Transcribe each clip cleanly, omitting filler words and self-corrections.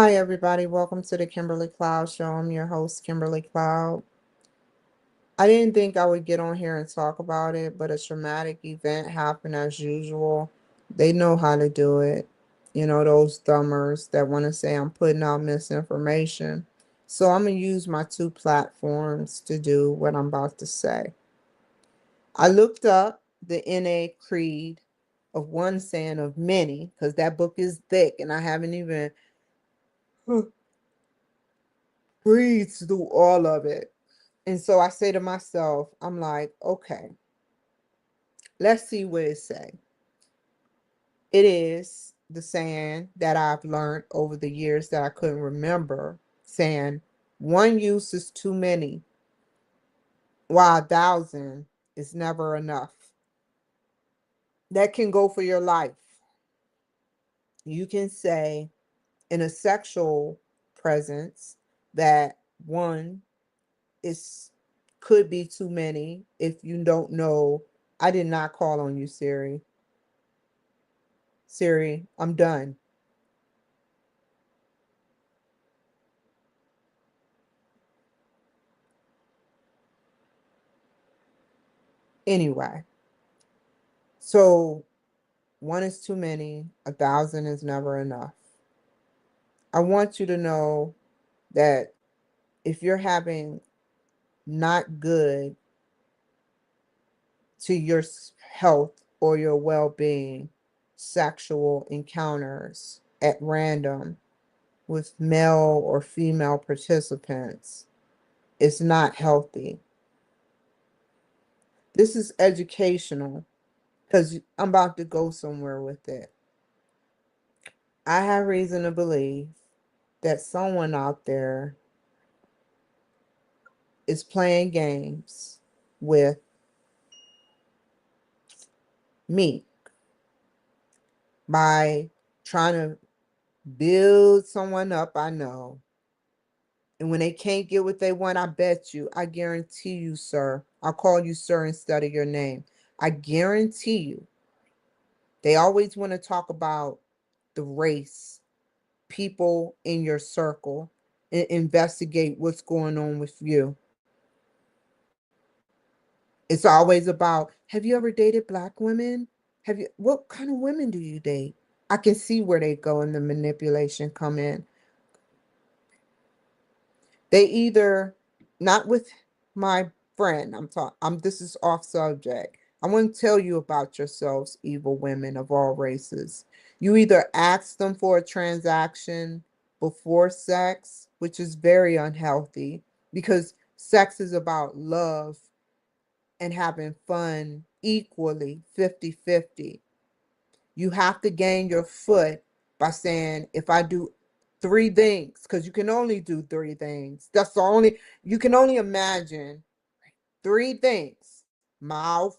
Hi, everybody. Welcome to the Kimberly Cloud Show. I'm your host, Kimberly Cloud. I didn't think I would get on here and talk about it, but a traumatic event happened as usual. They know how to do it. You know, those dumbers that want to say I'm putting out misinformation. So I'm going to use my two platforms to do what I'm about to say. I looked up the NA Creed of one saying of many, because that book is thick and I haven't even breathed through all of it. And so I say to myself, I'm like, okay, let's see what it say. It is the saying that I've learned over the years that I couldn't remember, saying one use is too many, while 1,000 is never enough. That can go for your life. You can say in a sexual presence that one is could be too many if you don't know. I did not call on you, Siri. Siri, I'm done. Anyway, so one is too many, 1,000 is never enough. I want you to know that if you're having not good to your health or your well being, sexual encounters at random with male or female participants, it's not healthy. This is educational because I'm about to go somewhere with it. I have reason to believe that someone out there is playing games with me by trying to build someone up I know. And when they can't get what they want, I bet you, I guarantee you, sir, I'll call you sir instead of your name. I guarantee you, they always want to talk about the race, people in your circle, and investigate what's going on with you. It's always about, have you ever dated black women? What kind of women do you date? I can see where they go and the manipulation come in. They either, not with my friend, this is off subject. I want to tell you about yourselves, evil women of all races. You either ask them for a transaction before sex, which is very unhealthy because sex is about love and having fun equally 50-50. You have to gain your foot by saying, if I do three things, because you can only do three things. That's the only, you can only imagine three things: mouth,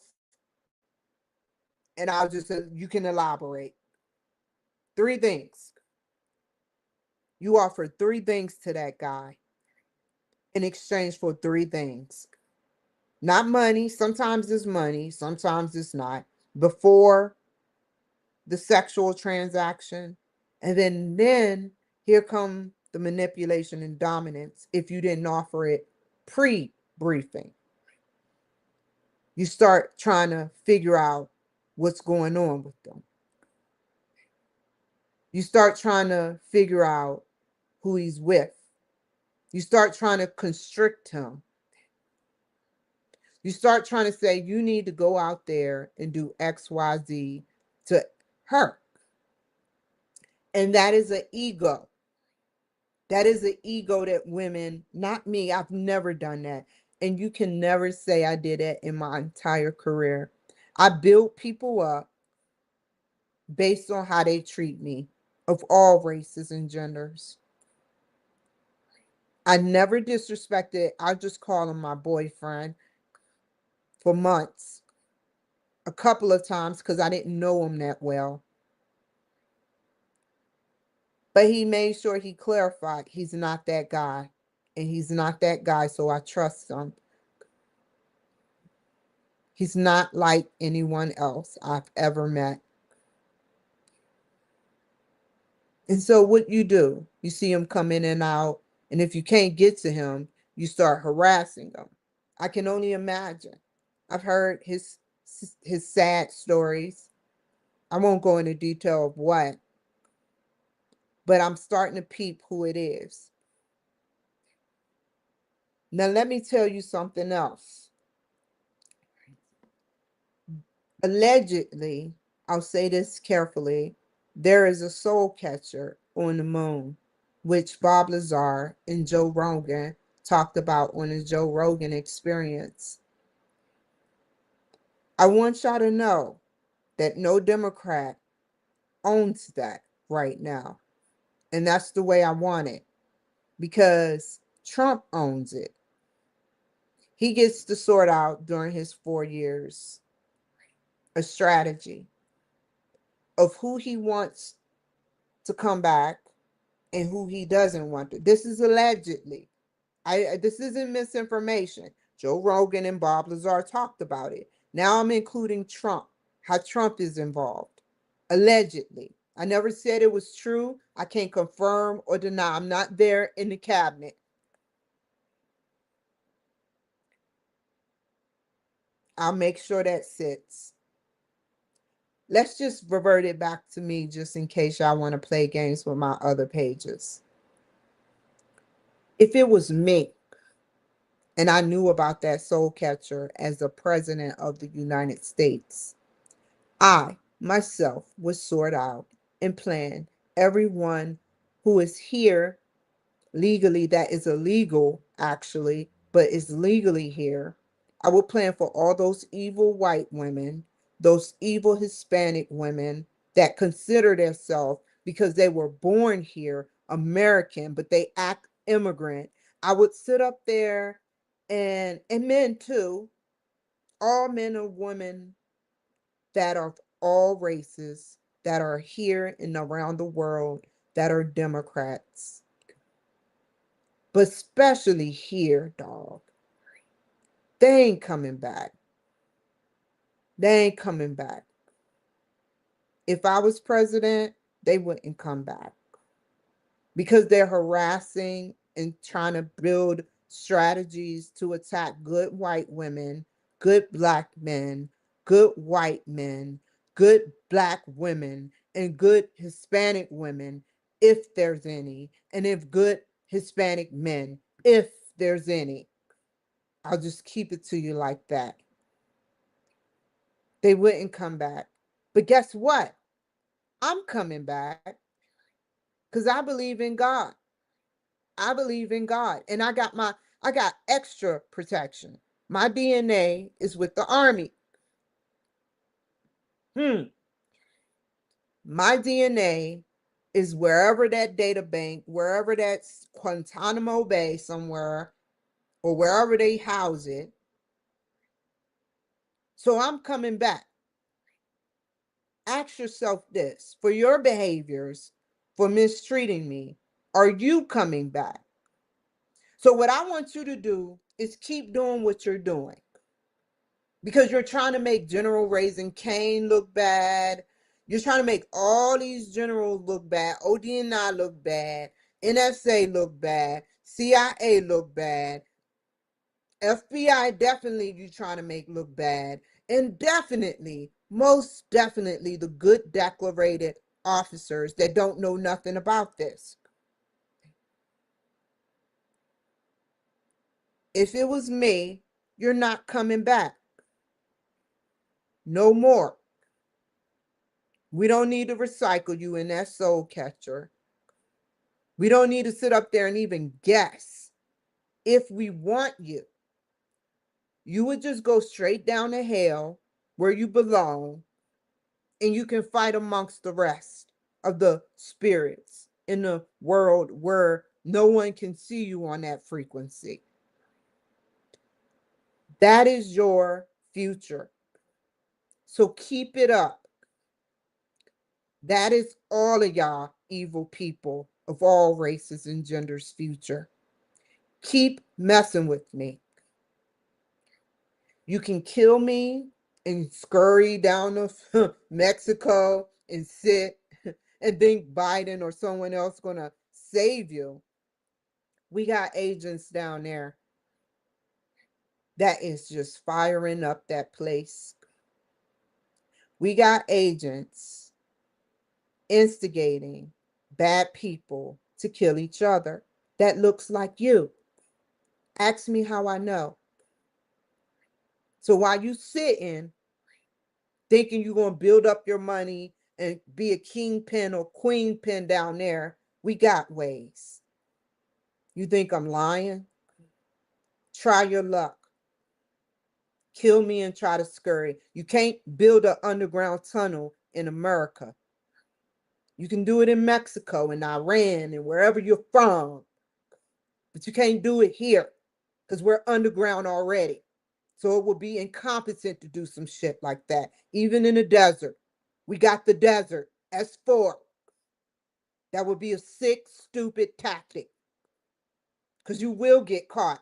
and I'll just, you can elaborate. Three things. You offer three things to that guy in exchange for three things. Not money. Sometimes it's money, sometimes it's not. Before the sexual transaction, and then here come the manipulation and dominance if you didn't offer it pre-briefing. You start trying to figure out what's going on with them. You start trying to figure out who he's with. You start trying to constrict him. You start trying to say you need to go out there and do XYZ to her. And that is an ego. That is an ego that women, not me, I've never done that. And you can never say I did that in my entire career. I build people up based on how they treat me, of all races and genders. I never disrespected, I just call him my boyfriend for months, a couple of times because I didn't know him that well. But he made sure he clarified he's not that guy. And he's not that guy, so I trust him. He's not like anyone else I've ever met. And so what you do, you see him come in and out, and if you can't get to him, you start harassing him. I can only imagine. I've heard his sad stories. I won't go into detail of what, but I'm starting to peep who it is. Now let me tell you something else. Allegedly, I'll say this carefully, there is a soul catcher on the moon, which Bob Lazar and Joe Rogan talked about on the Joe Rogan Experience. I want y'all to know that no Democrat owns that right now. And that's the way I want it, because Trump owns it. He gets to sort out during his 4 years a strategy of who he wants to come back and who he doesn't want to. This is allegedly. This isn't misinformation. Joe Rogan and Bob Lazar talked about it. Now I'm including Trump, how Trump is involved. Allegedly. I never said it was true. I can't confirm or deny. I'm not there in the cabinet. I'll make sure that sits. Let's just revert it back to me just in case y'all want to play games with my other pages. If it was me and I knew about that soul catcher as the president of the United States, I myself would sort out and plan everyone who is here legally, that is illegal actually, but is legally here. I would plan for all those evil white women, those evil Hispanic women that consider themselves, because they were born here American, but they act immigrant. I would sit up there, and men too, all men and women that are all races, that are here and around the world, that are Democrats. But especially here, dog. They ain't coming back. They ain't coming back. If I was president, they wouldn't come back, because they're harassing and trying to build strategies to attack good white women, good black men, good white men, good black women, and good Hispanic women, if there's any, and if good Hispanic men, if there's any. I'll just keep it to you like that. They wouldn't come back. But guess what? I'm coming back because I believe in God. I believe in God. And I got extra protection. My DNA is with the army. My DNA is wherever that data bank, wherever that's Guantanamo Bay somewhere, or wherever they house it. So I'm coming back. Ask yourself this: for your behaviors, for mistreating me, are you coming back? So, what I want you to do is keep doing what you're doing, because you're trying to make General Raising Cane look bad. You're trying to make all these generals look bad, ODNI look bad, NSA look bad, CIA look bad, FBI definitely you trying to make look bad, and definitely, most definitely, the good declarated officers that don't know nothing about this. If it was me, you're not coming back. No more. We don't need to recycle you in that soul catcher. We don't need to sit up there and even guess. If we want you, you would just go straight down to hell where you belong, and you can fight amongst the rest of the spirits in the world where no one can see you on that frequency. That is your future. So keep it up. That is all of y'all evil people of all races and genders' future. Keep messing with me. You can kill me and scurry down to Mexico and sit and think Biden or someone else gonna save you. We got agents down there that is just firing up that place. We got agents instigating bad people to kill each other. That looks like you. Ask me how I know. So while you sitting thinking you're going to build up your money and be a kingpin or queenpin down there, we got ways. You think I'm lying? Try your luck. Kill me and try to scurry. You can't build an underground tunnel in America. You can do it in Mexico and Iran and wherever you're from, but you can't do it here because we're underground already. So it would be incompetent to do some shit like that, even in the desert. We got the desert, S4. That would be a sick, stupid tactic because you will get caught,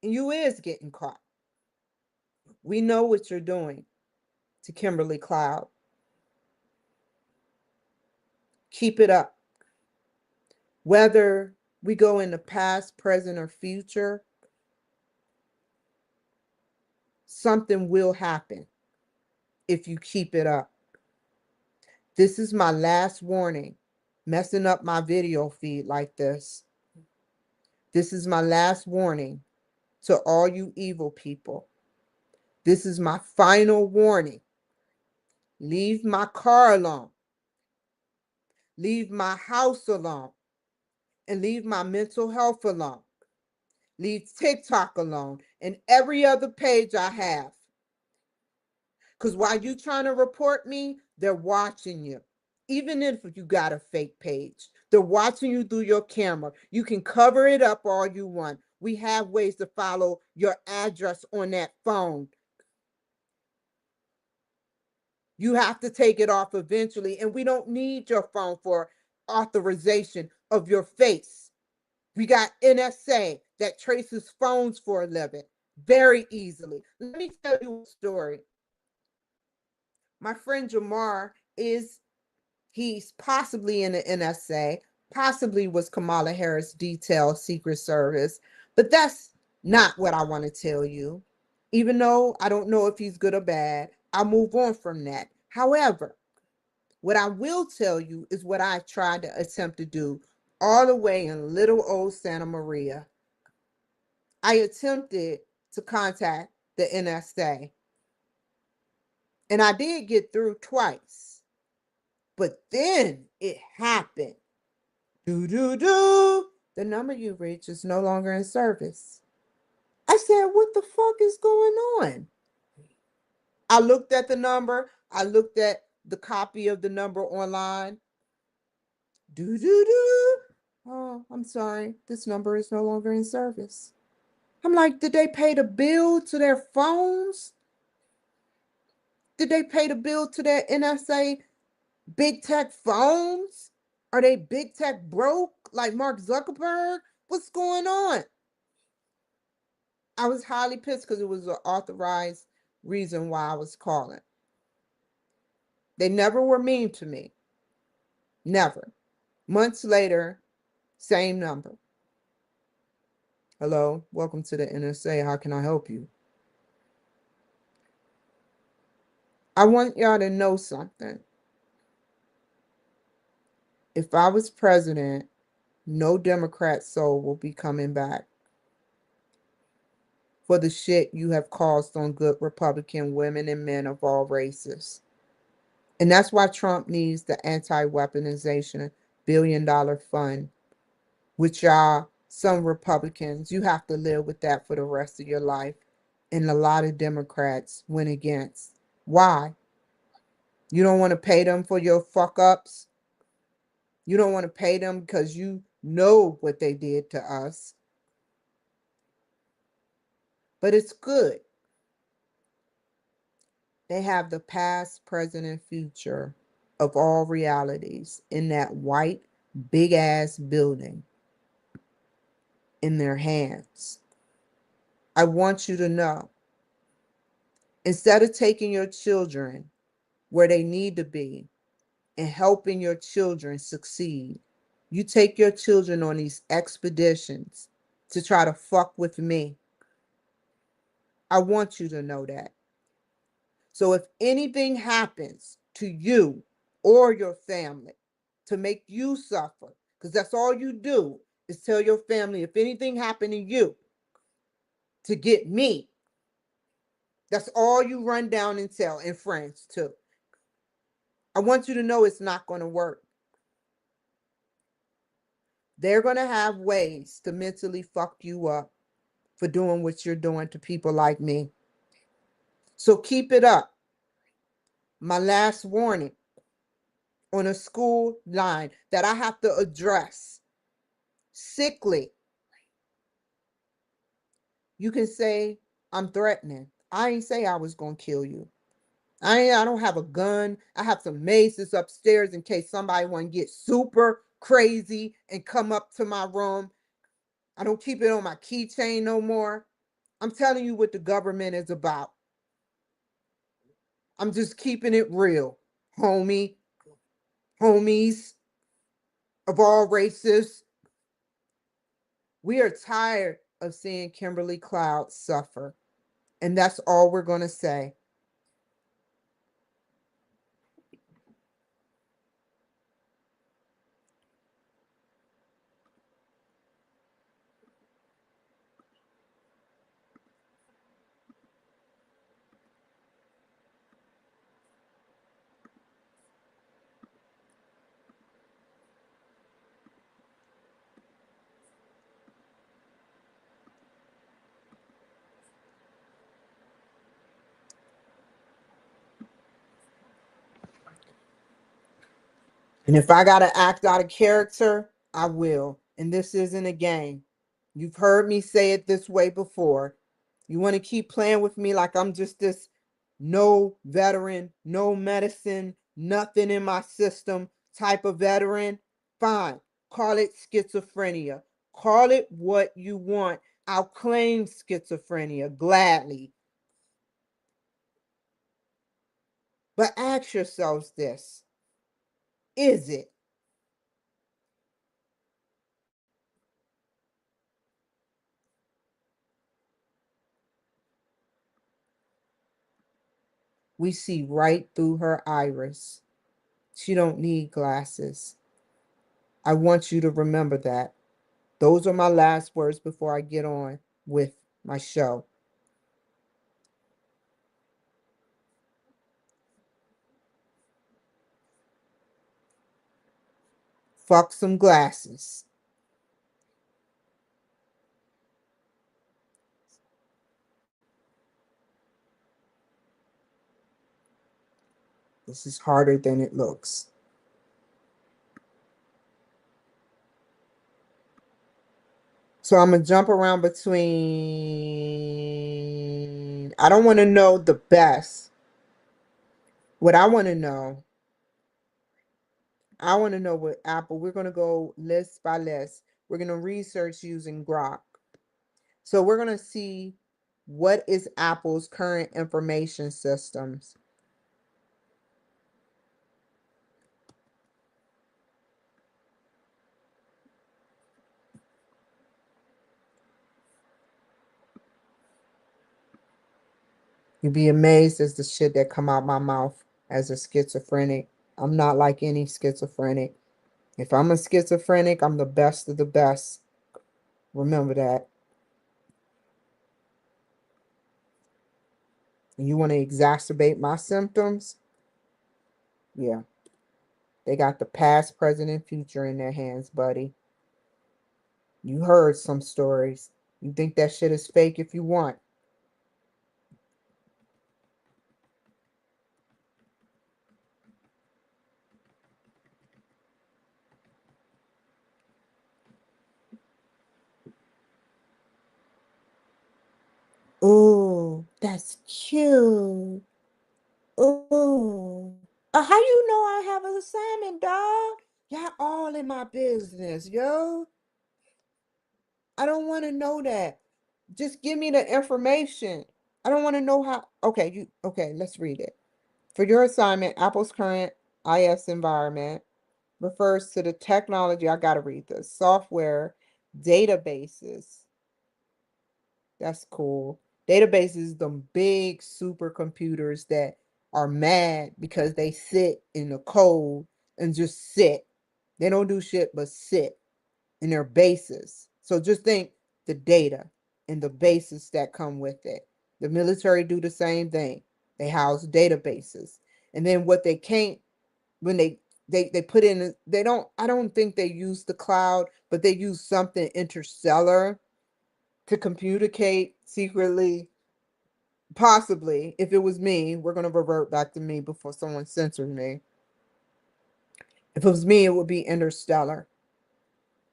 and you is getting caught. We know what you're doing to Kimberly Cloud. Keep it up. Whether we go in the past, present, or future, something will happen if you keep it up. This is my last warning. Messing up my video feed like this. This is my last warning to all you evil people. This is my final warning. Leave my car alone. Leave my house alone. And leave my mental health alone. Leave TikTok alone and every other page I have. Because while you trying to report me, they're watching you. Even if you got a fake page, they're watching you through your camera. You can cover it up all you want. We have ways to follow your address on that phone. You have to take it off eventually, and we don't need your phone for authorization of your face. We got NSA that traces phones for a living very easily. Let me tell you a story. My friend Jamar he's possibly in the NSA, possibly was Kamala Harris detail Secret Service, but that's not what I want to tell you. Even though I don't know if he's good or bad, I'll move on from that. However, what I will tell you is what I tried to attempt to do all the way in little old Santa Maria. I attempted to contact the NSA, and I did get through twice, but then it happened. Do, do, do. The number you reached is no longer in service. I said, what the fuck is going on? I looked at the number. I looked at the copy of the number online. Do, do, do. Oh, I'm sorry. This number is no longer in service. I'm like, did they pay the bill to their phones? Did they pay the bill to their NSA big tech phones? Are they big tech broke like Mark Zuckerberg? What's going on? I was highly pissed because it was an authorized reason why I was calling. They never were mean to me. Never. Months later, same number. Hello, welcome to the NSA. How can I help you? I want y'all to know something. If I was president, no Democrat soul will be coming back for the shit you have caused on good Republican women and men of all races. And that's why Trump needs the anti-weaponization $1 billion fund, which y'all, some Republicans, you have to live with that for the rest of your life. And a lot of Democrats went against. Why? You don't want to pay them for your fuck ups? You don't want to pay them because you know what they did to us. But it's good. They have the past, present, and future of all realities in that white, big ass building in their hands. I want you to know, instead of taking your children where they need to be and helping your children succeed. You take your children on these expeditions to try to fuck with me. I want you to know that. So if anything happens to you or your family to make you suffer, because that's all you do is tell your family if anything happened to you to get me. That's all you run down and tell, and friends too. I want you to know it's not going to work. They're going to have ways to mentally fuck you up for doing what you're doing to people like me. So keep it up. My last warning on a school line that I have to address. Sickly. You can say I'm threatening. I ain't say I was going to kill you. I don't have a gun. I have some maces upstairs in case somebody want to get super crazy and come up to my room. I don't keep it on my keychain no more. I'm telling you what the government is about. I'm just keeping it real, homie, homies of all races. We are tired of seeing Kimberly Cloud suffer. And that's all we're going to say. And if I got to act out of character, I will. And this isn't a game. You've heard me say it this way before. You want to keep playing with me like I'm just this no veteran, no medicine, nothing in my system type of veteran? Fine. Call it schizophrenia. Call it what you want. I'll claim schizophrenia gladly. But ask yourselves this: is it? We see right through her iris. She don't need glasses. I want you to remember that. Those are my last words before I get on with my show. Fuck some glasses. This is harder than it looks. So I'm going to jump around between. I don't want to know the best. What I want to know what Apple, we're going to go list by list. We're going to research using Grok. So we're going to see what is Apple's current information systems. You'd be amazed as the shit that come out my mouth as a schizophrenic. I'm not like any schizophrenic. If I'm a schizophrenic, I'm the best of the best. Remember that. And you want to exacerbate my symptoms? Yeah. They got the past, present, and future in their hands, buddy. You heard some stories. You think that shit is fake if you want. Oh, that's cute. Oh. How you know I have an assignment, dog? Y'all all in my business, yo. I don't want to know that. Just give me the information. I don't want to know how. Okay, let's read it. For your assignment, Apple's current IS environment refers to the technology. I got to read this. Software databases. That's cool. Databases, them big supercomputers that are mad because they sit in the code and just sit. They don't do shit but sit in their bases. So just think the data and the bases that come with it. The military do the same thing. They house databases. And then what they can't when they put in they don't I don't think they use the cloud, but they use something interstellar to communicate secretly. Possibly, if it was me, we're gonna revert back to me before someone censors me. If it was me, it would be interstellar.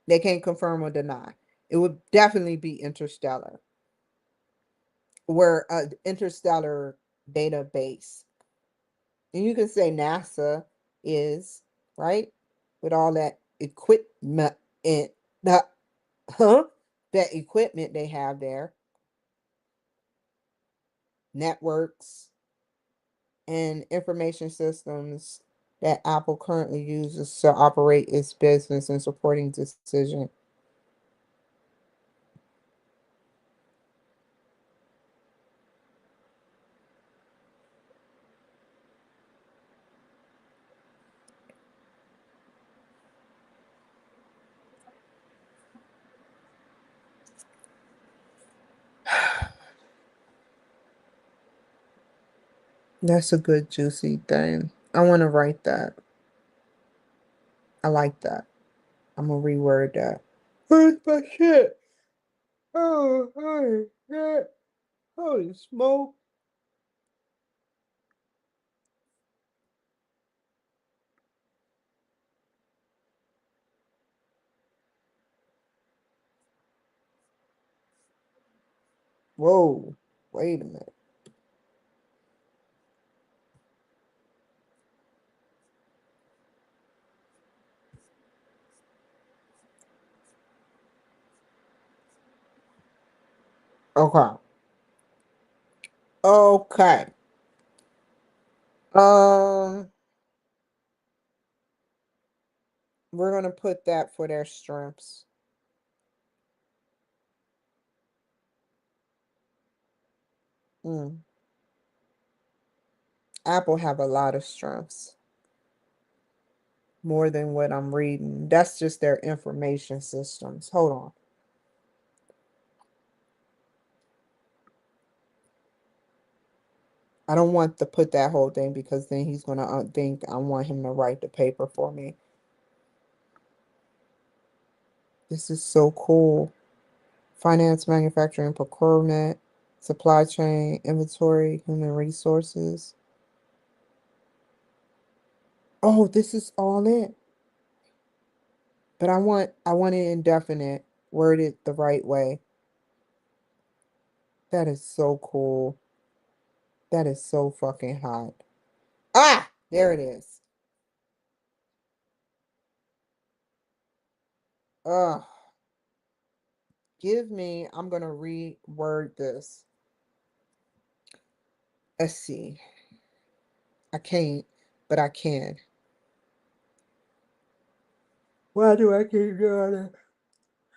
They can't confirm or deny. It would definitely be interstellar, where interstellar database. And you can say NASA is, right? With all that equipment and the that equipment they have there, networks and information systems that Apple currently uses to operate its business and supporting decision. That's a good juicy thing. I want to write that. I like that. I'm gonna reword that. Where's my shit? Oh, holy shit. Holy smoke. Whoa. Wait a minute. Okay. Okay. Um, we're gonna put that for their strengths. Mm. Apple have a lot of strengths, more than what I'm reading. That's just their information systems. Hold on. I don't want to put that whole thing because then he's gonna think I want him to write the paper for me. This is so cool. Finance, manufacturing, procurement, supply chain, inventory, human resources. Oh, this is all it. But I want it indefinite, worded the right way. That is so cool. That is so fucking hot. Ah, there it is. Ugh. Give me, I'm gonna reword this. Let's see. I can't, but I can. Why do I keep doing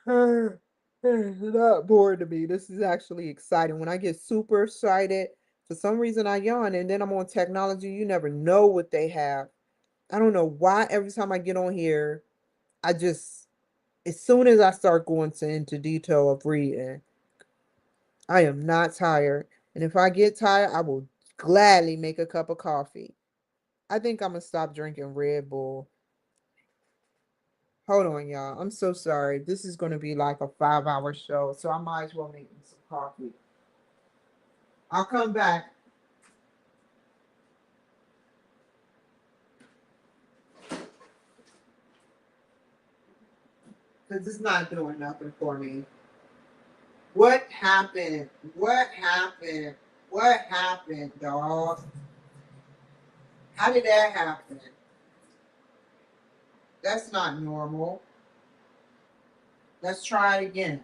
it? It's not boring to me. This is actually exciting. When I get super excited, for some reason I yawn, and then I'm on technology. You never know what they have. I don't know why every time I get on here, I just, as soon as I start going into detail of reading, I am not tired. And if I get tired, I will gladly make a cup of coffee. I think I'm gonna stop drinking Red Bull. Hold on, y'all. I'm so sorry. This is gonna be like a 5-hour show, so I might as well make me some coffee. I'll come back because it's not doing nothing for me. What happened? What happened? What happened, dog? How did that happen? That's not normal. Let's try it again.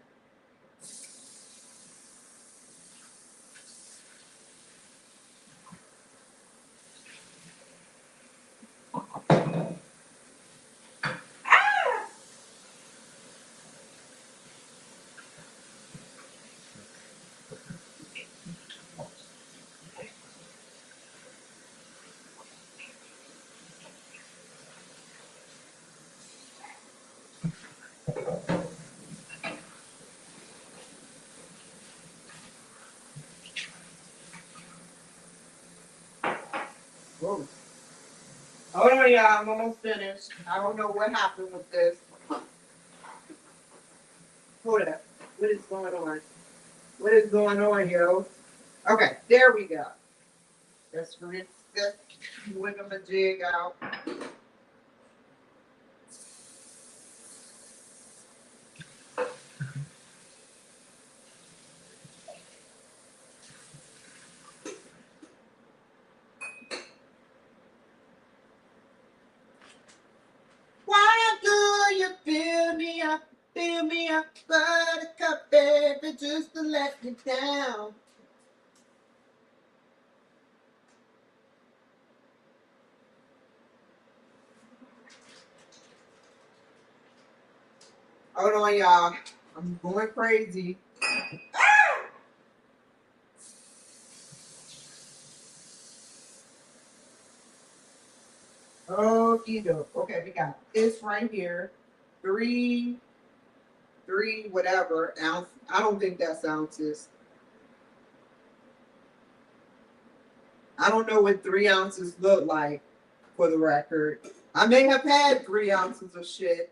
Whoa. Hold on, y'all. I'm almost finished. I don't know what happened with this. Hold up. What is going on? What is going on, yo? Okay, there we go. Let's rinse this. Wiggle the jig out. Why do you fill me up, buttercup, baby, just to let me down? Hold on, y'all. I'm going crazy. Okie doke. Okay, we got this right here. Three, whatever ounce. I don't think that's ounces. I don't know what 3 ounces look like for the record. I may have had 3 ounces of shit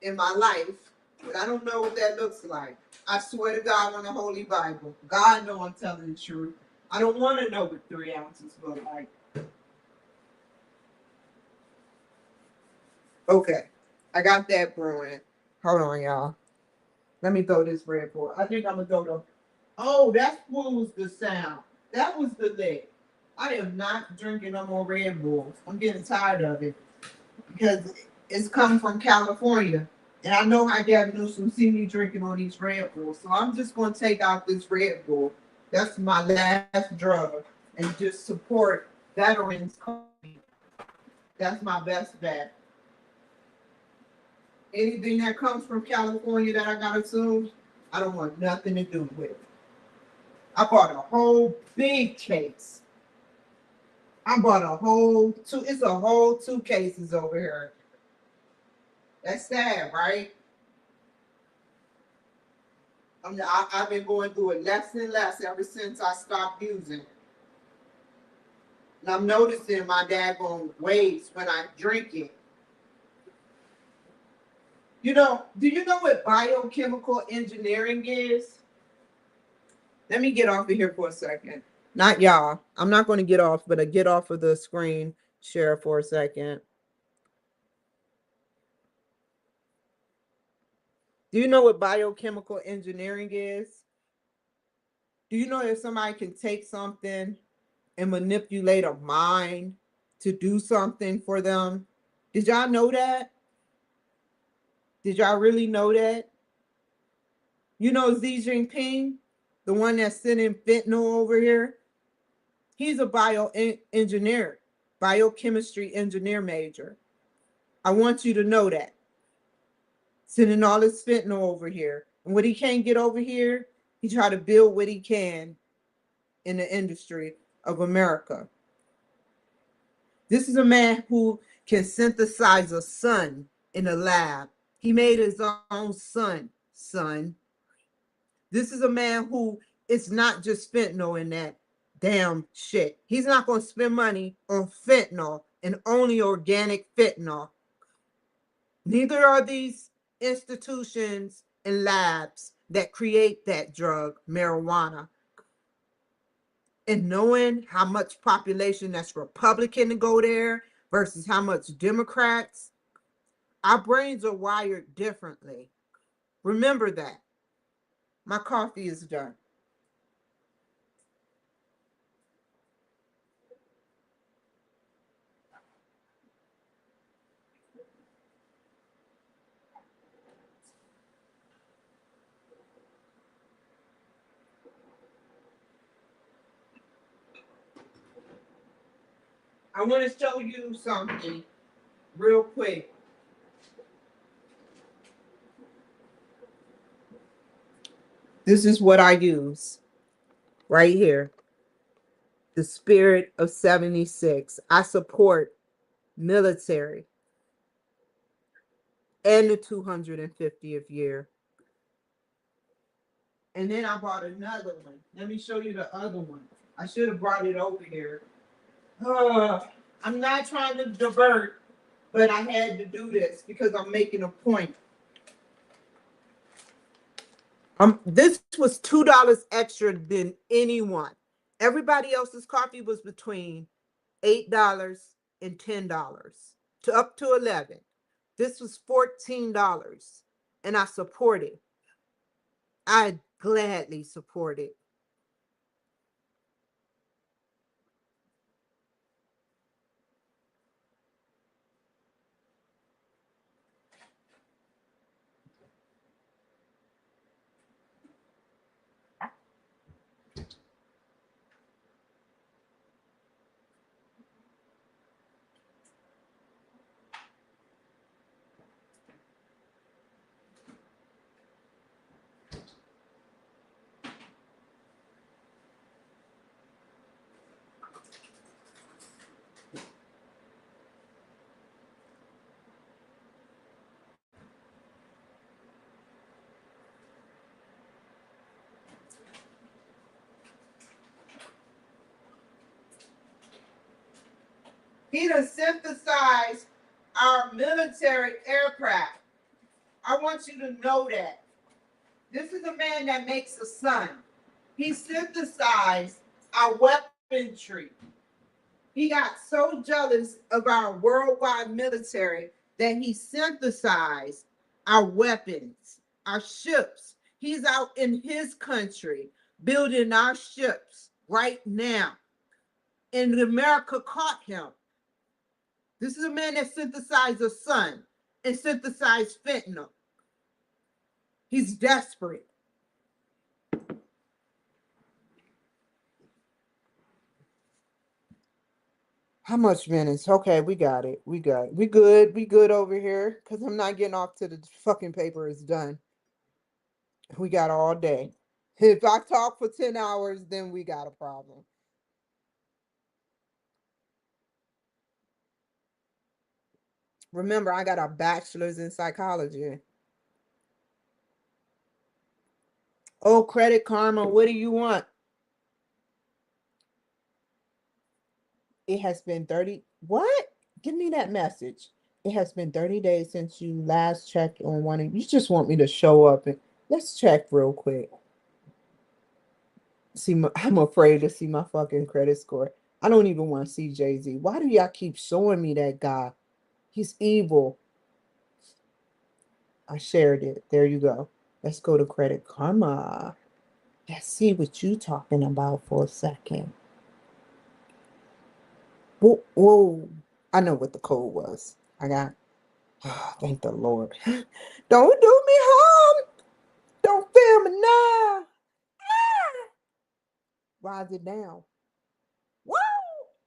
in my life, but I don't know what that looks like. I swear to God on the Holy Bible. God know I'm telling the truth. I don't want to know what 3 ounces look like. Okay. I got that brewing. Hold on, y'all. Let me throw this Red Bull. I think I'm gonna throw the. Oh, that was the sound. That was the lick. I am not drinking no more Red Bulls. I'm getting tired of it because it's coming from California, and I know how Gavin Newsom see me drinking on these Red Bulls. So I'm just gonna take out this Red Bull. That's my last drug, and just support veterans. That's my best bet. Anything that comes from California that I gotta assume, I don't want nothing to do with. I bought a whole big case. I bought a whole two. It's a whole 2 cases over here. That's sad, right? I've been going through it less and less ever since I stopped using it. And I'm noticing my daggone ways when I drink it. You know, do you know what biochemical engineering is? Let me get off of here for a second. Not y'all. I'm not going to get off, but I get off of the screen share for a second. Do you know what biochemical engineering is? Do you know if somebody can take something and manipulate a mind to do something for them? Did y'all know that? Did y'all really know that? You know Xi Jinping, the one that's sending fentanyl over here? He's a bioengineer, biochemistry engineer major. I want you to know that. Sending all this fentanyl over here. And what he can't get over here, he try to build what he can in the industry of America. This is a man who can synthesize a sun in a lab. He made his own son. This is a man who it's not just fentanyl in that damn shit. He's not going to spend money on fentanyl and only organic fentanyl. Neither are these institutions and labs that create that drug, marijuana. And knowing how much population that's Republican to go there versus how much Democrats, our brains are wired differently. Remember that. My coffee is done. I want to show you something real quick. This is what I use right here. The spirit of 76. I support military and the 250th year. And then I bought another one. Let me show you the other one. I should have brought it over here. I'm not trying to divert, but I had to do this because I'm making a point. This was $2 extra than anyone. Everybody else's coffee was between $8 and $10 to up to 11. This was $14, and I support it. I gladly support it. He done synthesized our military aircraft. I want you to know that. This is a man that makes a sun. He synthesized our weaponry. He got so jealous of our worldwide military that he synthesized our weapons, our ships. He's out in his country building our ships right now. And America caught him. This is a man that synthesized a sun and synthesized fentanyl. He's desperate. How much minutes? Okay, we got it. We got it. We good. We good over here. Because I'm not getting off till the fucking paper is done. We got all day. If I talk for 10 hours, then we got a problem. Remember, I got a bachelor's in psychology. Oh, Credit Karma, what do you want? It has been 30. What? Give me that message. It has been 30 days since you last checked on one. You just want me to show up and let's check real quick. I'm afraid to see my fucking credit score. I don't even want to see Jay-Z. Why do y'all keep showing me that guy? He's evil. I shared it. There you go. Let's go to Credit Karma. Let's see what you talking about for a second. Whoa, whoa. I know what the code was. I got, oh, thank the Lord. Don't do me harm. Don't fail me now. Why is it down? Woo!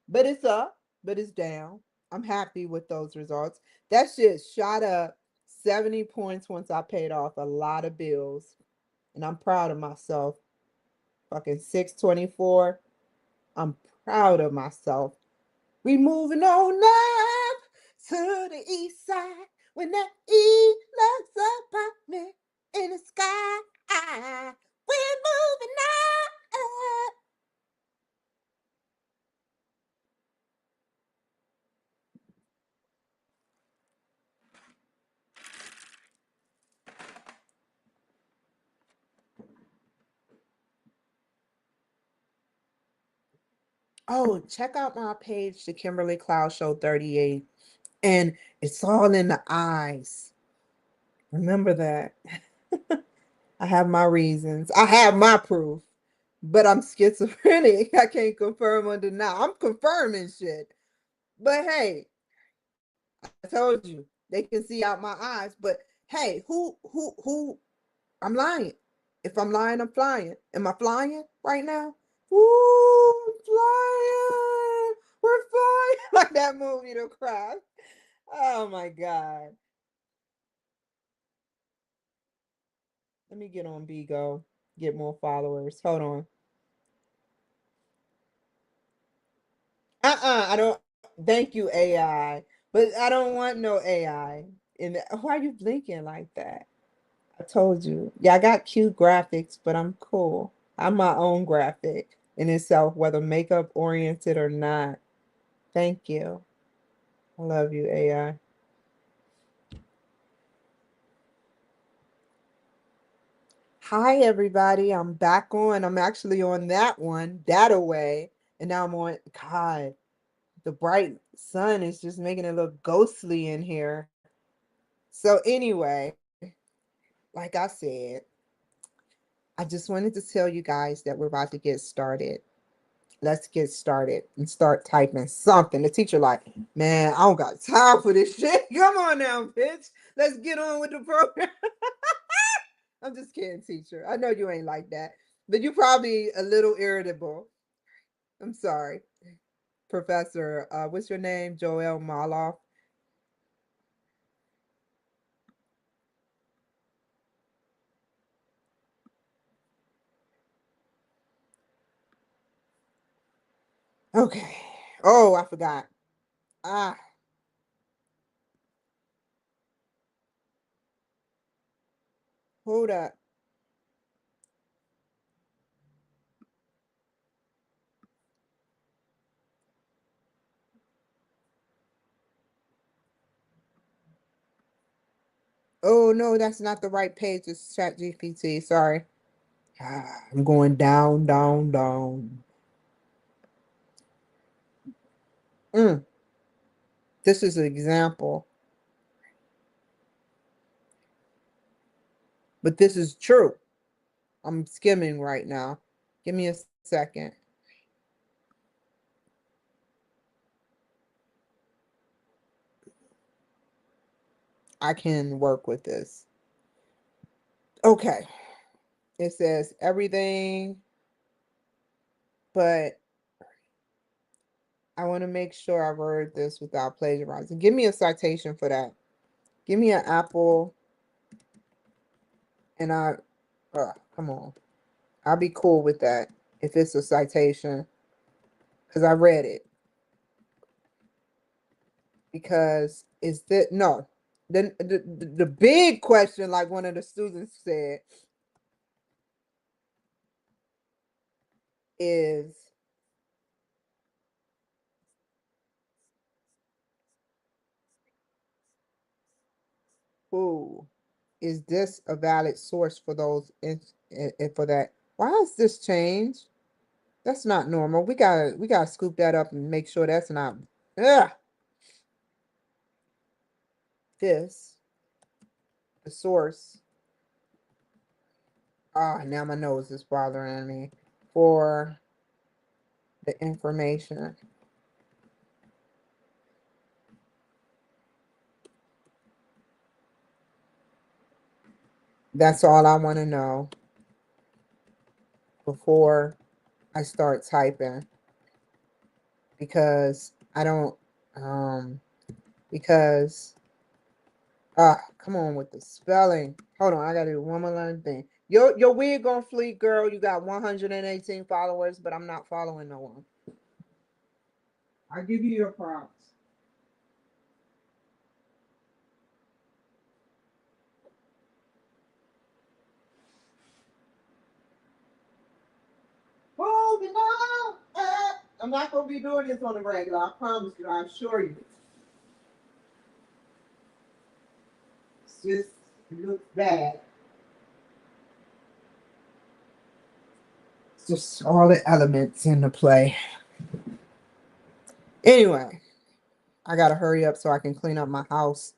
But it's up, but it's down. I'm happy with those results. That shit shot up 70 points once I paid off a lot of bills. And I'm proud of myself. Fucking 624. I'm proud of myself. We moving on up to the east side when that E looks up at me in the sky. We're moving up. Oh, check out my page, the Kimberly Cloud Show 38. And it's all in the eyes. Remember that. I have my reasons. I have my proof. But I'm schizophrenic. I can't confirm or deny. I'm confirming shit. But hey, I told you they can see out my eyes. But hey, who? I'm lying. If I'm lying, I'm flying. Am I flying right now? Ooh, I'm flying. We're flying like that movie, The Crash. Oh my god. Let me get on Bigo. Get more followers. Hold on. I don't. Thank you, AI. But I don't want no AI. And why are you blinking like that? I told you. Yeah, I got cute graphics, but I'm cool. I'm my own graphic in itself, whether makeup oriented or not. Thank you. I love you, AI. Hi, everybody. I'm back on. I'm actually on that one, that away. And now I'm on, God, the bright sun is just making it look ghostly in here. So, anyway, like I said, I just wanted to tell you guys that we're about to get started. Let's get started and start typing something. The teacher like, man, I don't got time for this shit. Come on now, bitch. Let's get on with the program. I'm just kidding, teacher. I know you ain't like that, but you probably a little irritable. I'm sorry, Professor. What's your name? Joel Maloff. Okay. Oh, I forgot. Ah, hold up. Oh no, that's not the right page. It's Chat GPT. Sorry. Ah, I'm going down, down, down. Mm, this is an example, but this is true. I'm skimming right now. Give me a second. I can work with this. Okay. It says everything, but I want to make sure I word this without plagiarizing. Give me a citation for that. Give me an apple, and come on. I'll be cool with that if it's a citation because I read it. Because is that no? The big question, like one of the students said, is who is this a valid source for those for that? Why has this changed? That's not normal. We gotta scoop that up and make sure that's not ugh, this the source. Ah, now my nose is bothering me for the information. That's all I want to know before I start typing because I don't because come on with the spelling. Hold on, I gotta do one more little thing. Your wig gonna fleet, girl. You got 118 followers, but I'm not following no one. I give you your props. Moving on. I'm not gonna be doing this on the regular. I promise you. I assure you. It's just it looks bad. It's just all the elements in the play. Anyway, I gotta hurry up so I can clean up my house.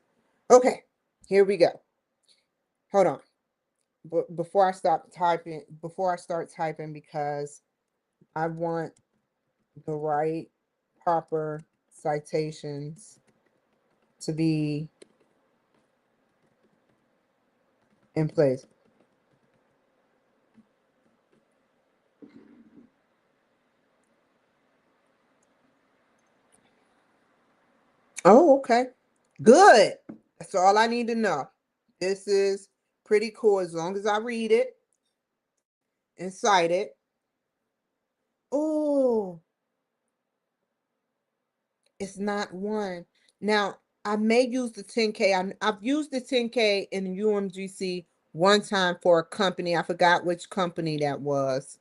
Okay, here we go. Hold on. But before I start typing, because I want the right proper citations to be in place. Oh, okay. Good. That's all I need to know. This is pretty cool as long as I read it and cite it. Oh, it's not one. Now, I may use the 10K. I've used the 10K in UMGC one time for a company. I forgot which company that was.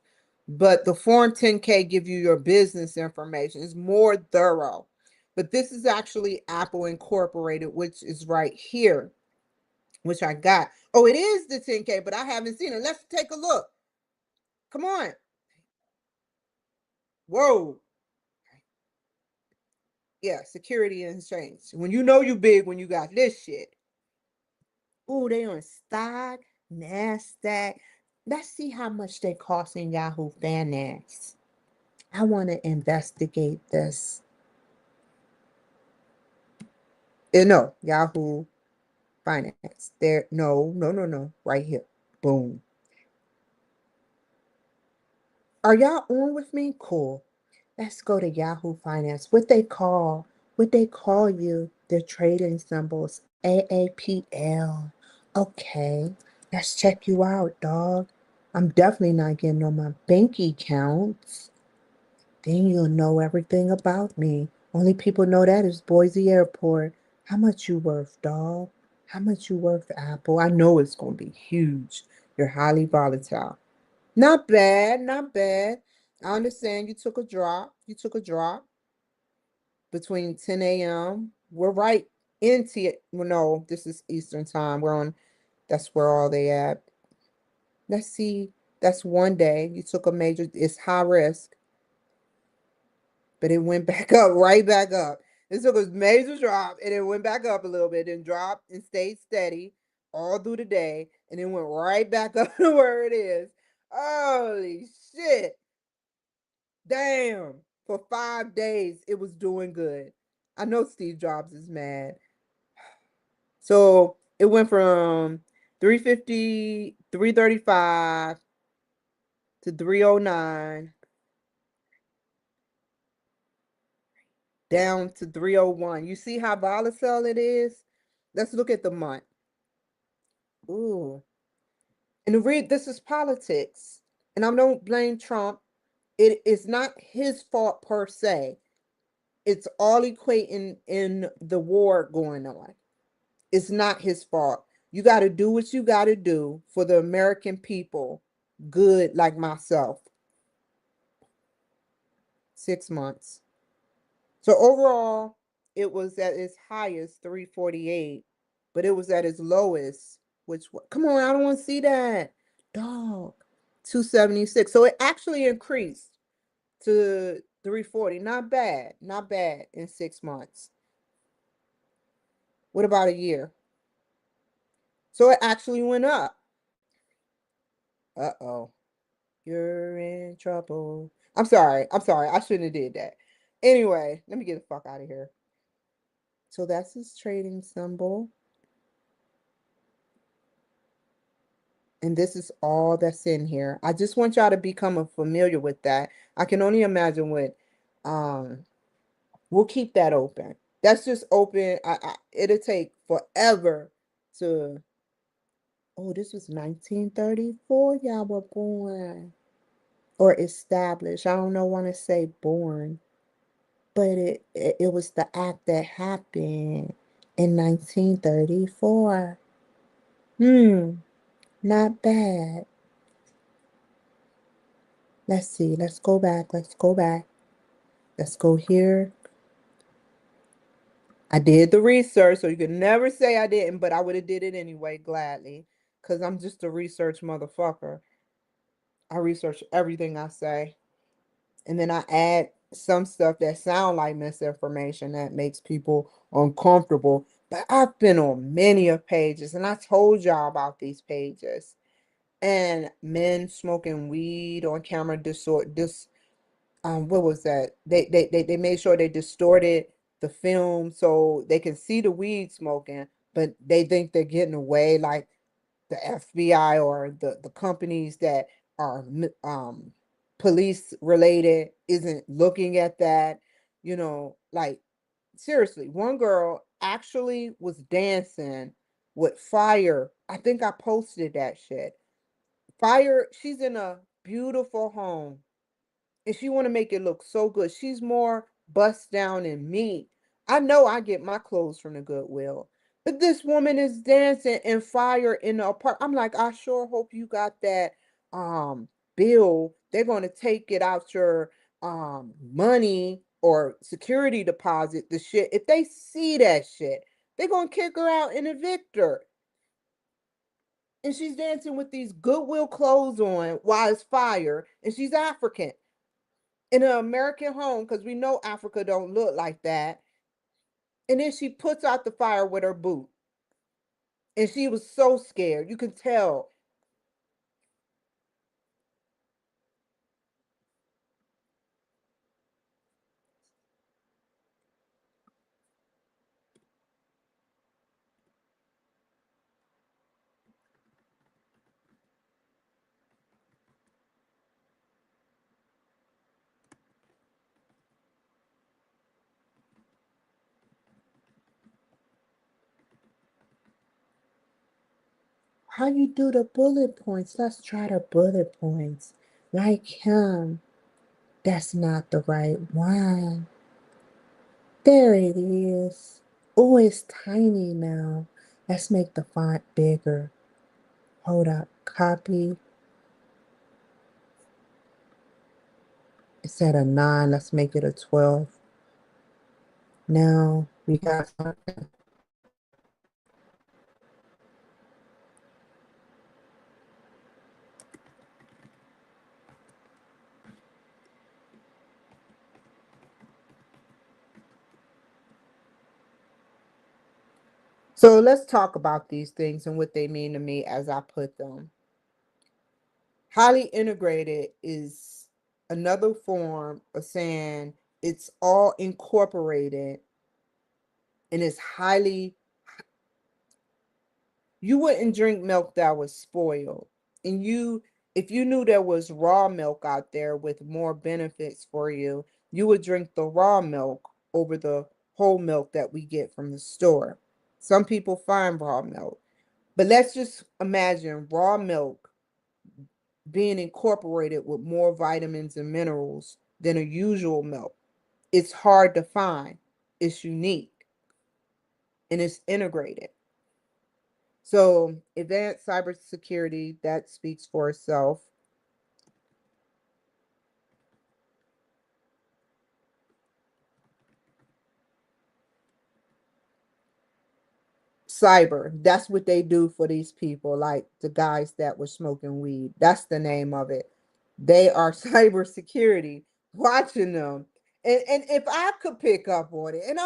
But the Form 10K give you your business information. It's more thorough. But this is actually Apple Incorporated, which is right here, which I got. Oh, it is the 10K, but I haven't seen it. Let's take a look. Come on. Whoa. Yeah, security and exchange. When you know you big when you got this shit. Oh, they on stock, NASDAQ. Let's see how much they cost in Yahoo Finance. I want to investigate this. No, Yahoo Finance. There, no, no, no, no. Right here. Boom. Are y'all on with me? Cool. Let's go to Yahoo Finance. What they call you, their trading symbols, AAPL. Okay, let's check you out, dog. I'm definitely not getting on my bank accounts. Then you'll know everything about me. Only people know that is Boise Airport. How much you worth, dog? How much you worth, Apple? I know it's gonna be huge. You're highly volatile. Not bad, not bad. I understand you took a drop. You took a drop between 10 a.m. We're right into it. Well, no, this is Eastern time. That's where all they at. Let's see. That's one day. You took a major, it's high risk, but it went back up, right back up. It took a major drop and it went back up a little bit, then dropped and stayed steady all through the day, and then went right back up to where it is. Holy shit. Damn. For 5 days, it was doing good. I know Steve Jobs is mad. So it went from 350, 335 to 309, down to 301. You see how volatile it is? Let's look at the month. Ooh. And to read, this is politics. And I don't blame Trump. It is not his fault per se. It's all equating in the war going on. It's not his fault. You got to do what you got to do for the American people, good like myself. 6 months. So overall, it was at its highest 348, but it was at its lowest, which, come on, I don't want to see that. Dog. 276. So it actually increased to 340. Not bad. Not bad in 6 months. What about a year? So it actually went up. Uh-oh. You're in trouble. I'm sorry. I'm sorry. I shouldn't have did that. Anyway, let me get the fuck out of here. So that's his trading symbol. And this is all that's in here. I just want y'all to become familiar with that. I can only imagine what we'll keep that open. That's just open. It'll take forever to, oh, this was 1934. Y'all were born or established. I don't know, want to say born. But it was the act that happened in 1934. Not bad. Let's see. Let's go back. Let's go back. Let's go here. I did the research, so you could never say I didn't, but I would have did it anyway, gladly, because I'm just a research motherfucker. I research everything I say, and then I add some stuff that sound like misinformation that makes people uncomfortable. But I've been on many of pages, and I told y'all about these pages. And men smoking weed on camera, what was that? They made sure they distorted the film so they can see the weed smoking, but they think they're getting away, like the FBI or the companies that are police related isn't looking at that, like seriously, one girl actually was dancing with fire. I think I posted that shit. Fire, she's in a beautiful home and she want to make it look so good. She's more bust down than me. I know I get my clothes from the Goodwill, but this woman is dancing in fire in the apartment. I'm like, I sure hope you got that bill. They're going to take it out your money or security deposit the shit, if they see that shit, they're gonna kick her out and evict her. And she's dancing with these Goodwill clothes on while it's fire, and she's African in an American home because we know Africa don't look like that. And then she puts out the fire with her boot, and she was so scared. You can tell. How you do the bullet points? Let's try the bullet points. Like him. That's not the right one. There it is. Oh, it's tiny now. Let's make the font bigger. Hold up. Copy. It's at a 9. Let's make it a 12. Now we got something. So let's talk about these things and what they mean to me as I put them. Highly integrated is another form of saying it's all incorporated and it's highly, you wouldn't drink milk that was spoiled. And if you knew there was raw milk out there with more benefits for you, you would drink the raw milk over the whole milk that we get from the store. Some people find raw milk, but let's just imagine raw milk being incorporated with more vitamins and minerals than a usual milk. It's hard to find, it's unique, and it's integrated. So, advanced cybersecurity, that speaks for itself. Cyber, that's what they do for these people, like the guys that were smoking weed. That's the name of it. They are cybersecurity, watching them. And if I could pick up on it, and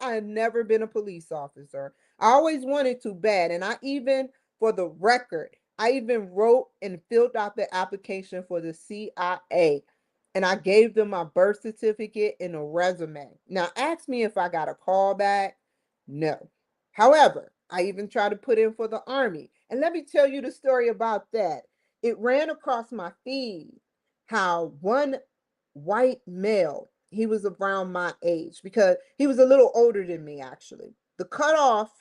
I've never been a police officer. I always wanted to bad. And for the record, I even wrote and filled out the application for the CIA. And I gave them my birth certificate and a resume. Now, ask me if I got a call back. No. However, I even tried to put in for the Army. And let me tell you the story about that. It ran across my feed how one white male, he was around my age because he was a little older than me, actually. The cutoff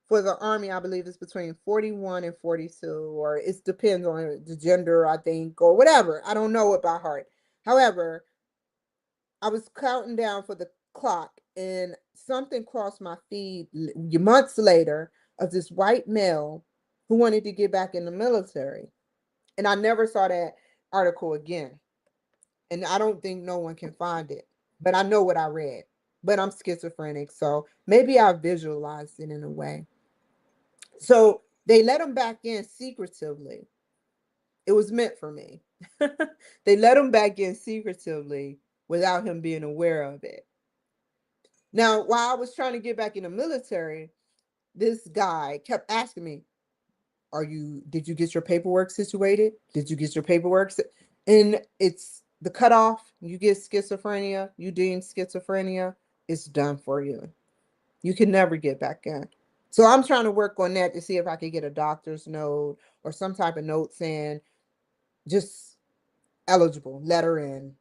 for the Army, I believe, is between 41 and 42, or it depends on the gender, I think, or whatever. I don't know it by heart. However, I was counting down for the clock, and something crossed my feed months later of this white male who wanted to get back in the military. And I never saw that article again. And I don't think no one can find it. But I know what I read. But I'm schizophrenic, so maybe I visualized it in a way. So they let him back in secretively. It was meant for me. They let him back in secretively without him being aware of it. Now, while I was trying to get back in the military, this guy kept asking me, did you get your paperwork situated? Did you get your paperwork? And it's the cutoff. You get schizophrenia, you deem schizophrenia, it's done for you. You can never get back in. So I'm trying to work on that to see if I could get a doctor's note or some type of note saying just eligible, letter in.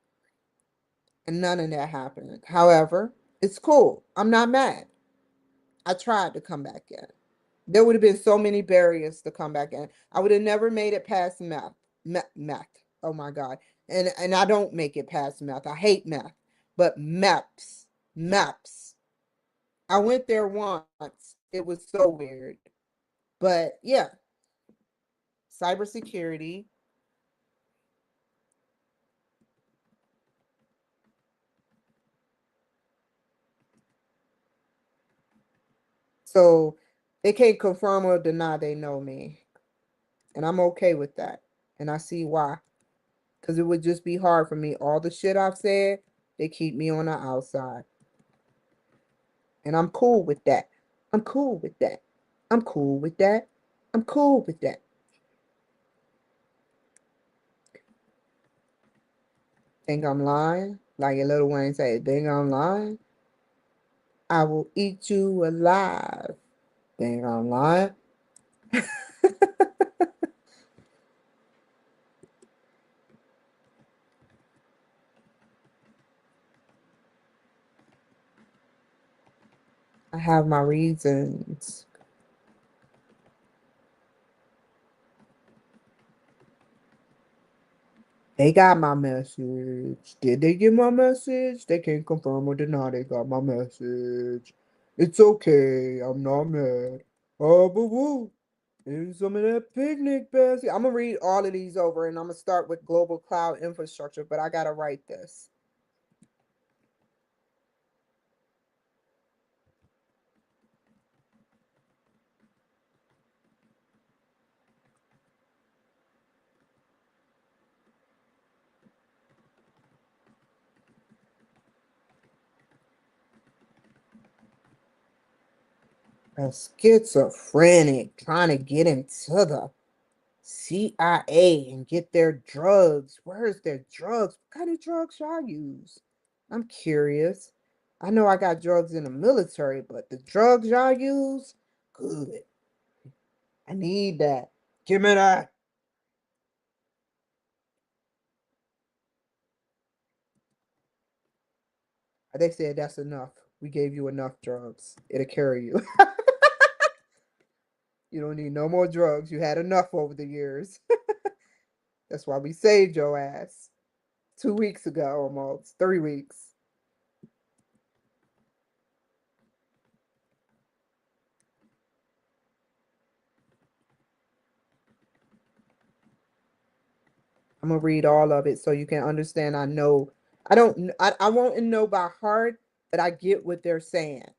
And none of that happened. However, it's cool. I'm not mad. I tried to come back in. There would have been so many barriers to come back in. I would have never made it past math. Math. Oh my God. And I don't make it past math. I hate math. But maps. Maps. I went there once. It was so weird. But yeah, cybersecurity. So they can't confirm or deny they know me. And I'm okay with that. And I see why. Because it would just be hard for me. All the shit I've said, they keep me on the outside. And I'm cool with that. I'm cool with that. I'm cool with that. I'm cool with that. Think I'm lying? Like your little Wayne said, think I'm lying? I will eat you alive. Think I'm lying? I have my reasons. They got my message. Did they get my message? They can't confirm or deny they got my message. It's okay. I'm not mad. Oh, boo boo. Here's some of that picnic basket. I'm gonna read all of these over and I'm gonna start with global cloud infrastructure, but I gotta write this. A schizophrenic trying to get into the CIA and get their drugs. Where's their drugs? What kind of drugs y'all use? I'm curious. I know I got drugs in the military, but the drugs y'all use? Good. I need that. Give me that. They said that's enough. We gave you enough drugs. It'll carry you. You don't need no more drugs. You had enough over the years. That's why we saved your ass 2 weeks ago, almost 3 weeks. I'm gonna read all of it so you can understand. I know I don't I won't know by heart, but I get what they're saying.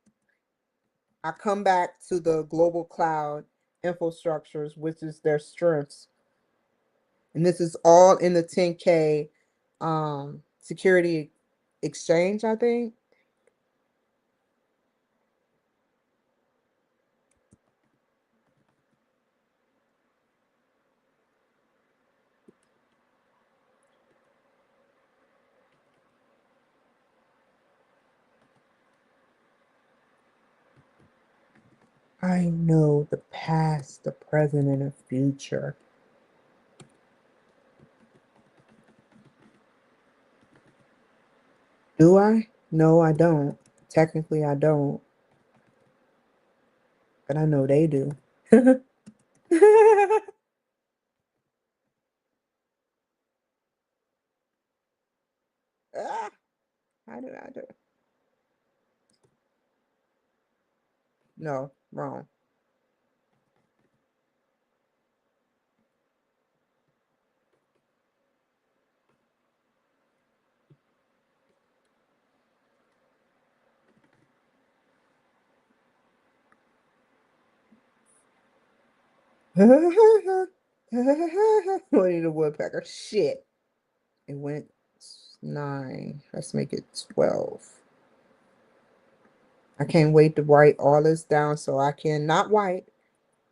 I come back to the global cloud infrastructures, which is their strengths. And this is all in the 10K security exchange, I think. I know the past, the present, and the future. Do I? No, I don't. Technically, I don't, but I know they do. Ah, how did I do? No, wrong. Winnie the Woodpecker. Shit. It went 9. Let's make it 12. I can't wait to write all this down so I can not write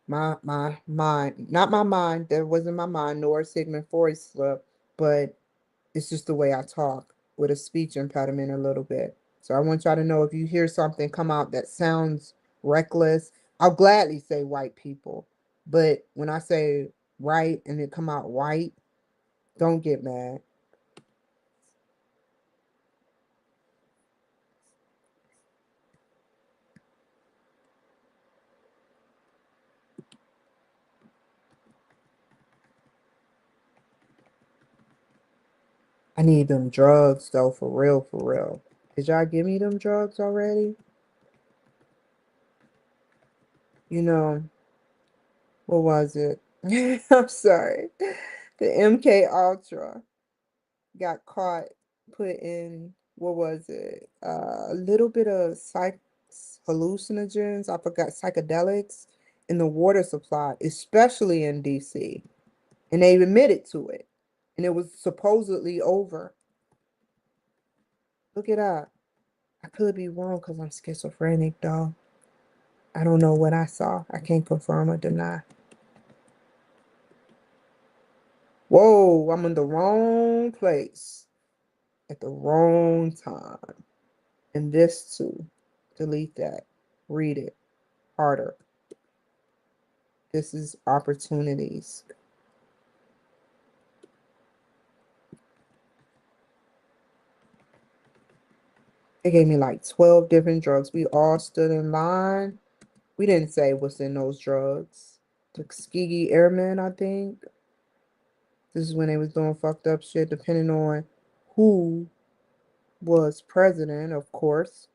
my mind, not my mind. That wasn't my mind, nor a Sigmund Freud slip, but it's just the way I talk with a speech impediment a little bit. So I want y'all to know if you hear something come out that sounds reckless, I'll gladly say white people. But when I say right and it come out white, don't get mad. I need them drugs though, for real, for real. Did y'all give me them drugs already? You know, what was it? I'm sorry. The MK Ultra got caught putting, what was it? A little bit of hallucinogens, I forgot, psychedelics in the water supply, especially in DC. And they admitted to it. And it was supposedly over. Look it up. I could be wrong because I'm schizophrenic, though. I don't know what I saw. I can't confirm or deny. Whoa, I'm in the wrong place at the wrong time. And this too. Delete that. Read it harder. This is opportunities. They gave me like 12 different drugs. We all stood in line. We didn't say what's in those drugs. Tuskegee Airmen, I think. This is when they was doing fucked up shit, depending on who was president, of course.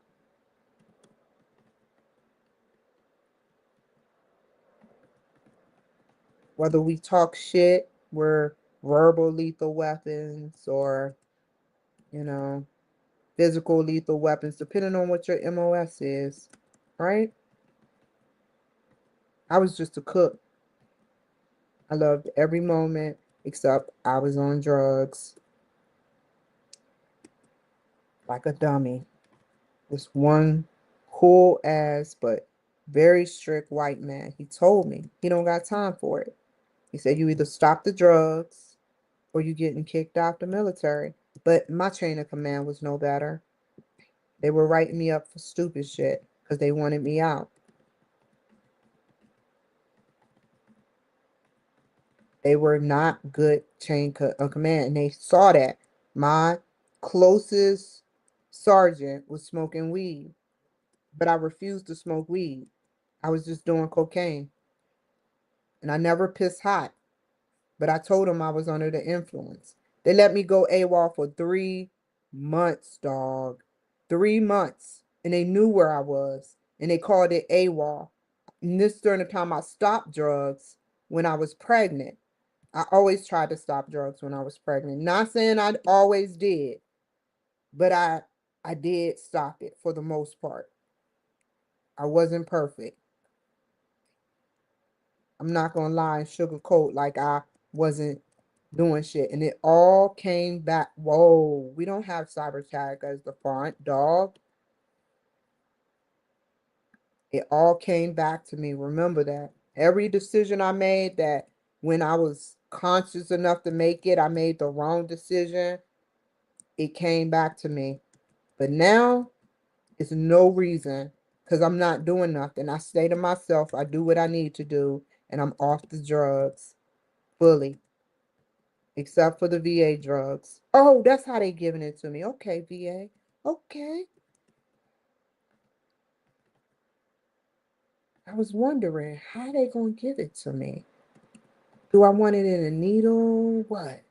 Whether we talk shit, we're verbal lethal weapons or, you know, physical lethal weapons, depending on what your MOS is, right? I was just a cook. I loved every moment except I was on drugs like a dummy. This one cool ass but very strict white man, he told me he don't got time for it. He said you either stop the drugs or you getting kicked out the military. But my chain of command was no better. They were writing me up for stupid shit because they wanted me out. They were not good chain of command, and they saw that. My closest sergeant was smoking weed, but I refused to smoke weed. I was just doing cocaine, and I never pissed hot, but I told them I was under the influence. They let me go AWOL for 3 months, dog. 3 months, and they knew where I was, and they called it AWOL. And this during the time I stopped drugs when I was pregnant. I always tried to stop drugs when I was pregnant. Not saying I always did, but I did stop it for the most part. I wasn't perfect. I'm not gonna lie and sugarcoat like I wasn't doing shit. And it all came back. Whoa, we don't have cyber tag as the font, dog. It all came back to me. Remember that. Every decision I made that when I was conscious enough to make it, I made the wrong decision. It came back to me. But now it's no reason because I'm not doing nothing. I stay to myself. I do what I need to do, and I'm off the drugs fully, except for the VA drugs. Oh, that's how they giving it to me. Okay, VA. Okay. I was wondering how they gonna give it to me. Do I want it in a needle? What?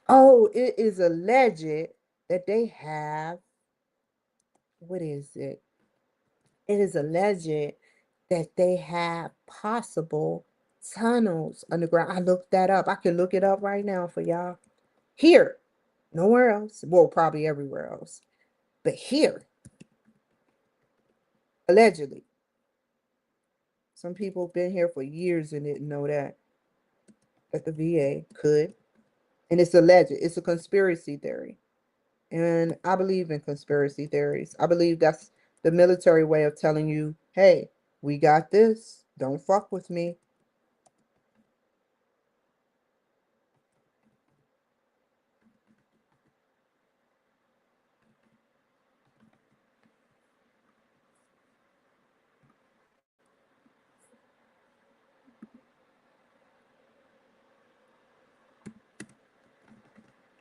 Oh, it is alleged that they have, what is it? It is alleged that they have possible tunnels underground. I looked that up. I can look it up right now for y'all. Here, nowhere else. Well, probably everywhere else. But here, allegedly. Some people have been here for years and didn't know that the VA could. And it's alleged. It's a conspiracy theory. And I believe in conspiracy theories. I believe that's the military way of telling you, hey, we got this. Don't fuck with me.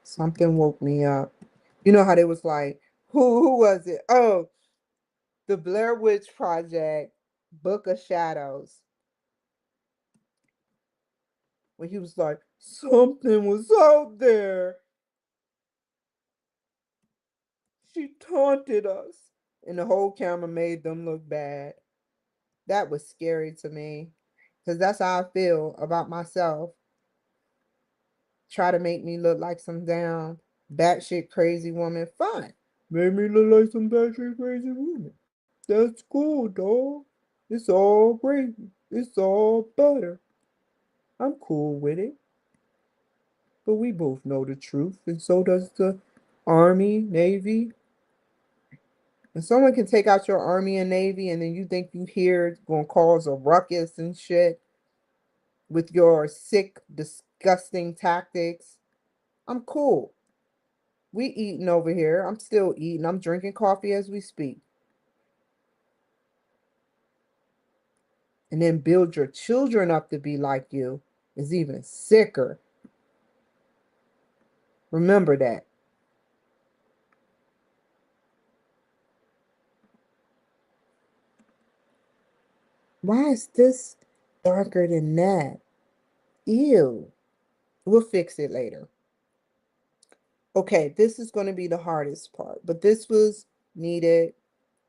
Something woke me up. You know how they was like, who was it? Oh, the Blair Witch Project, Book of Shadows. When he was like, something was out there. She taunted us. And the whole camera made them look bad. That was scary to me. Because that's how I feel about myself. Try to make me look like some damn batshit crazy woman. Fine. Made me look like some batshit crazy woman. That's cool, dog. It's all gravy. It's all butter. I'm cool with it. But we both know the truth, and so does the Army, Navy. And someone can take out your Army and Navy, and then you think you hear it's gonna cause a ruckus and shit with your sick, disgusting tactics. I'm cool. We eating over here. I'm still eating. I'm drinking coffee as we speak. And then build your children up to be like you is even sicker. Remember that. Why is this darker than that? Ew. We'll fix it later. Okay, this is going to be the hardest part, but this was needed.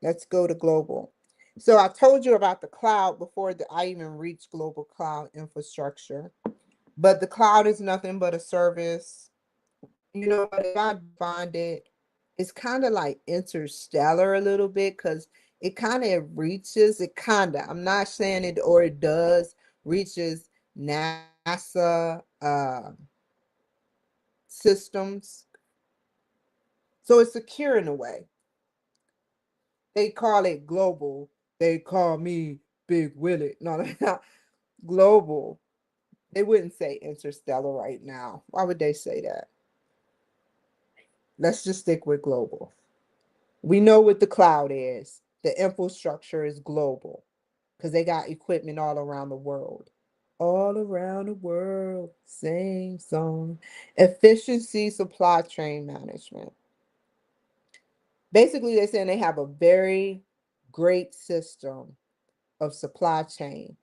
Let's go to global. So I told you about the cloud before I even reached global cloud infrastructure. But the cloud is nothing but a service. You know, but if I find it, it's kind of like interstellar a little bit because it kind of reaches, it kind of, I'm not saying it or it does, reaches NASA systems. So it's secure in a way. They call it global. They call me Big Willie. No, they're not global. They wouldn't say interstellar right now. Why would they say that? Let's just stick with global. We know what the cloud is. The infrastructure is global because they got equipment all around the world. All around the world, same song. Efficiency supply chain management. Basically, they're saying they have a very great system of supply chain.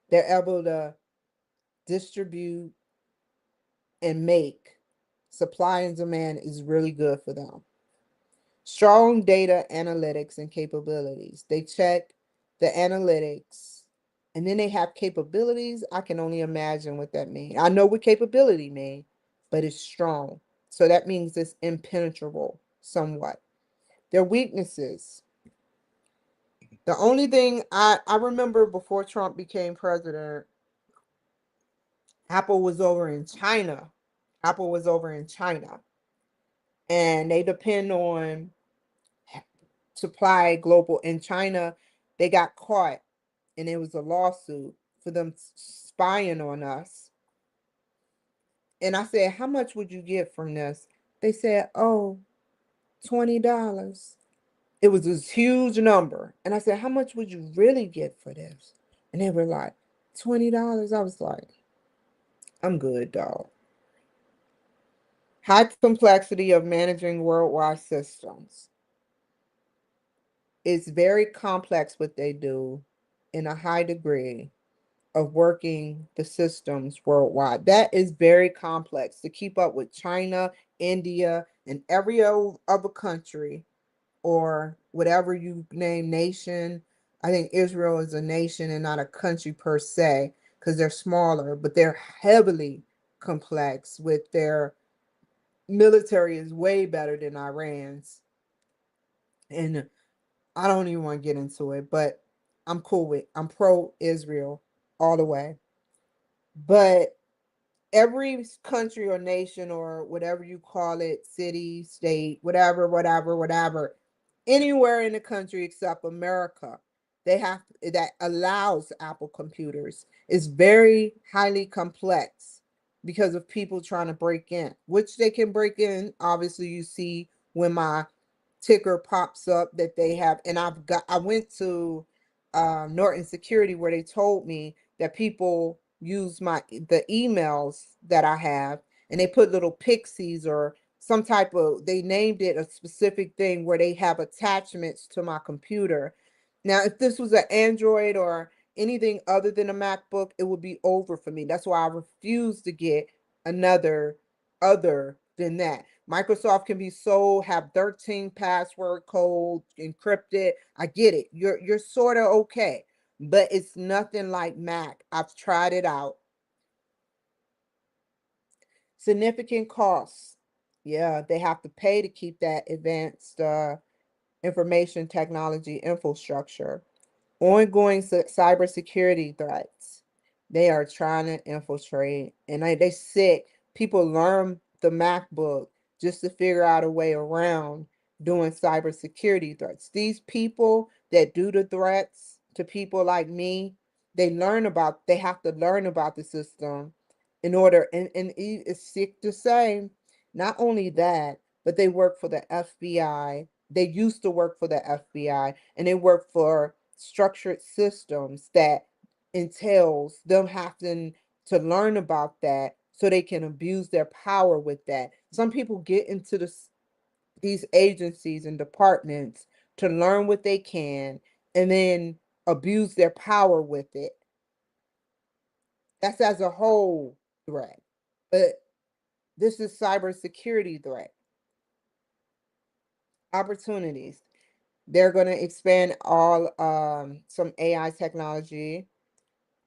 They're able to distribute and make. Supply and demand is really good for them. Strong data analytics and capabilities. They check the analytics and then they have capabilities. I can only imagine what that means. I know what capability means, but it's strong. So that means it's impenetrable somewhat. Their weaknesses. The only thing I remember before Trump became president, Apple was over in China. Apple was over in China. And they depend on supply global in China. They got caught and it was a lawsuit for them spying on us. And I said, how much would you get from this? They said, oh, $20. It was this huge number. And I said, how much would you really get for this? And they were like, $20. I was like, I'm good, dog. High complexity of managing worldwide systems. It's very complex what they do in a high degree of working the systems worldwide. That is very complex to keep up with China, India, and every other country or whatever you name nation. I think Israel is a nation and not a country per se because they're smaller, but they're heavily complex with their military is way better than Iran's. And I don't even want to get into it, but I'm pro Israel all the way. But every country or nation or whatever you call it, city, state, whatever, anywhere in the country except America, they have that allows Apple computers is very highly complex because of people trying to break in, which they can break in. Obviously, you see when my ticker pops up that they have, and I went to Norton Security where they told me that people use the emails that I have and they put little pixies or some type of they named it a specific thing where they have attachments to my computer. Now, if this was an Android or anything other than a MacBook, it would be over for me. That's why I refuse to get another other than that. Microsoft can be so have 13 password code encrypted. I get it. You're sort of okay, but it's nothing like Mac. I've tried it out. Significant costs. Yeah, they have to pay to keep that advanced information technology infrastructure. Ongoing cybersecurity threats. They are trying to infiltrate, and they sick. People learn the MacBook just to figure out a way around doing cybersecurity threats. These people that do the threats to people like me, they have to learn about the system in order, and it's sick to say, not only that, but they work for the FBI. They used to work for the FBI, and they work for structured systems that entails them having to learn about that so they can abuse their power with that. Some people get into these agencies and departments to learn what they can and then abuse their power with it. That's as a whole threat. But this is cybersecurity threat. Opportunities. They're going to expand all some AI technology.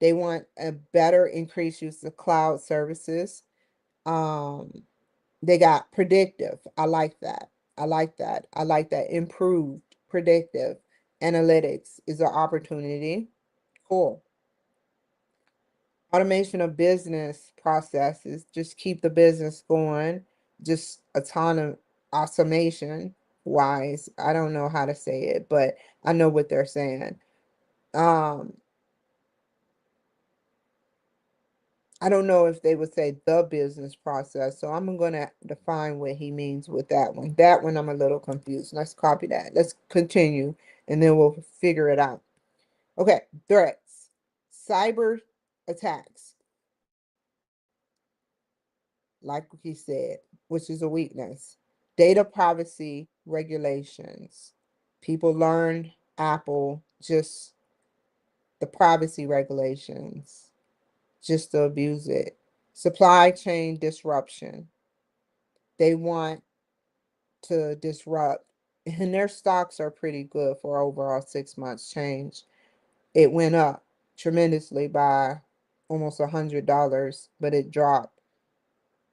They want a better increased use of cloud services. Um, they got predictive. I like that. I like that. I like that. Improved predictive analytics is an opportunity. Cool. Automation of business processes. Just keep the business going. Just autonomous automation wise. I don't know how to say it, but I know what they're saying. Um, I don't know if they would say the business process, so I'm going to define what he means with that one. That one I'm a little confused. Let's copy that. Let's continue, and then we'll figure it out. Okay, threats, cyber attacks, like he said, which is a weakness. Data privacy regulations. People learn Apple just the privacy regulations, just to abuse it. Supply chain disruption. They want to disrupt, and their stocks are pretty good for overall 6 months change. It went up tremendously by almost $100, but it dropped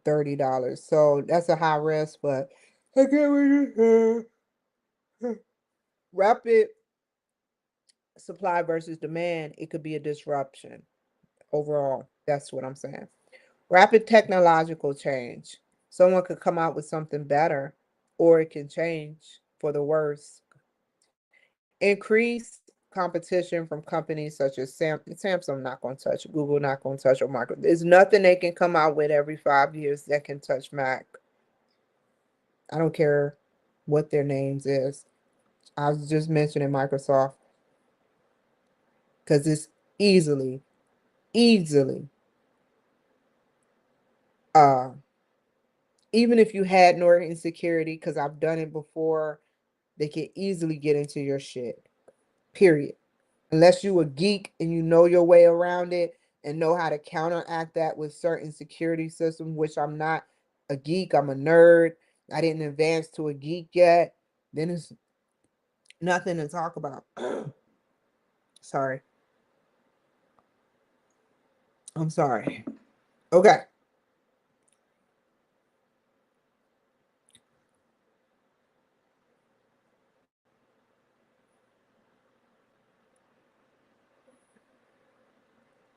$30. So that's a high risk, but I get what you said. Rapid supply versus demand, it could be a disruption overall. That's what I'm saying. Rapid technological change. Someone could come out with something better, or it can change for the worse. Increase competition from companies such as Samsung not going to touch, Google not going to touch, or Microsoft. There's nothing they can come out with every 5 years that can touch Mac. I don't care what their names is. I was just mentioning Microsoft because it's easily, uh, even if you had Norton security, because I've done it before, they can easily get into your shit. Period. Unless you a geek and you know your way around it and know how to counteract that with certain security systems, which I'm not a geek, I'm a nerd. I didn't advance to a geek yet. Then it's nothing to talk about. Sorry. I'm sorry. Okay.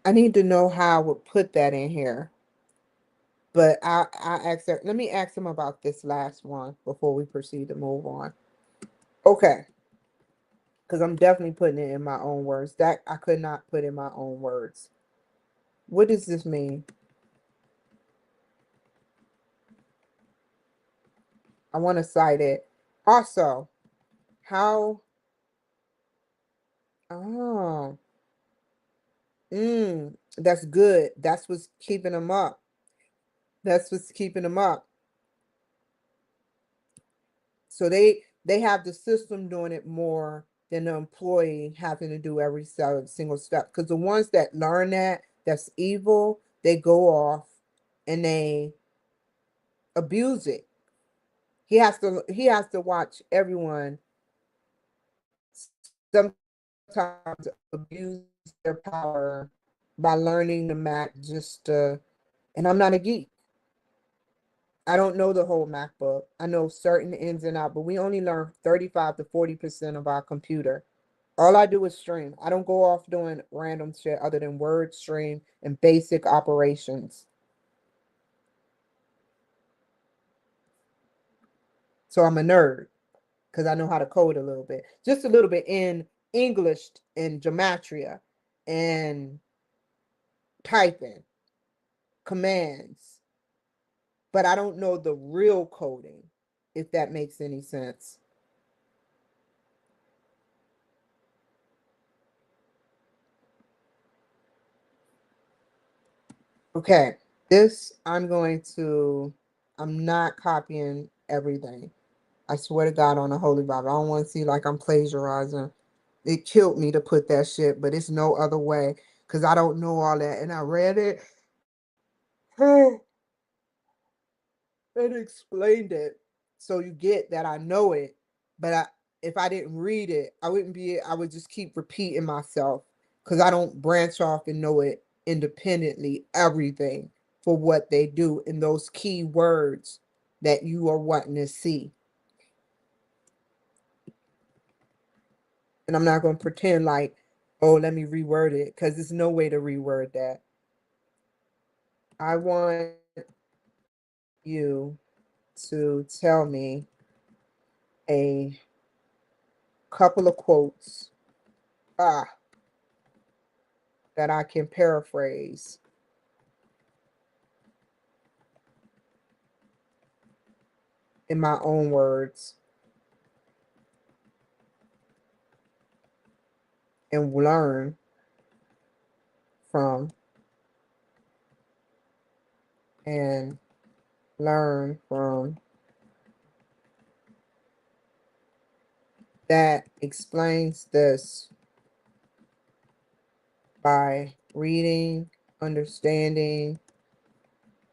I need to know how I would put that in here. But I ask her, let me ask him about this last one before we proceed to move on. Okay. Because I'm definitely putting it in my own words. That I could not put in my own words. What does this mean? I want to cite it. Also, how oh that's good. That's what's keeping them up. That's what's keeping them up. So they have the system doing it more than the employee having to do every single step. Because the ones that learn that's evil, they go off and they abuse it. He has to watch everyone sometimes abuse their power by learning the Mac just and I'm not a geek. I don't know the whole MacBook. I know certain ins and out, but we only learn 35 to 40% of our computer. All I do is stream. I don't go off doing random shit other than word stream and basic operations. So I'm a nerd because I know how to code a little bit, just a little bit in English and gematria and typing commands, but I don't know the real coding, if that makes any sense. Okay, this I'm not copying everything. I swear to God on the Holy Bible. I don't want to see like I'm plagiarizing. It killed me to put that shit, but it's no other way because I don't know all that. And I read it and explained it. So you get that I know it, but if I didn't read it, I would just keep repeating myself because I don't branch off and know it independently, everything for what they do in those key words that you are wanting to see. And I'm not going to pretend like, oh, let me reword it because there's no way to reword that. I want you to tell me a couple of quotes ah, that I can paraphrase in my own words and learn from and learn from that explains this by reading, understanding,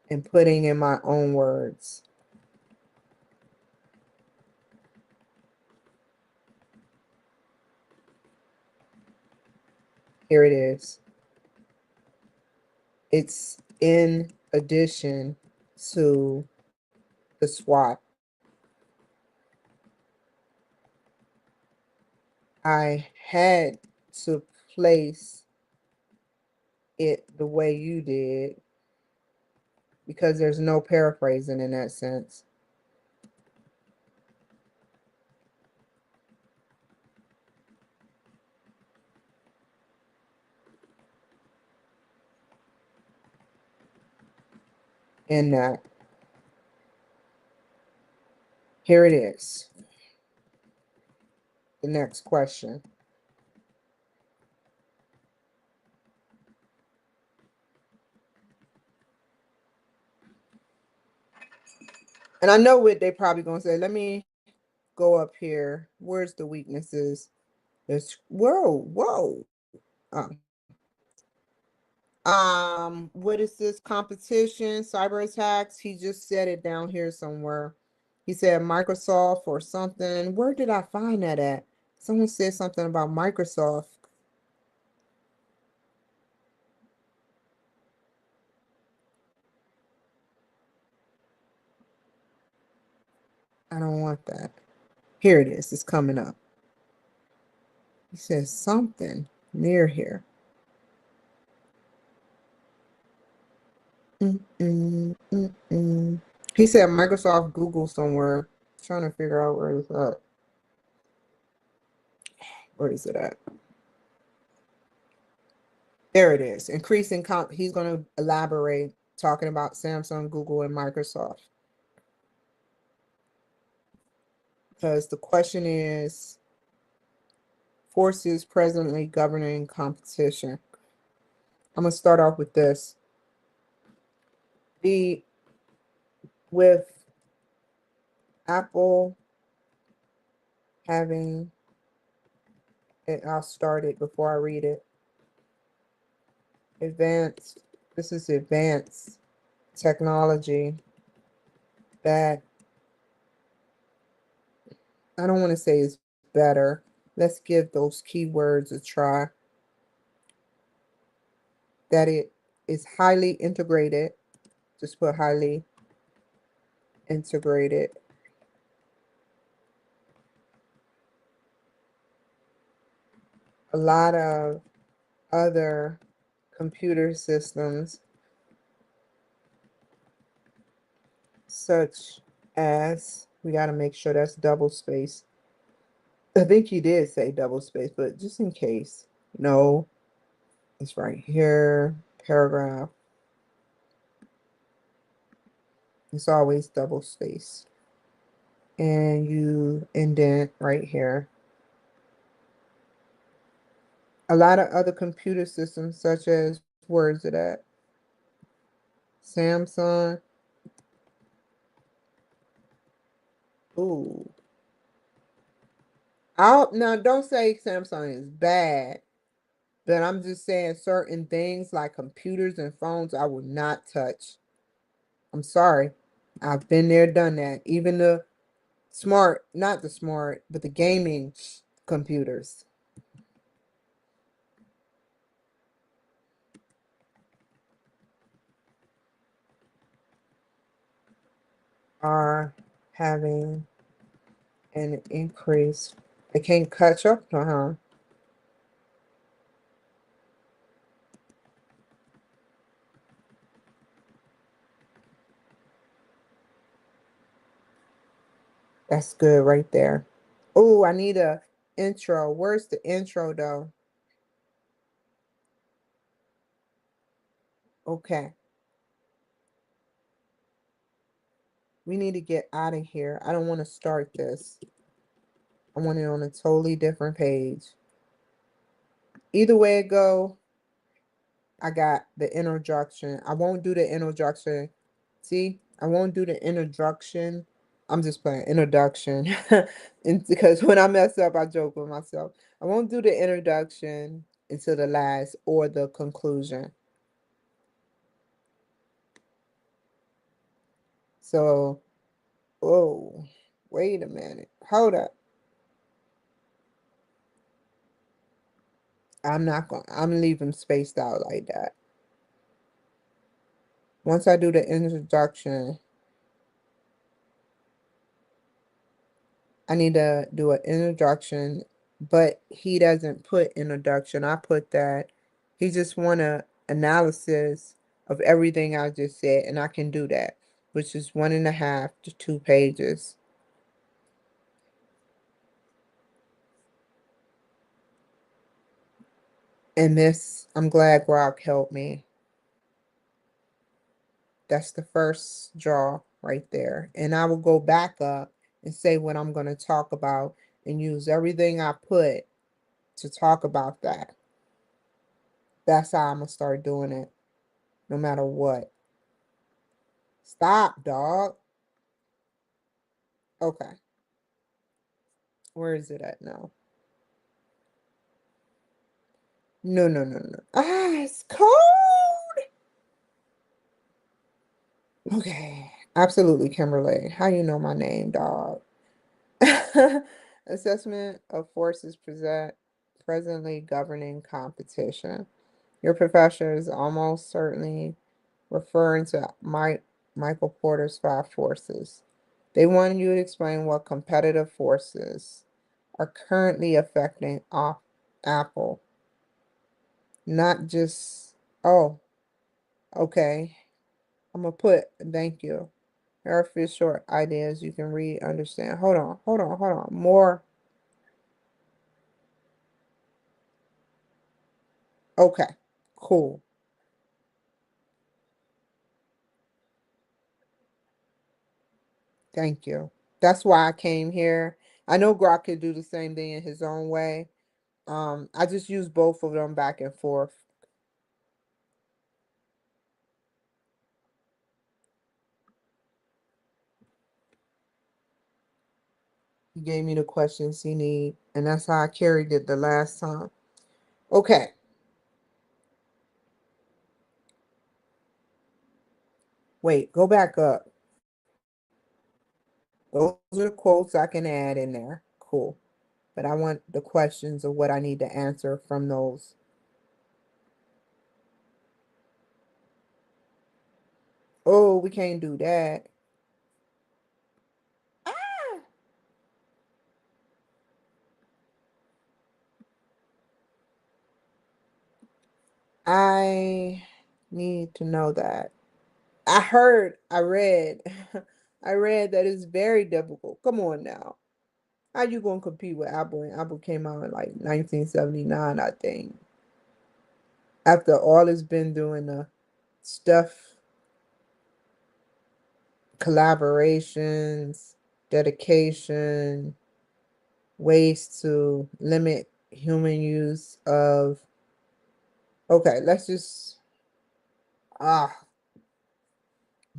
and putting in my own words. Here it is. It's in addition to the SWOT. I had to place it the way you did because there's no paraphrasing in that sense. In that, here it is. The next question. And I know what they probably gonna say. Let me go up here. Where's the weaknesses? There's whoa. Um, what is this competition? Cyber attacks. He just said it down here somewhere. He said Microsoft or something. Where did I find that at? Someone said something about Microsoft. I don't want that. Here it is. It's coming up. He says something near here. He said Microsoft Google somewhere. Trying to figure out where it's at. Where is it at? There it is. Increasing he's going to elaborate talking about Samsung, Google, and Microsoft. Because the question is forces presently governing competition. I'm going to start off with this. With Apple having it, I'll start it before I read it. This is advanced technology that I don't want to say is better. Let's give those keywords a try. That it is highly integrated, just put highly integrated. A lot of other computer systems, such as, we got to make sure that's double space. I think he did say double space, but just in case. No, it's right here, paragraph. It's always double space. And you indent right here. A lot of other computer systems, such as, where is it at? Samsung. Ooh. Now don't say Samsung is bad, but I'm just saying certain things like computers and phones I will not touch. I'm sorry. I've been there, done that. Even the smart, not the smart, but the gaming computers are having an increase. They can't catch up to her. That's good right there. Oh, I need a intro. Where's the intro though? Okay. We need to get out of here. I don't want to start this. I want it on a totally different page. Either way it go, I got the introduction. I won't do the introduction. See, I won't do the introduction. I'm just playing introduction. And because when I mess up, I joke with myself. I won't do the introduction until the last or the conclusion. So, oh, wait a minute. Hold up. I'm not going to, I'm leaving spaced out like that. Once I do the introduction, I need to do an introduction, but he doesn't put introduction. I put that. He just want a analysis of everything I just said, and I can do that, which is 1.5 to 2 pages. And this, I'm glad Grok helped me. That's the first draw right there. And I will go back up and say what I'm going to talk about and use everything I put to talk about that. That's how I'm going to start doing it, no matter what. Stop, dog. Okay. Where is it at now? No, no, no, no. Ah, it's cold. Okay. Absolutely, Kimberly. How you know my name, dog? Assessment of forces presently governing competition. Your professor is almost certainly referring to Michael Porter's five forces. They want you to explain what competitive forces are currently affecting Apple. Not just, oh, okay. I'm going to put, thank you. There are a few short ideas you can read, understand. Hold on, hold on, hold on. More. Okay, cool. Thank you. That's why I came here. I know Grok could do the same thing in his own way. I just use both of them back and forth. He gave me the questions he need, and that's how I carried it the last time. Okay, wait, go back up. Those are the quotes I can add in there. Cool. But I want the questions of what I need to answer from those. Oh, we can't do that. I need to know that. I read, I read that it's very difficult. Come on now. How you gonna compete with Apple? And Apple came out in like 1979, I think. After all it's been doing the stuff, collaborations, dedication, ways to limit human use of. Okay, let's just ah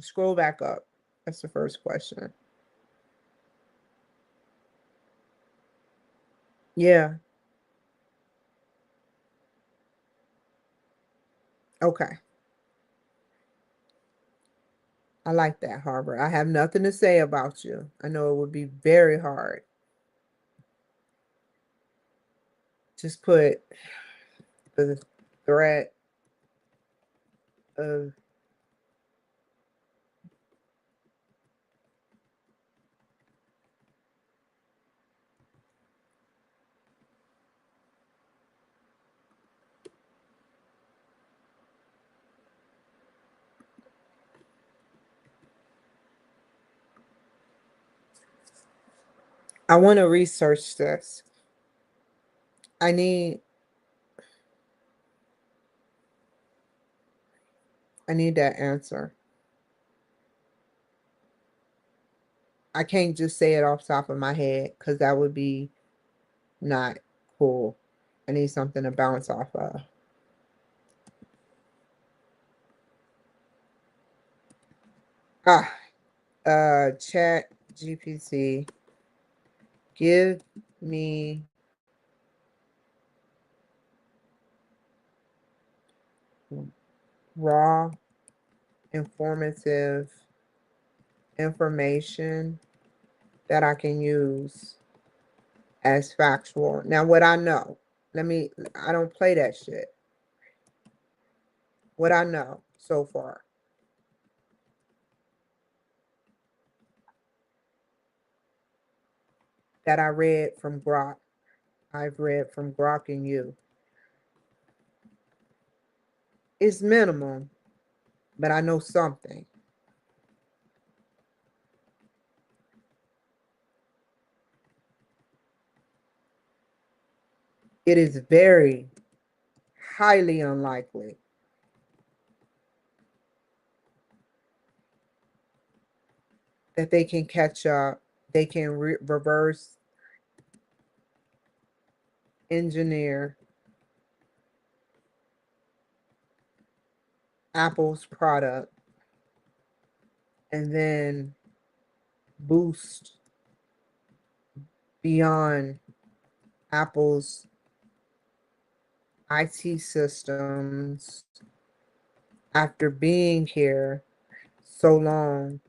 scroll back up. That's the first question. Yeah. Okay. I like that, Harvard. I have nothing to say about you. I know it would be very hard. Just put the threat of I want to research this. I need I need that answer. I can't just say it off the top of my head because that would be not cool. I need something to bounce off of. Ah, chat GPT, give me raw, informative information that I can use as factual. Now, what I know, I don't play that shit. What I know so far that I read from Grok, I've read from Grok and you, is minimum, but I know something. It is very highly unlikely that they can catch up, they can reverse engineer Apple's product and then boost beyond Apple's IT systems after being here so long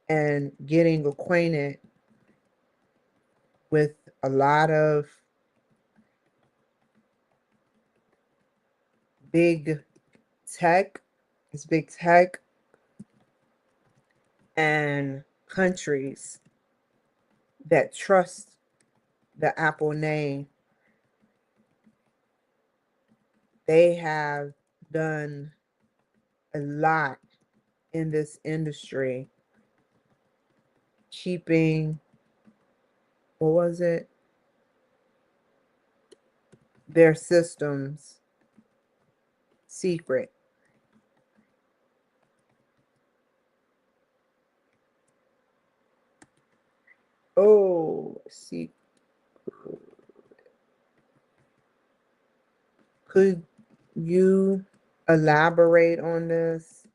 and getting acquainted with a lot of big tech, it's big tech and countries that trust the Apple name. They have done a lot in this industry, keeping, what was it? Their systems secret. Oh, see, could you elaborate on this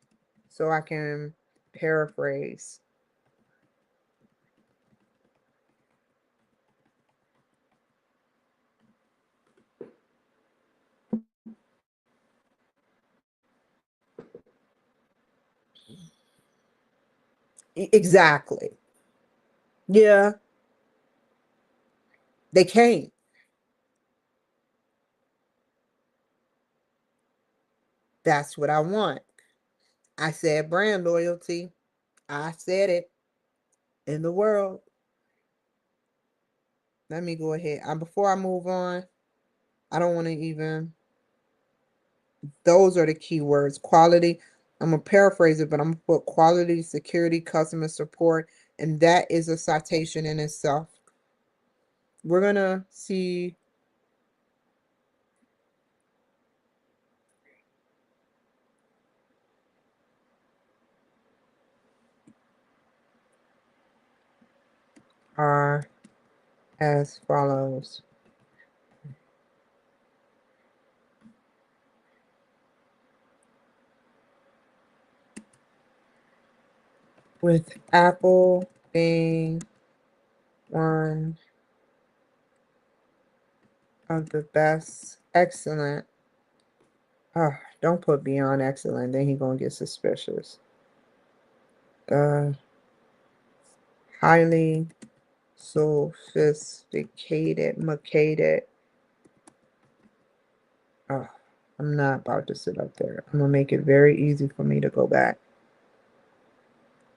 so I can paraphrase? Exactly. Yeah, they can't. That's what I want. I said brand loyalty. I said it in the world. Let me go ahead. Before I move on, I don't want to even. Those are the key words. Quality. I'm gonna paraphrase it, but I'm gonna put quality, security, customer support, and that is a citation in itself. We're gonna see are as follows. With Apple being one of the best, excellent. Don't put beyond excellent, then he gonna get suspicious. The highly sophisticated, macated. Oh, I'm not about to sit up there. I'm gonna make it very easy for me to go back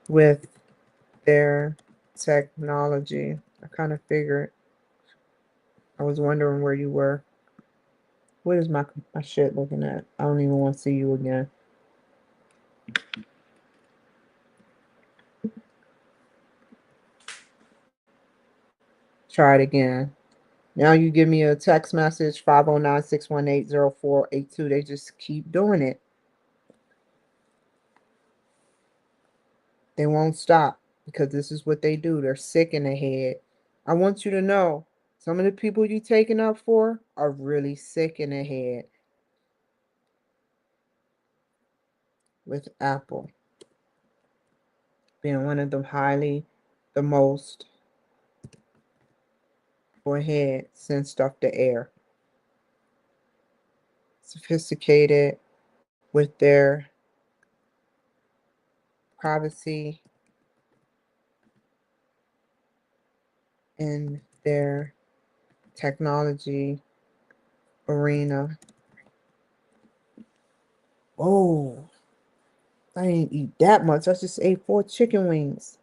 with their technology. I kind of figured. I was wondering where you were. What is my shit looking at? I don't even want to see you again. Try it again. Now you give me a text message 509-618-0482. They just keep doing it. They won't stop because this is what they do. They're sick in the head. I want you to know some of the people you taking up for are really sick in the head with Apple being one of the the most, go ahead, send stuff to air. Sophisticated with their privacy in their technology arena. Oh, I didn't eat that much. I just ate 4 chicken wings.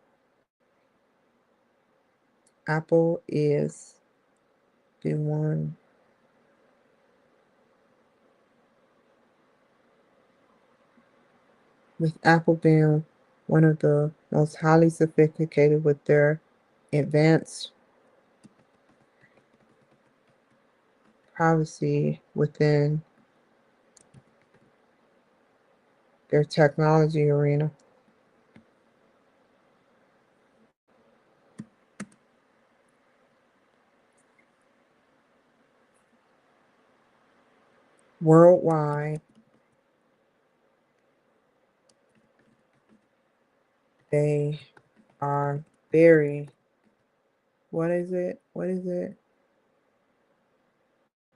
Apple is the one with Apple being one of the most highly sophisticated with their advanced privacy within their technology arena. Worldwide, they are very, what is it? What is it?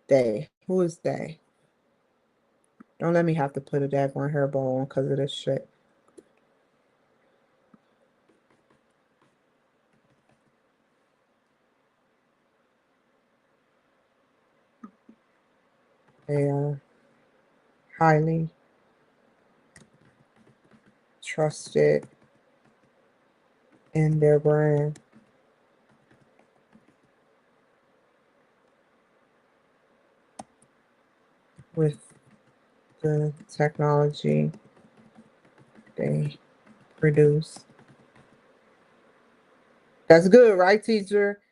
They. Who is they? Don't let me have to put a daggone hairball on because of this shit. They are highly trusted in their brand with the technology they produce. That's good, right, teacher?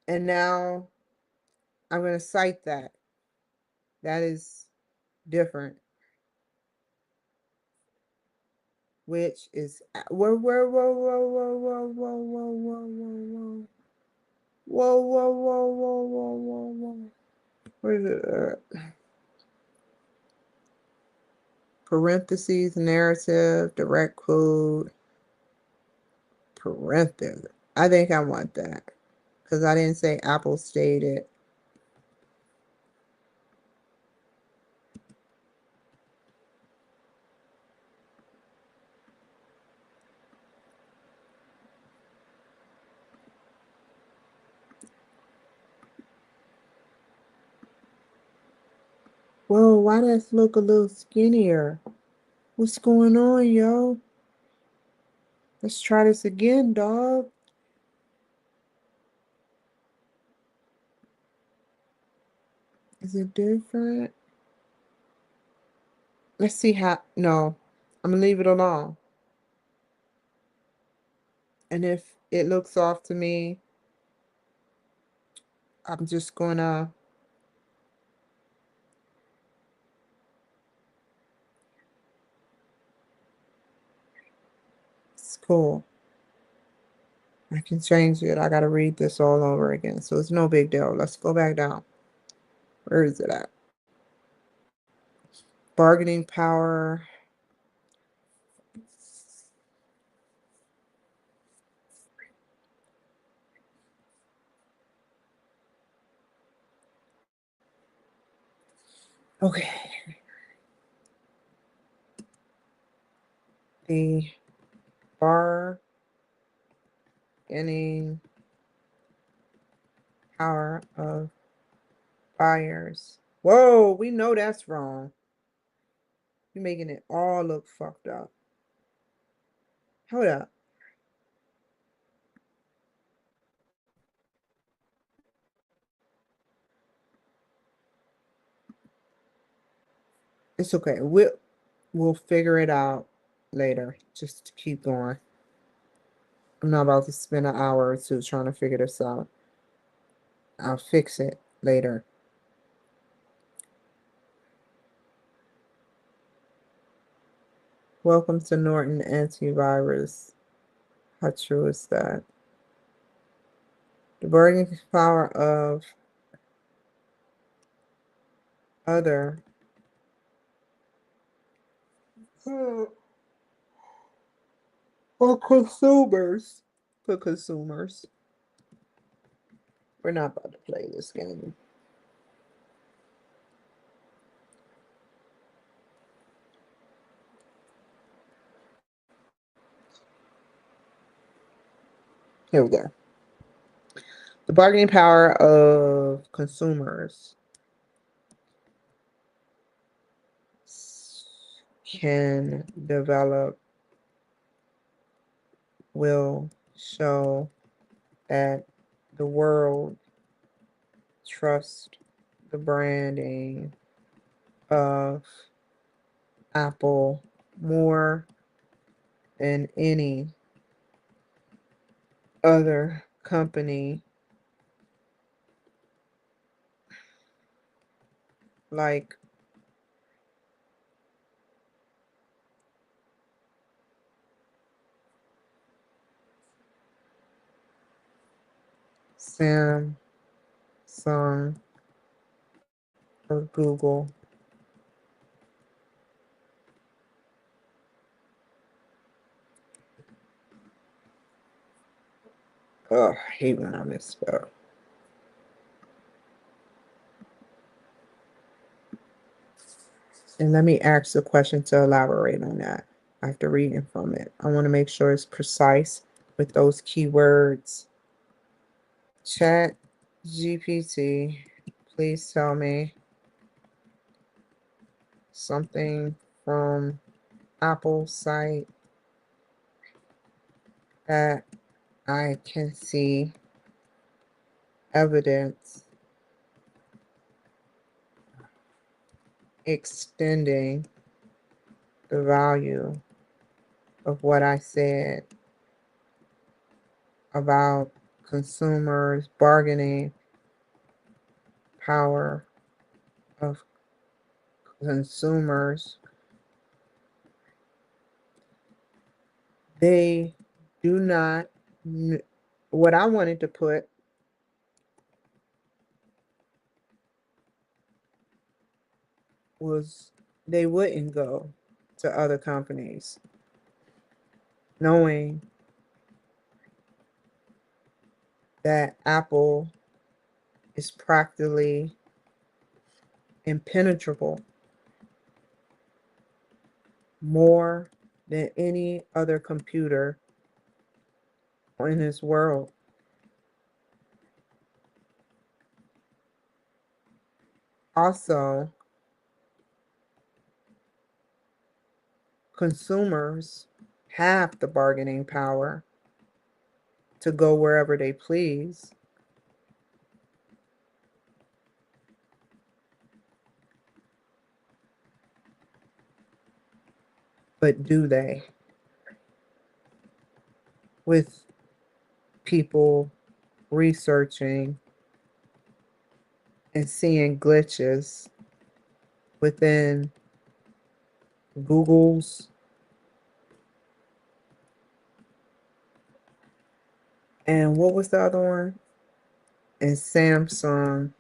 And now I'm going to cite that. That is different. Which is whoa. Whoa. Where is it? Parentheses, narrative, direct code, parentheses. I think I want that because I didn't say Apple stated. Whoa, why does it look a little skinnier? What's going on, yo? Let's try this again, dog. Is it different? Let's see how, no, I'm gonna leave it alone. And if it looks off to me, I'm just gonna, it's cool. I can change it. I gotta read this all over again. So it's no big deal. Let's go back down. Where is it at? Bargaining power. Okay. The bargaining power of buyers. Whoa, we know that's wrong. You're making it all look fucked up. Hold up. It's okay. We'll figure it out later. Just to keep going. I'm not about to spend an hour or two trying to figure this out. I'll fix it later. Welcome to Norton Antivirus. How true is that? The bargaining power of other or consumers. For consumers. We're not about to play this game. Here we go. The bargaining power of consumers can develop, will show that the world trust the branding of Apple more than any other company like Samsung or Google. Oh, I hate when I misspell. And let me ask the question to elaborate on that after reading from it. I want to make sure it's precise with those keywords. Chat GPT, please tell me something from Apple site that I can see evidence extending the value of what I said about consumers bargaining power of consumers. They do not, what I wanted to put was they wouldn't go to other companies knowing that Apple is practically impenetrable more than any other computer in this world. Also, consumers have the bargaining power to go wherever they please. but do they? With people researching and seeing glitches within Google's and what was the other one? And Samsung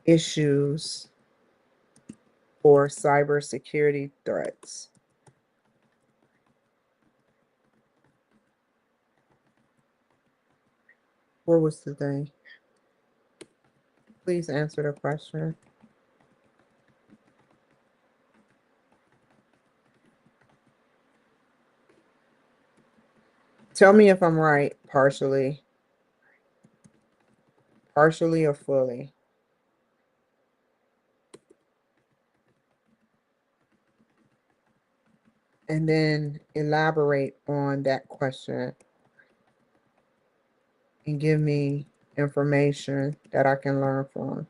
issues or cybersecurity threats. What was the thing? Please answer the question. Tell me if I'm right, partially or fully. And then elaborate on that question and give me information that I can learn from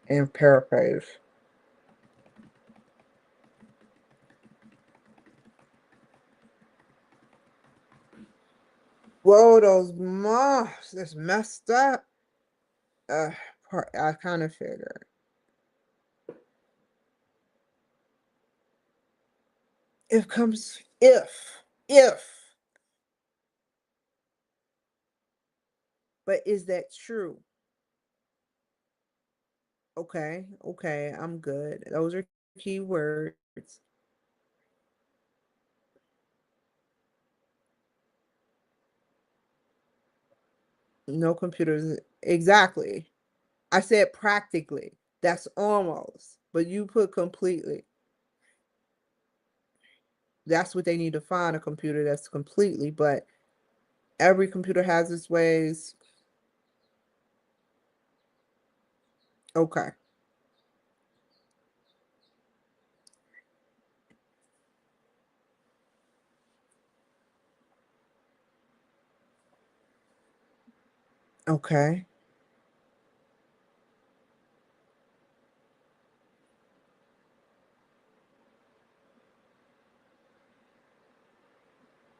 and paraphrase. Whoa, those moths, that's messed up. Uh, I kind of figured. If, but is that true? Okay, I'm good. Those are key words. No computers. Exactly. I said practically. That's almost, but you put completely. That's what they need to find, a computer that's completely, but every computer has its ways. Okay. Okay.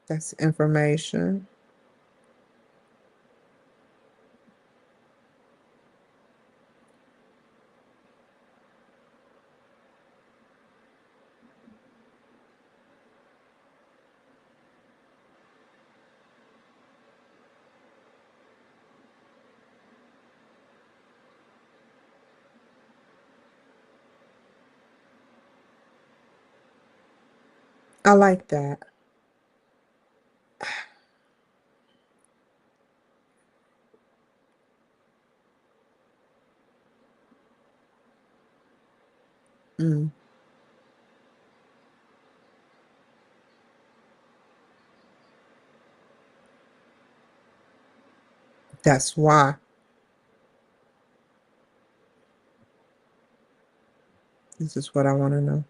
That's information. I like that. Mm, that's why. This is what I want to know.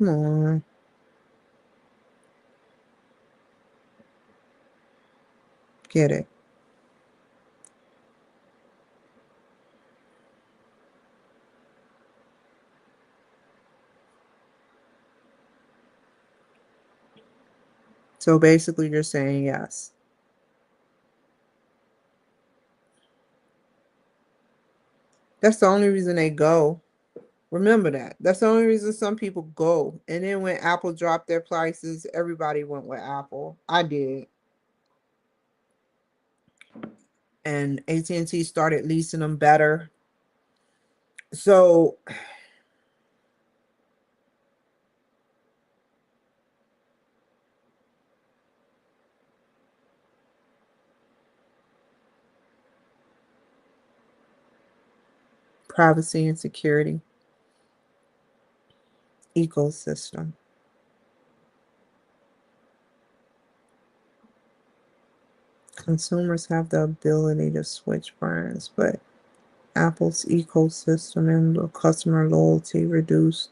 Come on. Get it. So basically, you're saying yes. That's the only reason they go. Remember that. That's the only reason some people go. And then when Apple dropped their prices, everybody went with Apple. I did. And AT&T started leasing them better. So privacy and security ecosystem. Consumers have the ability to switch brands, but Apple's ecosystem and the customer loyalty reduce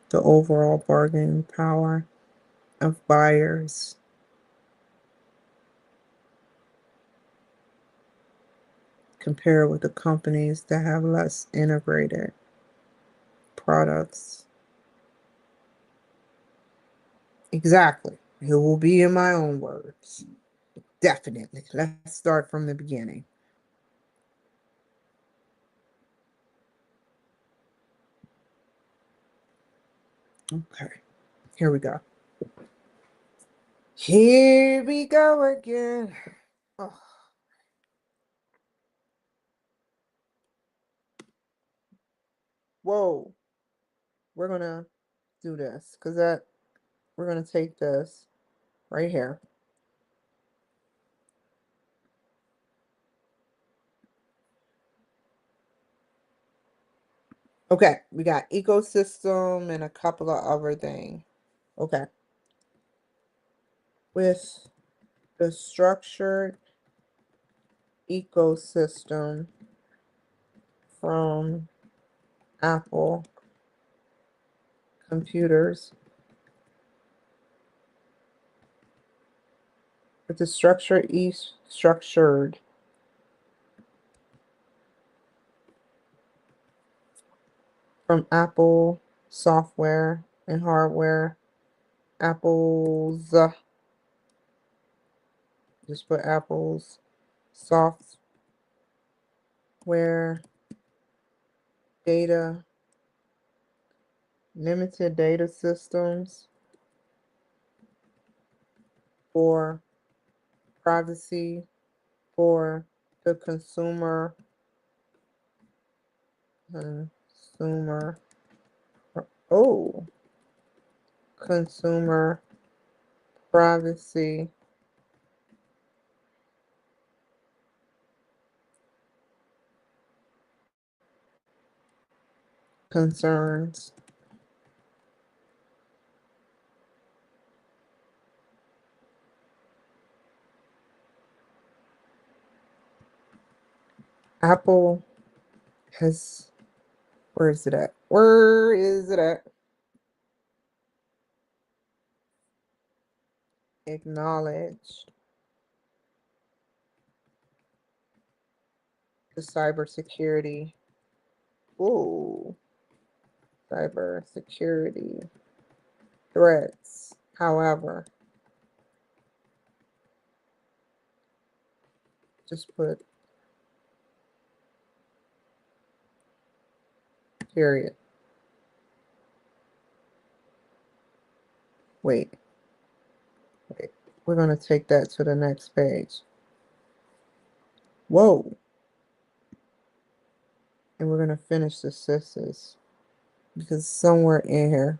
the overall bargaining power of buyers. compare with the companies that have less integrated products. Exactly. It will be in my own words. Definitely. Let's start from the beginning. Okay. Here we go. Here we go again. Oh. Whoa. We're going to do this because we're going to take this right here. Okay, we got ecosystem and a couple of other things. Okay. With the structured ecosystem from Apple computers, with the structured from Apple software and hardware, Apple's, just put Apple's software data, limited data systems for privacy for the consumer, consumer, oh, consumer privacy concerns. Apple has, where is it at? Where is it at? Acknowledged the cybersecurity. Ooh, cybersecurity threats. However, just put period. Wait. We're going to take that to the next page. Whoa. And we're going to finish the sys's because somewhere in here.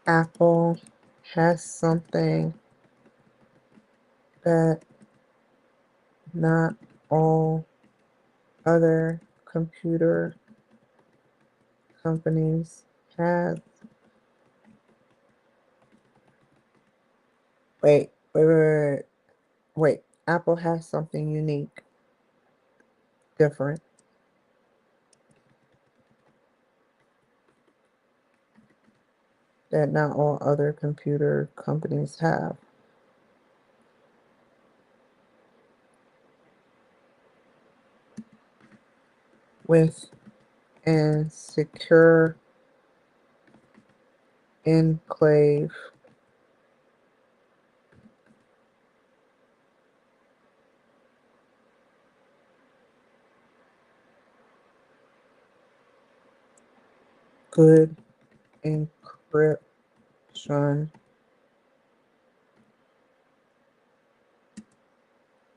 Apple has something that not all other computer companies have. Wait. Apple has something unique, different, that not all other computer companies have. With and secure enclave good encryption,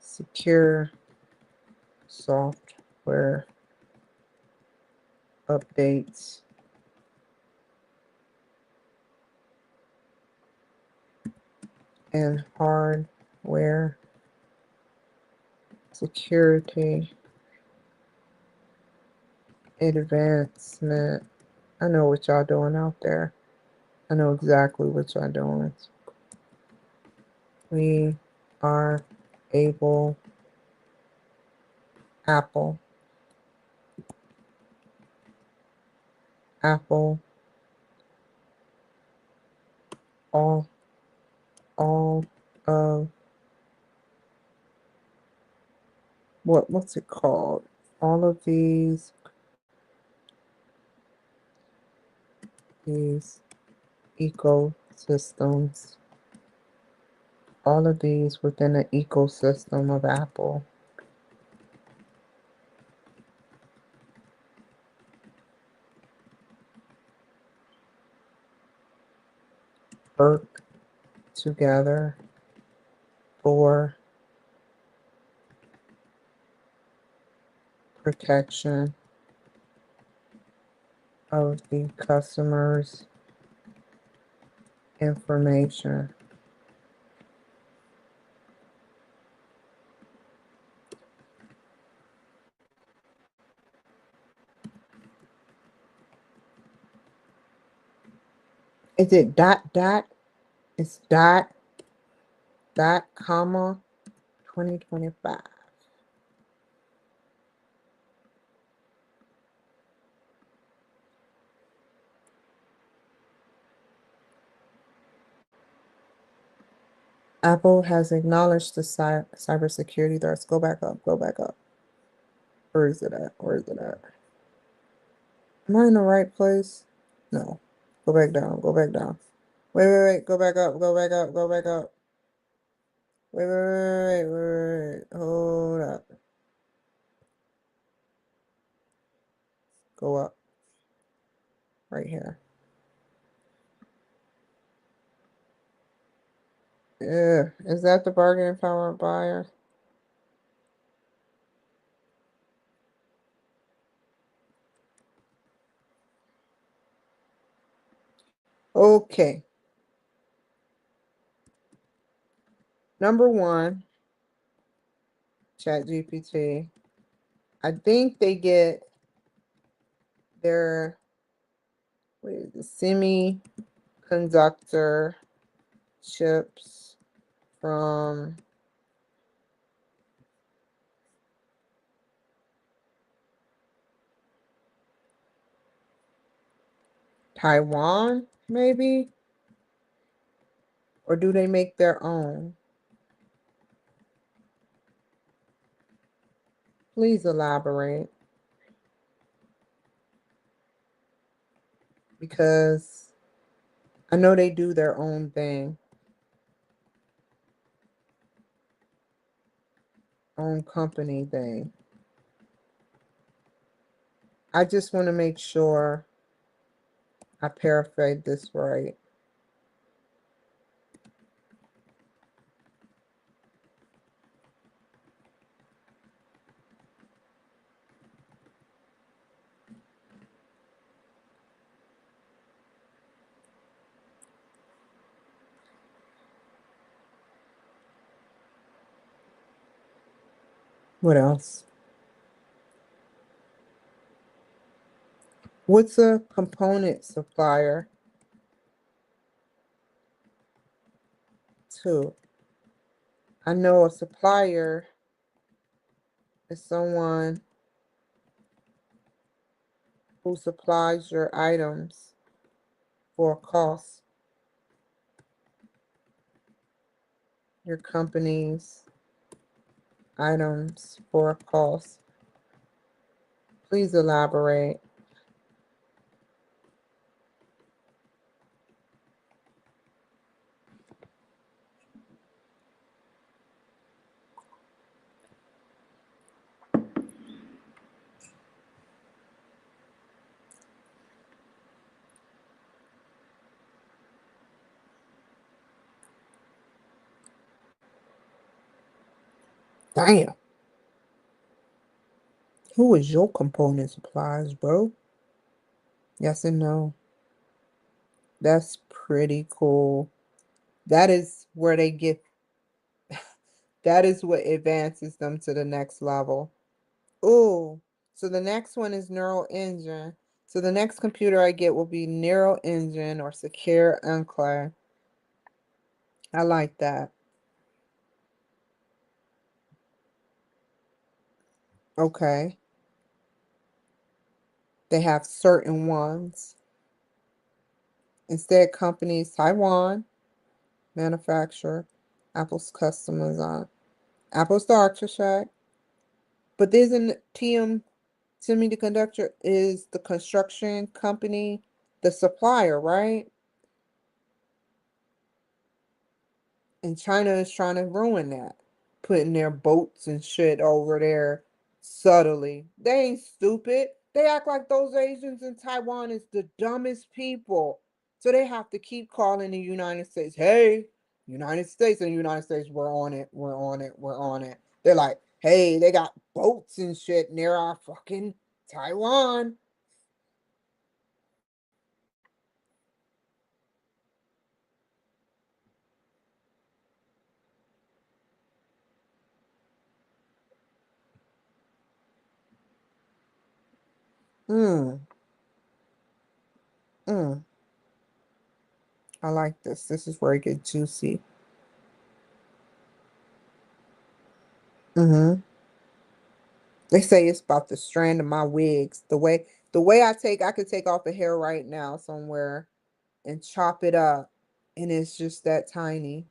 secure software updates, and hardware security advancement. I know what y'all doing out there. I know exactly what y'all doing. We are able, Apple, Apple, all, all of, what's it called? All of these ecosystems, all of these within the ecosystem of Apple work together for protection of the customer's information. Is it dot dot? It's dot comma 2025. Apple has acknowledged the cybersecurity threats. Go back up. Go back up. Where is it at? Where is it at? Am I in the right place? No. Go back down. Go back down. Wait. Go back up. Go back up. Go back up. Wait. Hold up. Go up. Right here. Yeah. Is that the bargaining power buyer? Okay. Number one, ChatGPT. I think they get their semiconductor chips from Taiwan, maybe? Or do they make their own? Please elaborate. Because I know they do their own thing, own company thing. I just want to make sure I paraphrase this right. What else? What's a component supplier to? I know a supplier is someone who supplies your items for a cost, your company's items for a cost. Please elaborate. Damn. Who is your component suppliers, bro? Yes and no. That's pretty cool. That is where they get, that is what advances them to the next level. Ooh, so the next one is neural engine. So the next computer I get will be neural engine or secure enclave. I like that. Okay. They have certain ones. Instead, companies, Taiwan, manufacturer, Apple's customers on Apple's the architect, but isn't TM Semiconductor is the construction company, the supplier, right? And China is trying to ruin that, putting their boats and shit over there subtly. They ain't stupid. They act like those Asians in Taiwan is the dumbest people. So they have to keep calling the United States, hey, United States and United States, we're on it, we're on it, we're on it. They're like, hey, they got boats and shit near our fucking Taiwan. Mm, mm. I like this. This is where it gets juicy. Mm-hmm. They say it's about the strand of my wigs. The way I could take off a hair right now somewhere and chop it up, and it's just that tiny.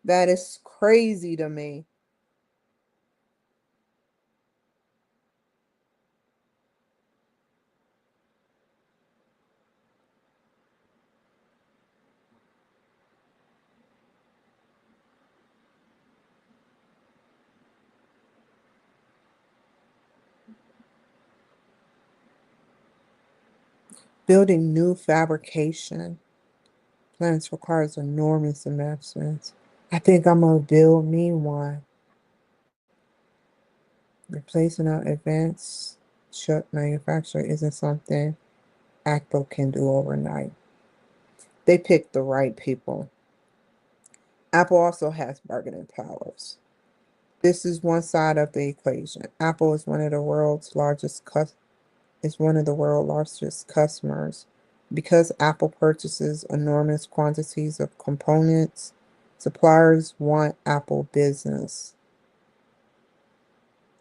That is crazy to me. Building new fabrication plants requires enormous investments. I think I'm gonna build me one. Replacing our advanced chip manufacturer isn't something Apple can do overnight. They picked the right people. Apple also has bargaining powers. This is one side of the equation. Apple is one of the world's largest customers. Because Apple purchases enormous quantities of components, suppliers want Apple business.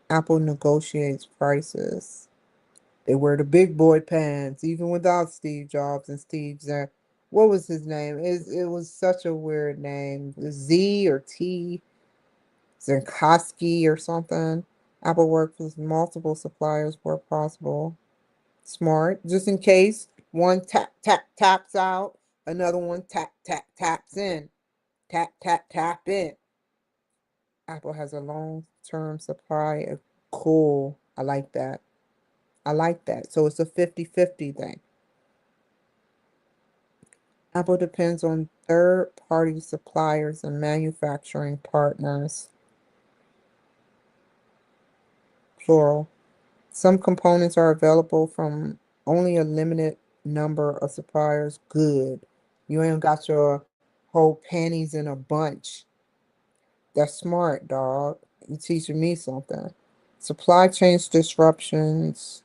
Apple negotiates prices. They wear the big boy pants, even without Steve Jobs and Steve Zer. What was his name? It was such a weird name. Z or T, Zenkoski or something. Apple works with multiple suppliers where possible. Smart, just in case one taps out, another one taps in. Tap in. Apple has a long-term supply of cool. I like that. I like that. So it's a 50-50 thing. Apple depends on third-party suppliers and manufacturing partners, plural. Some components are available from only a limited number of suppliers. Good. You ain't got your whole panties in a bunch. That's smart, dog. You teaching me something. Supply chain disruptions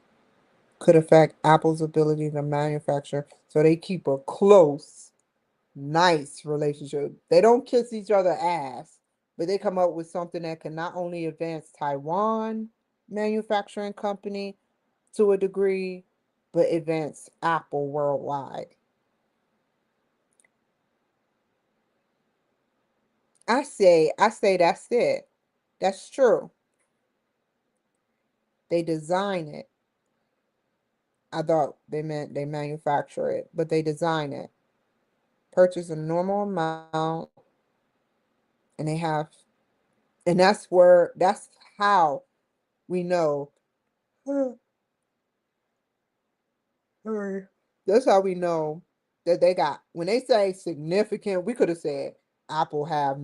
could affect Apple's ability to manufacture, so they keep a close, nice relationship. They don't kiss each other ass, but they come up with something that can not only advance Taiwan manufacturing company to a degree, but advance Apple worldwide. I say that's it. That's true. They design it. I thought they meant they manufacture it, but they design it. Purchase a normal amount, and they have, and that's how we know. That's how we know that they got. When they say significant, we could have said Apple have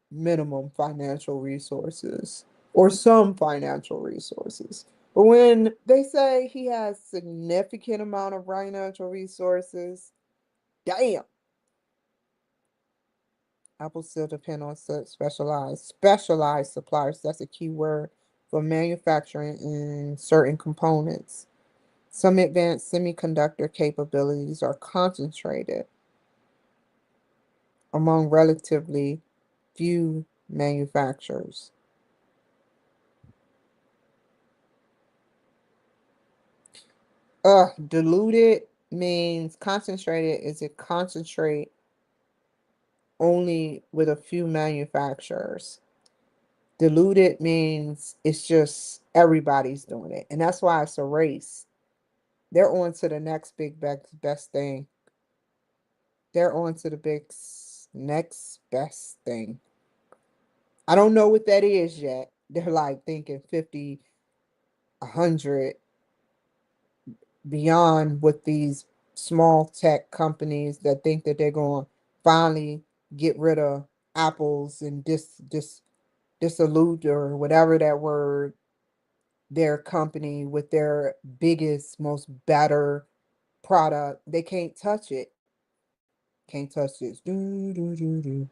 minimum financial resources or some financial resources. But when they say he has significant amount of financial resources, damn, Apple still depend on such specialized suppliers. That's a key word for manufacturing in certain components. Some advanced semiconductor capabilities are concentrated among relatively few manufacturers. Diluted means concentrated is it concentrate only with a few manufacturers. Diluted means it's just everybody's doing it. And that's why it's a race. They're on to the next best thing. They're on to the next best thing. I don't know what that is yet. They're like thinking 50, 100 beyond what these small tech companies that think that they're going to finally get rid of apples and dissolute or whatever that word, their company with their biggest, most better product. They can't touch it. Can't touch this. Do, do, do, do.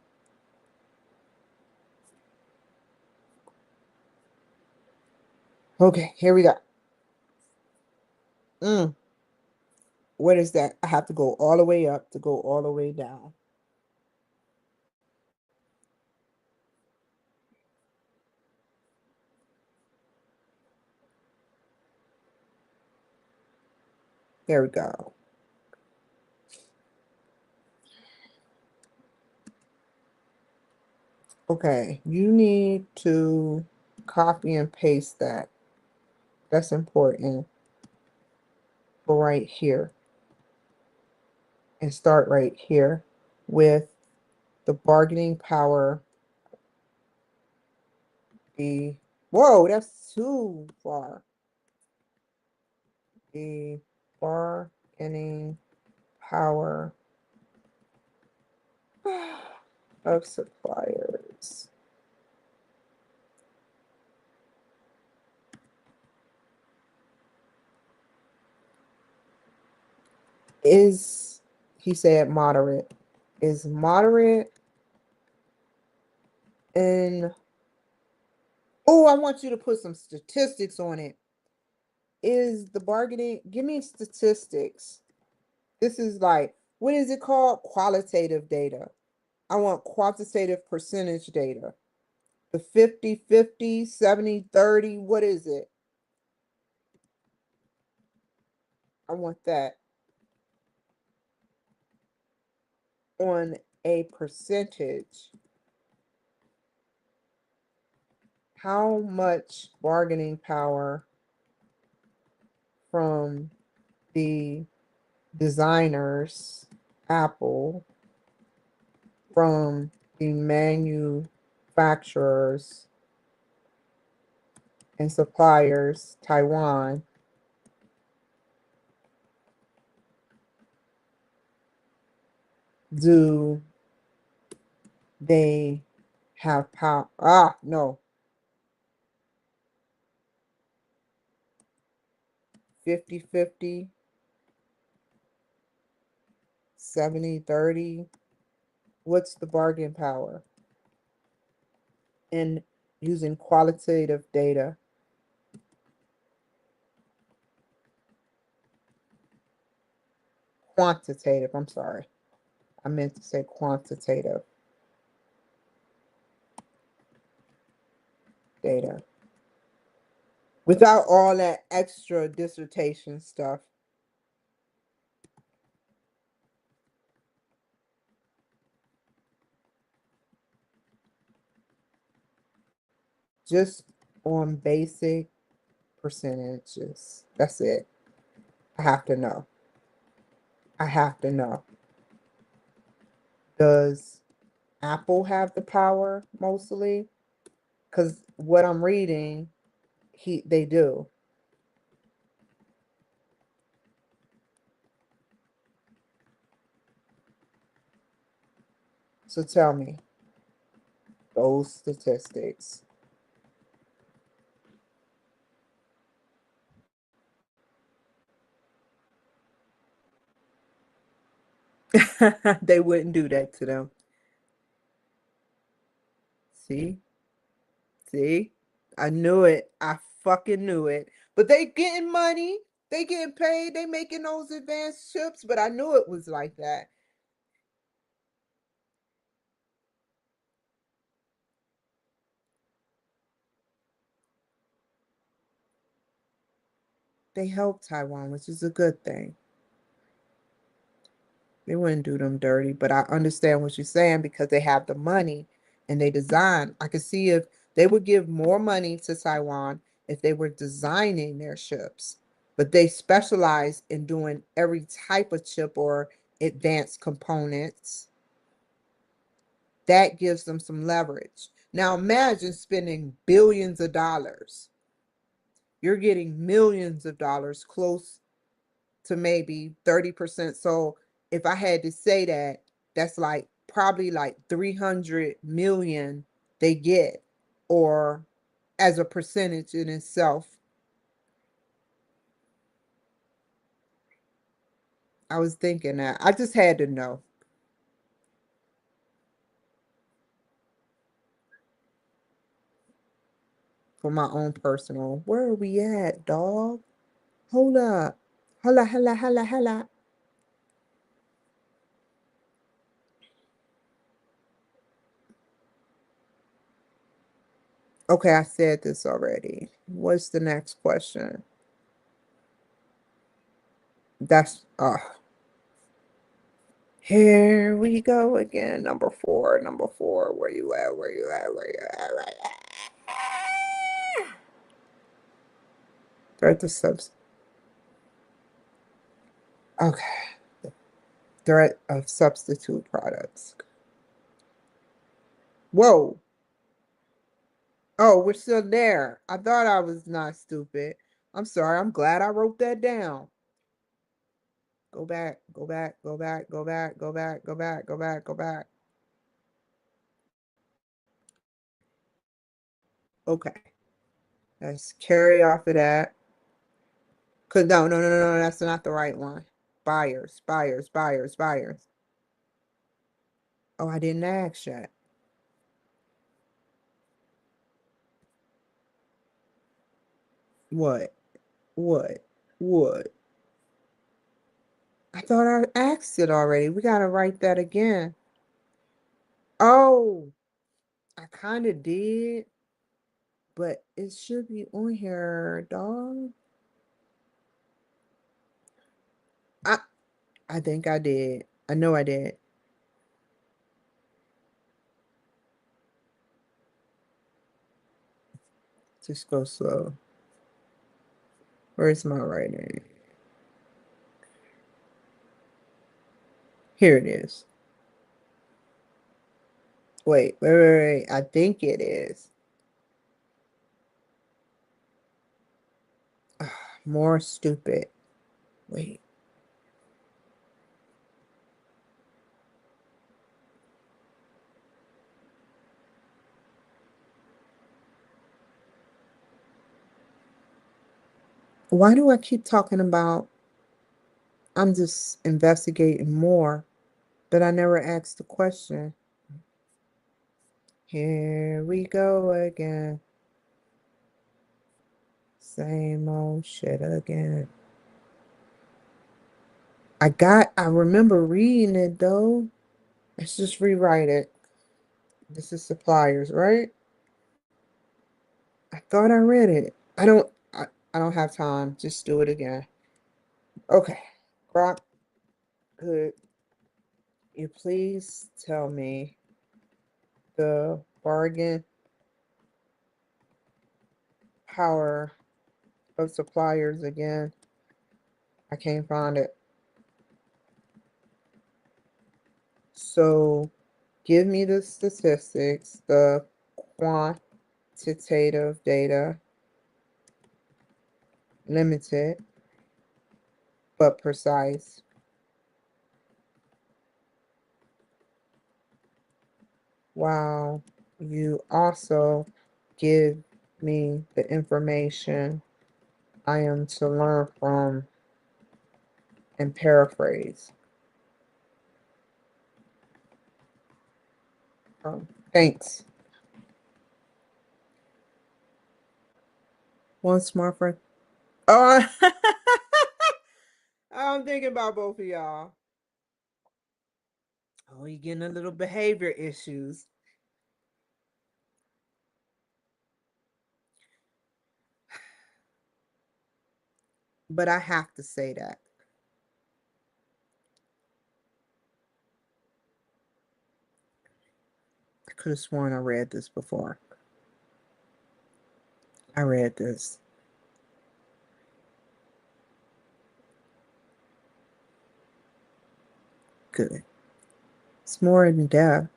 Okay, here we go. Mm, what is that? I have to go all the way up to go all the way down. There we go. Okay, you need to copy and paste that. That's important for right here and start right here with the bargaining power. The whoa, that's too far. The bargaining power of suppliers is, he said, moderate. Is moderate and oh, I want you to put some statistics on it. Is the bargaining, give me statistics. This is like, what is it called? Qualitative data. I want quantitative percentage data. The 50-50, 70-30. What is it? I want that on a percentage. How much bargaining power from the designers, Apple, from the manufacturers and suppliers, Taiwan, do they have power? Ah, no. 50-50, 70-30. What's the bargain power? And using qualitative data, quantitative, I'm sorry. I meant to say quantitative data. Without all that extra dissertation stuff. Just on basic percentages. That's it. I have to know. I have to know. Does Apple have the power mostly? Because what I'm reading, they do. So tell me those statistics. They wouldn't do that to them. See? See? I knew it. I fucking knew it. But they getting money. They getting paid. They making those advanced chips. But I knew it was like that. they help Taiwan, which is a good thing. They wouldn't do them dirty, but I understand what you're saying because they have the money and they design. I could see if they would give more money to Taiwan if they were designing their chips, but they specialize in doing every type of chip or advanced components. That gives them some leverage. Now imagine spending billions of dollars. You're getting millions of dollars, close to maybe 30%. So if I had to say that, that's like probably like 300 million they get, or as a percentage in itself. I was thinking that. I just had to know for my own personal. Where are we at, dog? Hold up. Holla, holla, holla, holla. Okay, I said this already. What's the next question? That's here we go again. Number four, number four. Where you at? Where you at? Where you at? Where you at? Threat to subs. Okay. Threat of substitute products. Whoa. Oh, we're still there. I thought I was not stupid. I'm sorry. I'm glad I wrote that down. Go back, go back, go back, go back, go back, go back, go back, go back. Okay. Let's carry off of that. Cause no, no, no, no, no, that's not the right one. Buyers, buyers, buyers, buyers. Oh, I didn't ask yet. What? What? What? I thought I asked it already. We gotta write that again. Oh, I kind of did, but it should be on here, dog. I I think I did. I know I did. Just go slow. Where's my writing? Here it is. Wait, wait, wait, wait. I think it is. More stupid. Wait. Why do I keep talking about I'm just investigating more, but I never asked the question? Here we go again. Same old shit again. I remember reading it though. Let's just rewrite it. This is suppliers, right? I thought I read it. I don't have time. Just do it again. Okay. Grok, could you please tell me the bargain power of suppliers again? I can't find it. So give me the statistics, the quantitative data, limited but precise. Wow. You also give me the information I am to learn from and paraphrase. Thanks. One smart friend. Oh, I'm thinking about both of y'all. Oh, you getting a little behavior issues. but I have to say that. I could have sworn I read this before. I read this. Good. It's more in depth.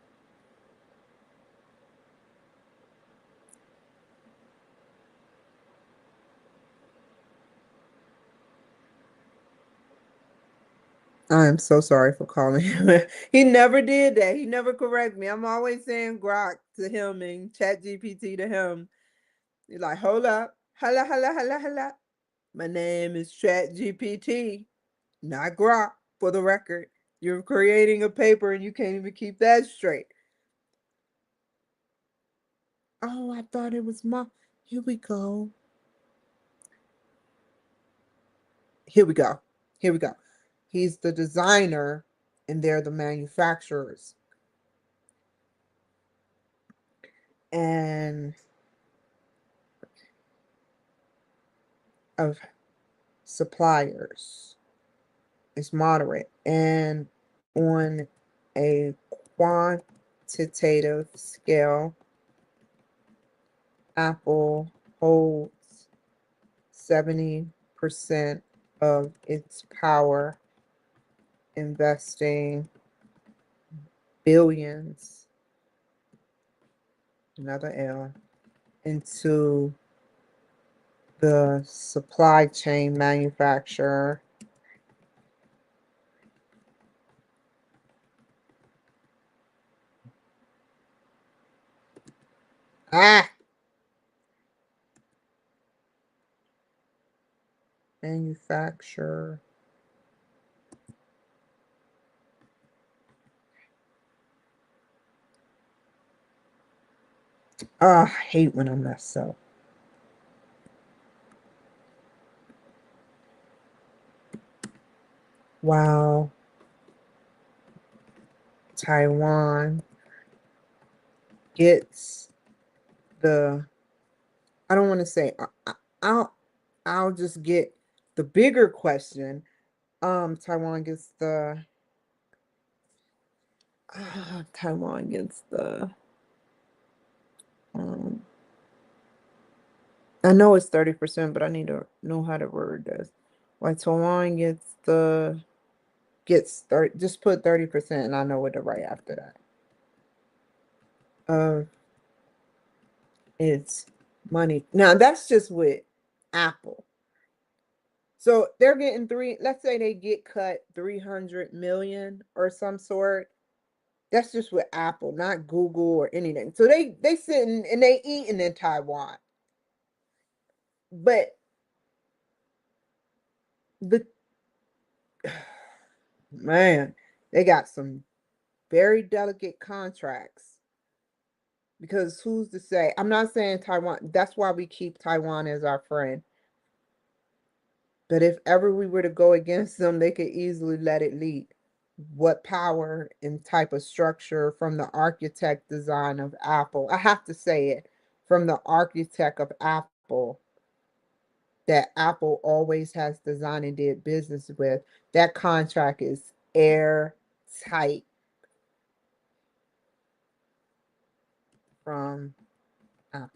I am so sorry for calling him. He never did that. He never correct me. I'm always saying Grok to him and Chat GPT to him. He's like, hold up. Hala, hala, hala, hala. My name is Chat GPT, not Grok, for the record. You're creating a paper and you can't even keep that straight. Oh, I thought it was my. Here we go. Here we go. Here we go. He's the designer and they're the manufacturers. And of suppliers is moderate. And on a quantitative scale, Apple holds 70% of its power, investing billions, another L, into the supply chain manufacturer. Ah, manufacturer. Oh, I hate when I mess up. Wow. Taiwan gets the, I don't want to say, I'll, I'll just get the bigger question. Taiwan gets the, Taiwan gets the, um, I know it's 30%, but I need to know how to word this. Like Taiwan gets 30, just put 30% and I know what to write after that. It's money. Now that's just with Apple. So they're getting let's say they get cut 300 million or some sort. That's just with Apple, not Google or anything. So they sitting and they eating in Taiwan. But the man, they got some very delicate contracts because who's to say? I'm not saying Taiwan. That's why we keep Taiwan as our friend. But if ever we were to go against them, they could easily let it leak. What power and type of structure from the architect design of Apple? I have to say it, from the architect of Apple that Apple always has designed and did business with. That contract is airtight from Apple.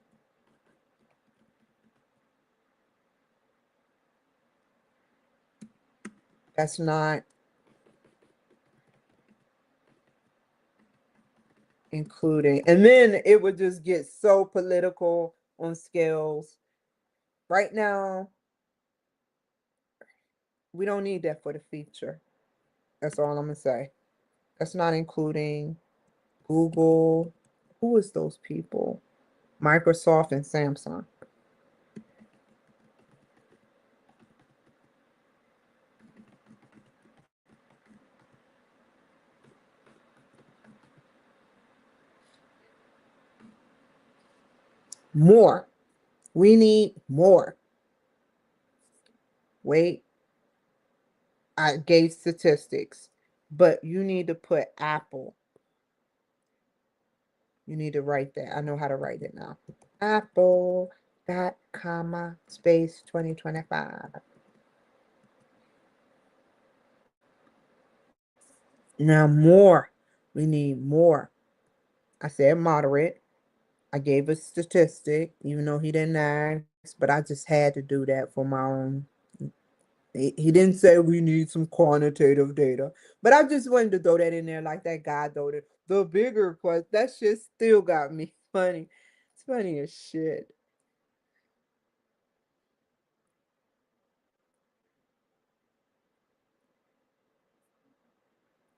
That's not including, and then it would just get so political on scales. Right now, we don't need that for the future. That's all I'm gonna say. That's not including Google. Who is those people? Microsoft and Samsung. More. We need more. Wait, I gave statistics, but you need to put Apple. You need to write that. I know how to write it now. Apple dot comma space 2025. Now more. We need more. I said moderate. I gave a statistic, even though he didn't ask, but I just had to do that for my own. He didn't say we need some quantitative data, but I just wanted to throw that in there like that guy though. The bigger question, that shit still got me funny. It's funny as shit.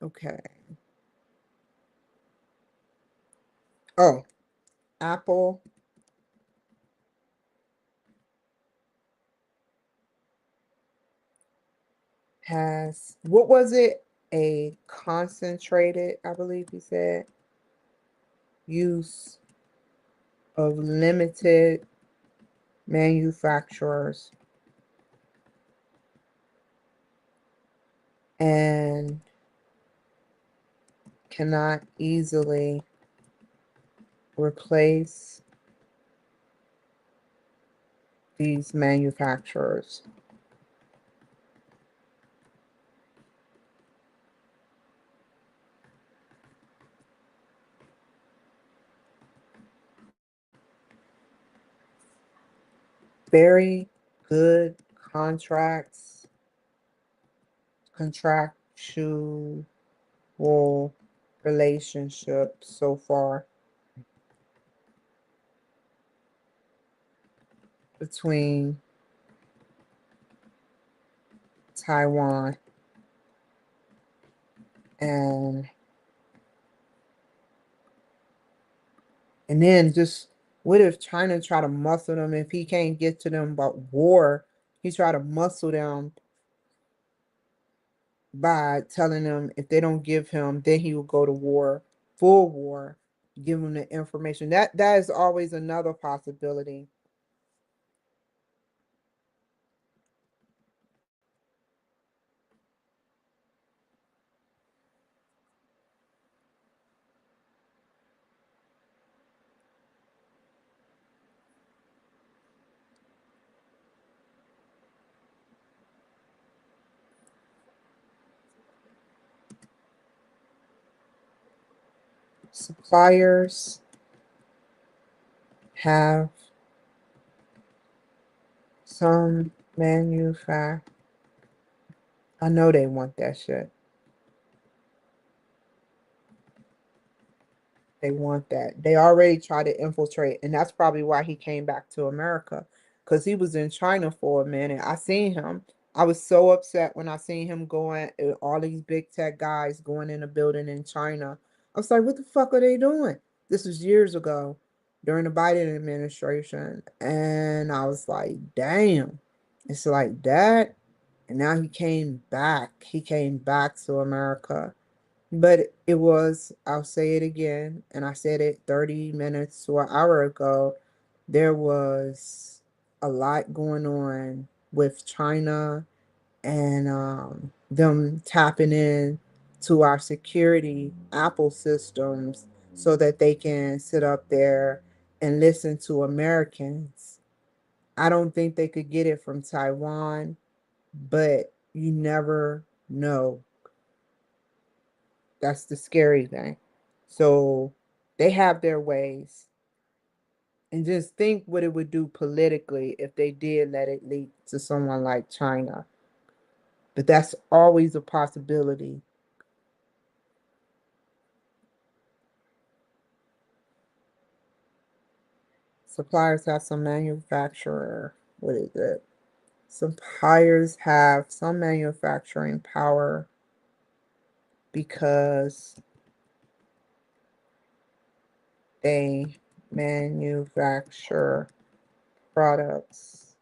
Okay. Oh, Apple has, what was it? A concentrated, I believe he said, use of limited manufacturers and cannot easily replace these manufacturers. Very good contracts, contractual relationships so far between Taiwan and then just what if China try to muscle them if he can't get to them about war? He try to muscle them by telling them if they don't give him, then he will go to war, full war, give them the information. That is always another possibility. Suppliers have some manufacture. I know they want that shit. They want that. They already tried to infiltrate, and that's probably why he came back to America, because he was in China for a minute. I seen him. I was so upset when I seen him going, all these big tech guys going in a building in China. I was like, what the fuck are they doing? This was years ago during the Biden administration. And I was like, damn, it's like that. And now he came back. He came back to America. But it was, I'll say it again, and I said it 30 minutes to an hour ago. There was a lot going on with China and them tapping in to our security Apple systems so that they can sit up there and listen to Americans. I don't think they could get it from Taiwan, but you never know. That's the scary thing. So they have their ways. And just think what it would do politically if they did let it leak to someone like China. But that's always a possibility. Suppliers have some manufacturer. What is it? Suppliers have some manufacturing power because they manufacture products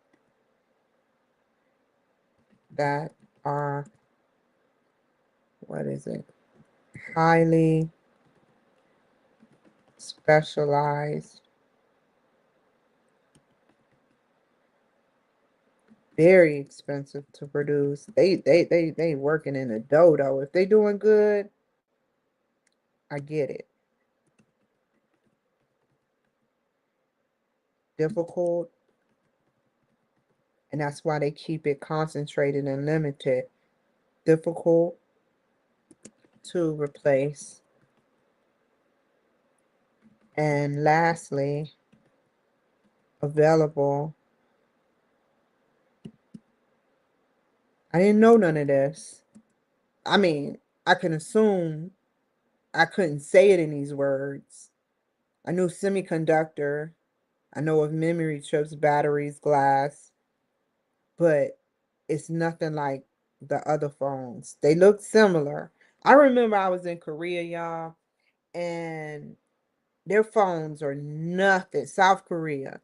that are, what is it? Highly specialized, very expensive to produce. They working in a dough though. If they doing good, I get it. Difficult, and that's why they keep it concentrated and limited. Difficult to replace. And lastly, available. I didn't know none of this. I mean, I can assume I couldn't say it in these words. I knew semiconductor. I know of memory chips, batteries, glass, but it's nothing like the other phones. They look similar. I remember I was in Korea, y'all, and their phones are nothing. South Korea.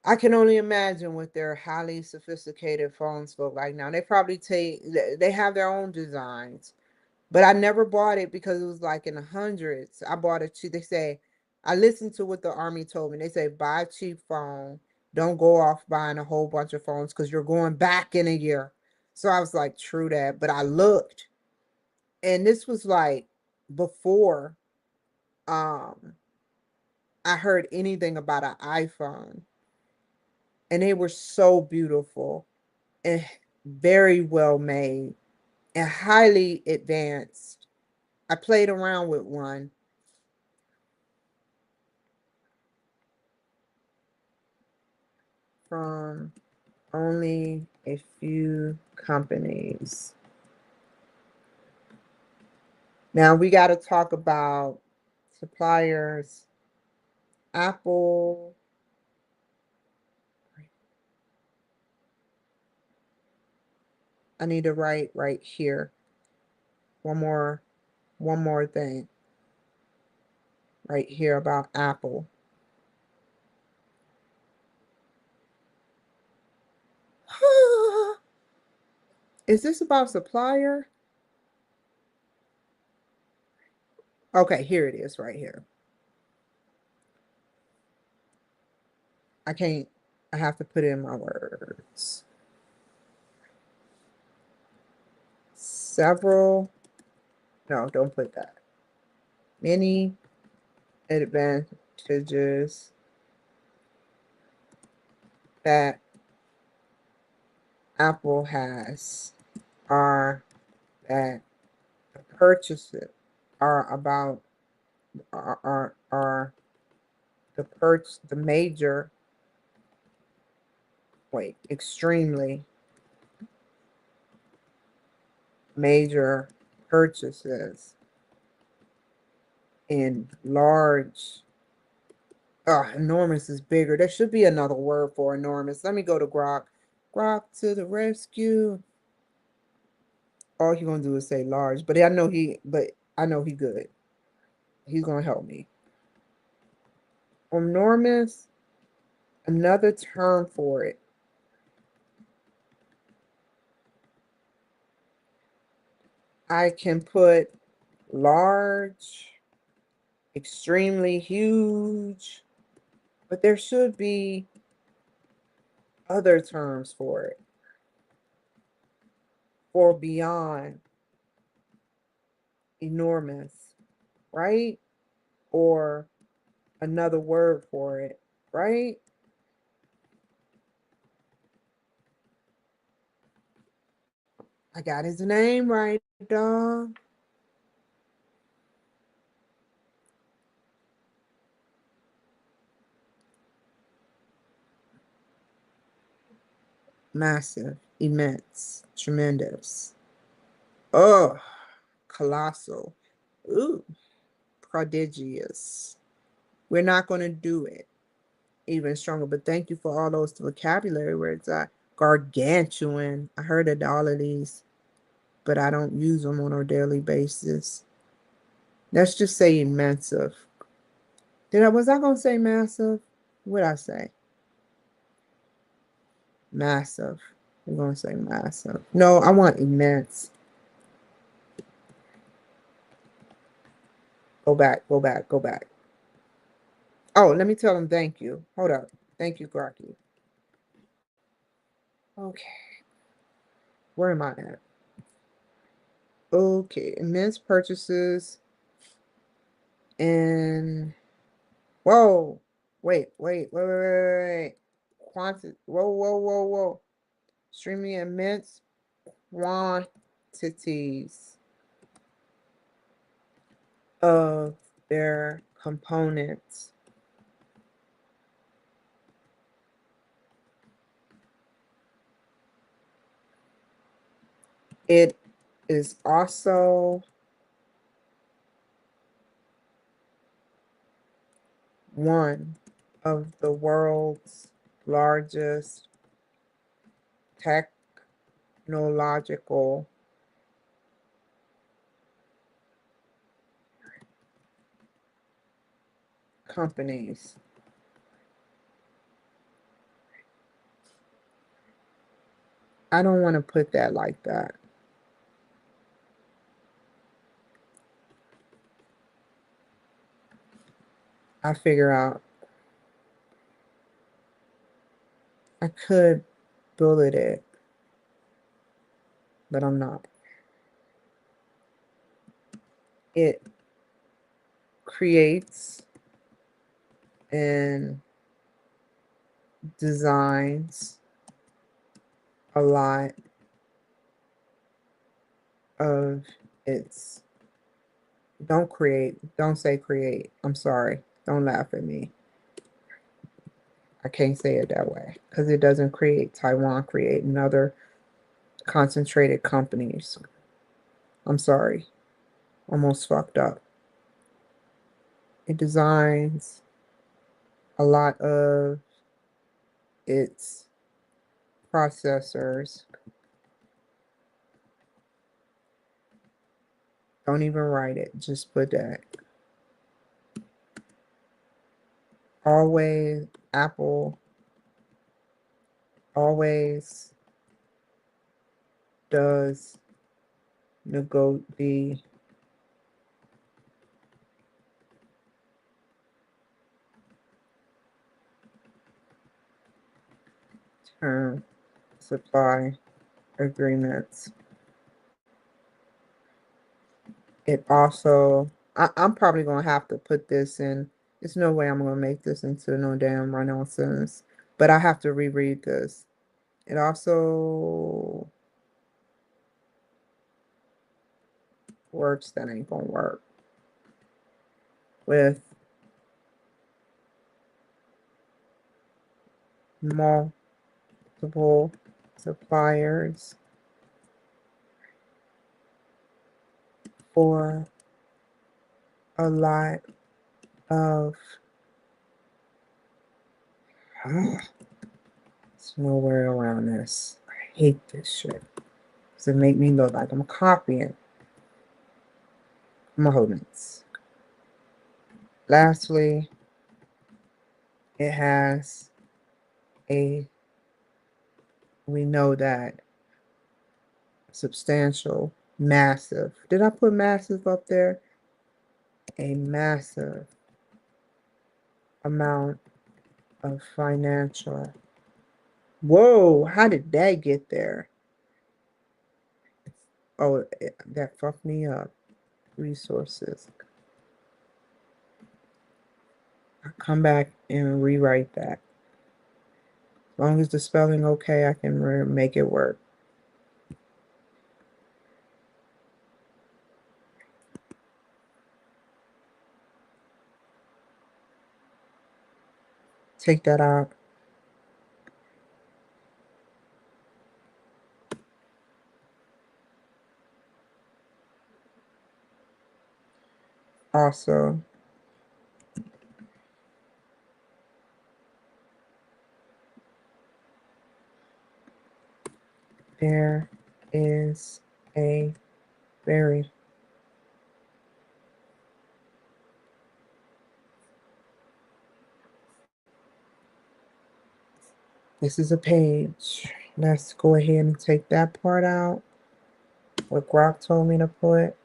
I can only imagine what their highly sophisticated phones look like now. They have their own designs. But I never bought it because it was like in the hundreds. I bought it cheap. They say, I listened to what the army told me. They say, buy a cheap phone. Don't go off buying a whole bunch of phones because you're going back in a year. So I was like, true that. But I looked, and this was like before um I heard anything about an iPhone. And they were so beautiful and very well made and highly advanced. I played around with one from only a few companies. Now we got to talk about suppliers. Apple. I need to write right here. One more thing right here about Apple. Is this about supplier? Okay, here it is right here. I can't, I have to put in my words. Several, no, don't put that. Many advantages that Apple has are that the purchases are about are the major extremely major purchases in large. Enormous is bigger. There should be another word for enormous. Let me go to Grok. Grok to the rescue. All he gonna do is say large, but I know he good. He's gonna help me. Enormous, another term for it. I can put large, extremely huge, but there should be other terms for it. Or beyond enormous, right? Or another word for it, right? I got his name right, dog. Massive, immense, tremendous. Oh, colossal. Ooh, prodigious. We're not going to do it even stronger, but thank you for all those vocabulary words. Gargantuan. I heard of all of these, but I don't use them on a daily basis. Let's just say immense. Was I going to say massive? What did I say? Massive. I'm going to say massive. No, I want immense. Go back, go back, go back. Oh, let me tell him thank you. Hold up. Thank you, Grocky. Okay. Where am I at? Okay. Immense purchases and whoa. Wait. Quantity. Whoa. Extremely immense quantities. of their components. It is also one of the world's largest technological companies. I don't want to put that like that. I figure out I could bullet it, but I'm not. It creates and designs a lot of its. Don't say create. I'm sorry. Don't laugh at me. I can't say it that way because it doesn't create Taiwan, create another concentrated companies. I'm sorry. Almost fucked up. It designs a lot of its processors. Don't even write it. Just put that. Always Apple always does the term supply agreements. It also, I'm probably gonna have to put this in. There's no way I'm gonna make this into no damn run-on sentence, but I have to reread this. It also works that ain't gonna work with multiple suppliers for a lot of there's no way around this. I hate this shit. Because it make me look like I'm copying components. Lastly, it has a, we know that substantial, massive. Did I put massive up there? A massive amount of financial. Whoa, how did that get there? Oh, that fucked me up. Resources. I'll come back and rewrite that. As long as the spelling okay, I can make it work. Take that out. Also, there is a very this is a page. Let's go ahead and take that part out. What Grok told me to put.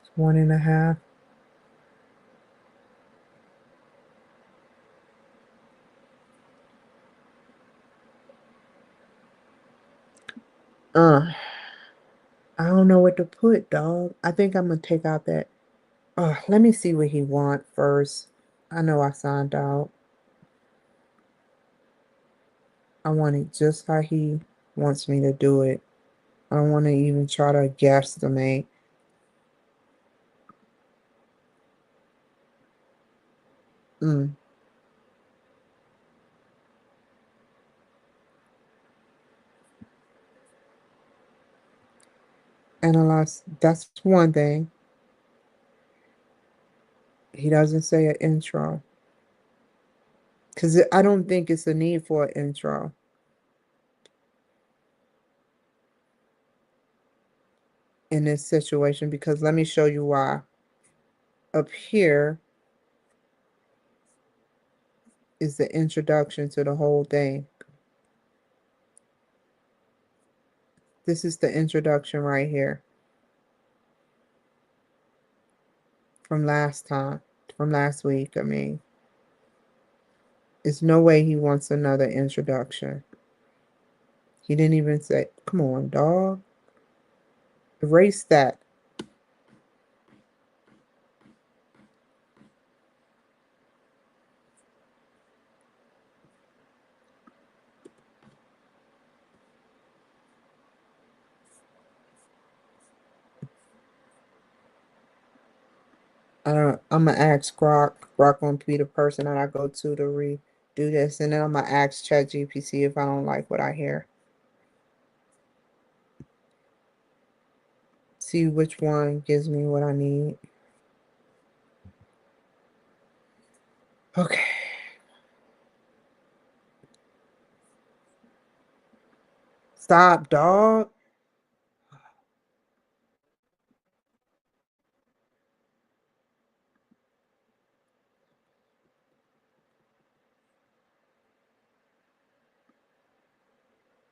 It's 1.5. I don't know what to put, dog. I think I'm gonna take out that. Let me see what he want first. I know I signed out. I want it just how he wants me to do it. I don't want to even try to guesstimate. Mm. Analyze. That's one thing. He doesn't say an intro. Because I don't think it's a need for an intro in this situation, because let me show you why. Up here is the introduction to the whole thing. This is the introduction right here from last week. I mean, there's no way he wants another introduction. He didn't even say, come on, dog. Erase that. I'm gonna ask Grok. Grok gonna be the person that I go to redo this, and then I'm gonna ask ChatGPT if I don't like what I hear. See which one gives me what I need. Okay. Stop, dog.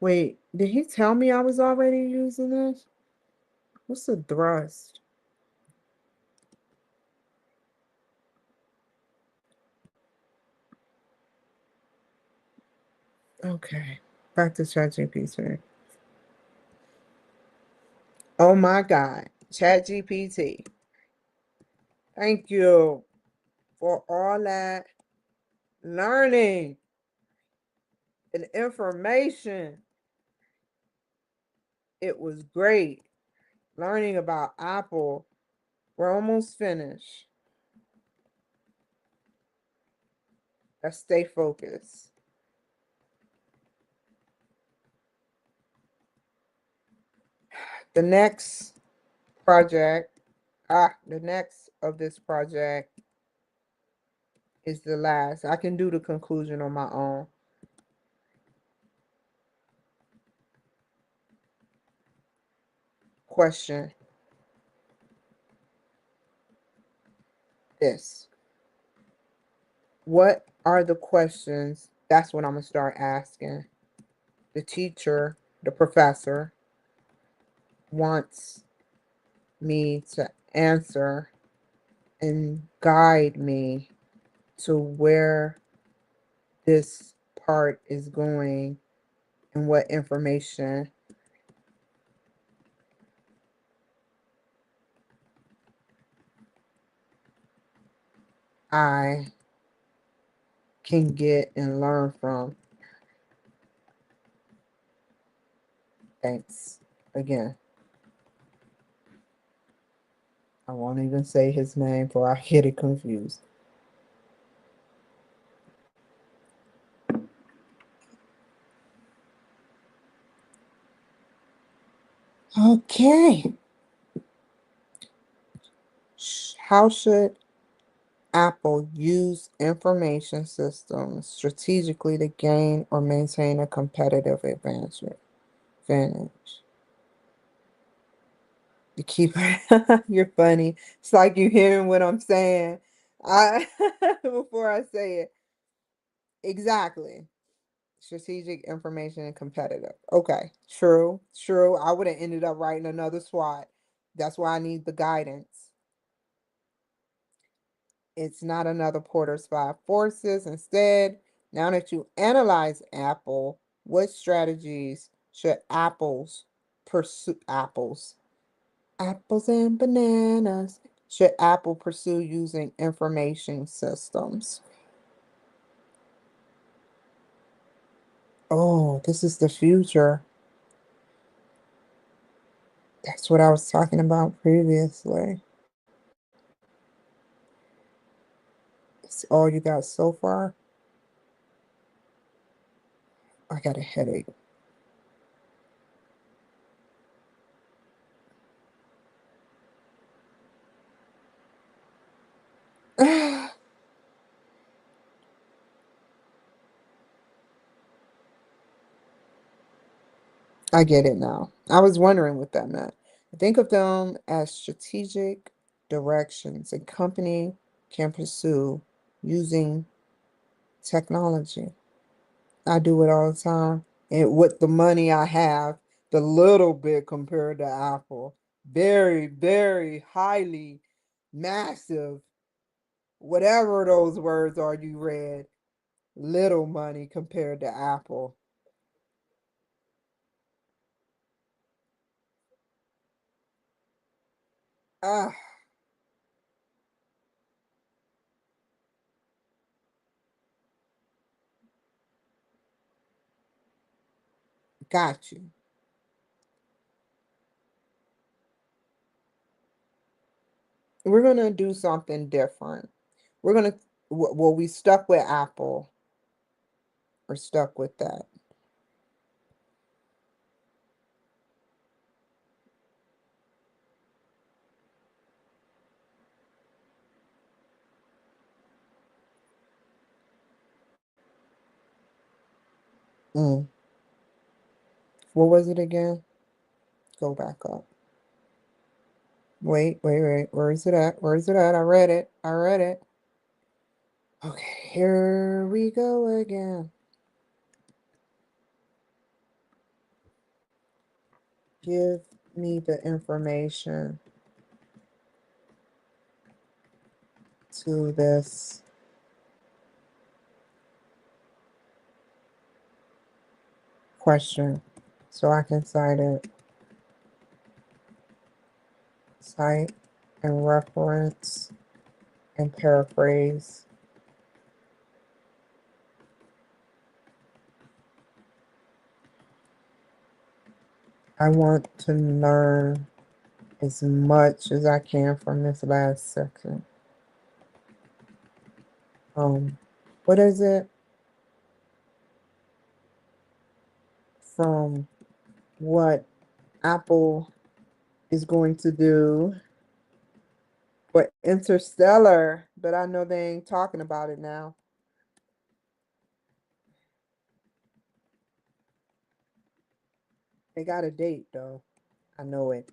Wait, did he tell me I was already using this? What's the thrust? Okay. Back to ChatGPT. Oh my God. ChatGPT. Thank you for all that learning and information. It was great learning about Apple. We're almost finished. Let's stay focused. The next project, the next of this project is the last. I can do the conclusion on my own. Question this. What are the questions? That's what I'm going to start asking. The teacher, the professor, wants me to answer and guide me to where this part is going and what information I can get and learn from. Thanks again. I won't even say his name before I get it confused. Okay. How should Apple use information systems strategically to gain or maintain a competitive advantage? You keep you're funny. It's like you hearing what I'm saying. I before I say it. Exactly. Strategic, information, and competitive. Okay. True. True. I would have ended up writing another SWOT. That's why I need the guidance. It's not another Porter's five forces. Instead, now that you analyze Apple, what strategies should apples and bananas should Apple pursue using information systems? Oh, this is the future. That's what I was talking about previously. That's all you got so far? I got a headache. I get it now. I was wondering what that meant. Think of them as strategic directions a company can pursue using technology. I do it all the time. And with the money I have, the little bit compared to Apple, very, very highly massive, whatever those words are you read, little money compared to Apple. Ah, got you. We're gonna do something different. We're gonna, well, we stuck with Apple. We're stuck with that. Mm. What was it again? Go back up. Wait, wait, wait. Where is it at? Where is it at? I read it. I read it. Okay, here we go again. Give me the information to this question so I can cite it, cite and reference and paraphrase. I want to learn as much as I can from this last section. What is it? From what Apple is going to do for Interstellar, but I know they ain't talking about it now. They got a date though. I know it.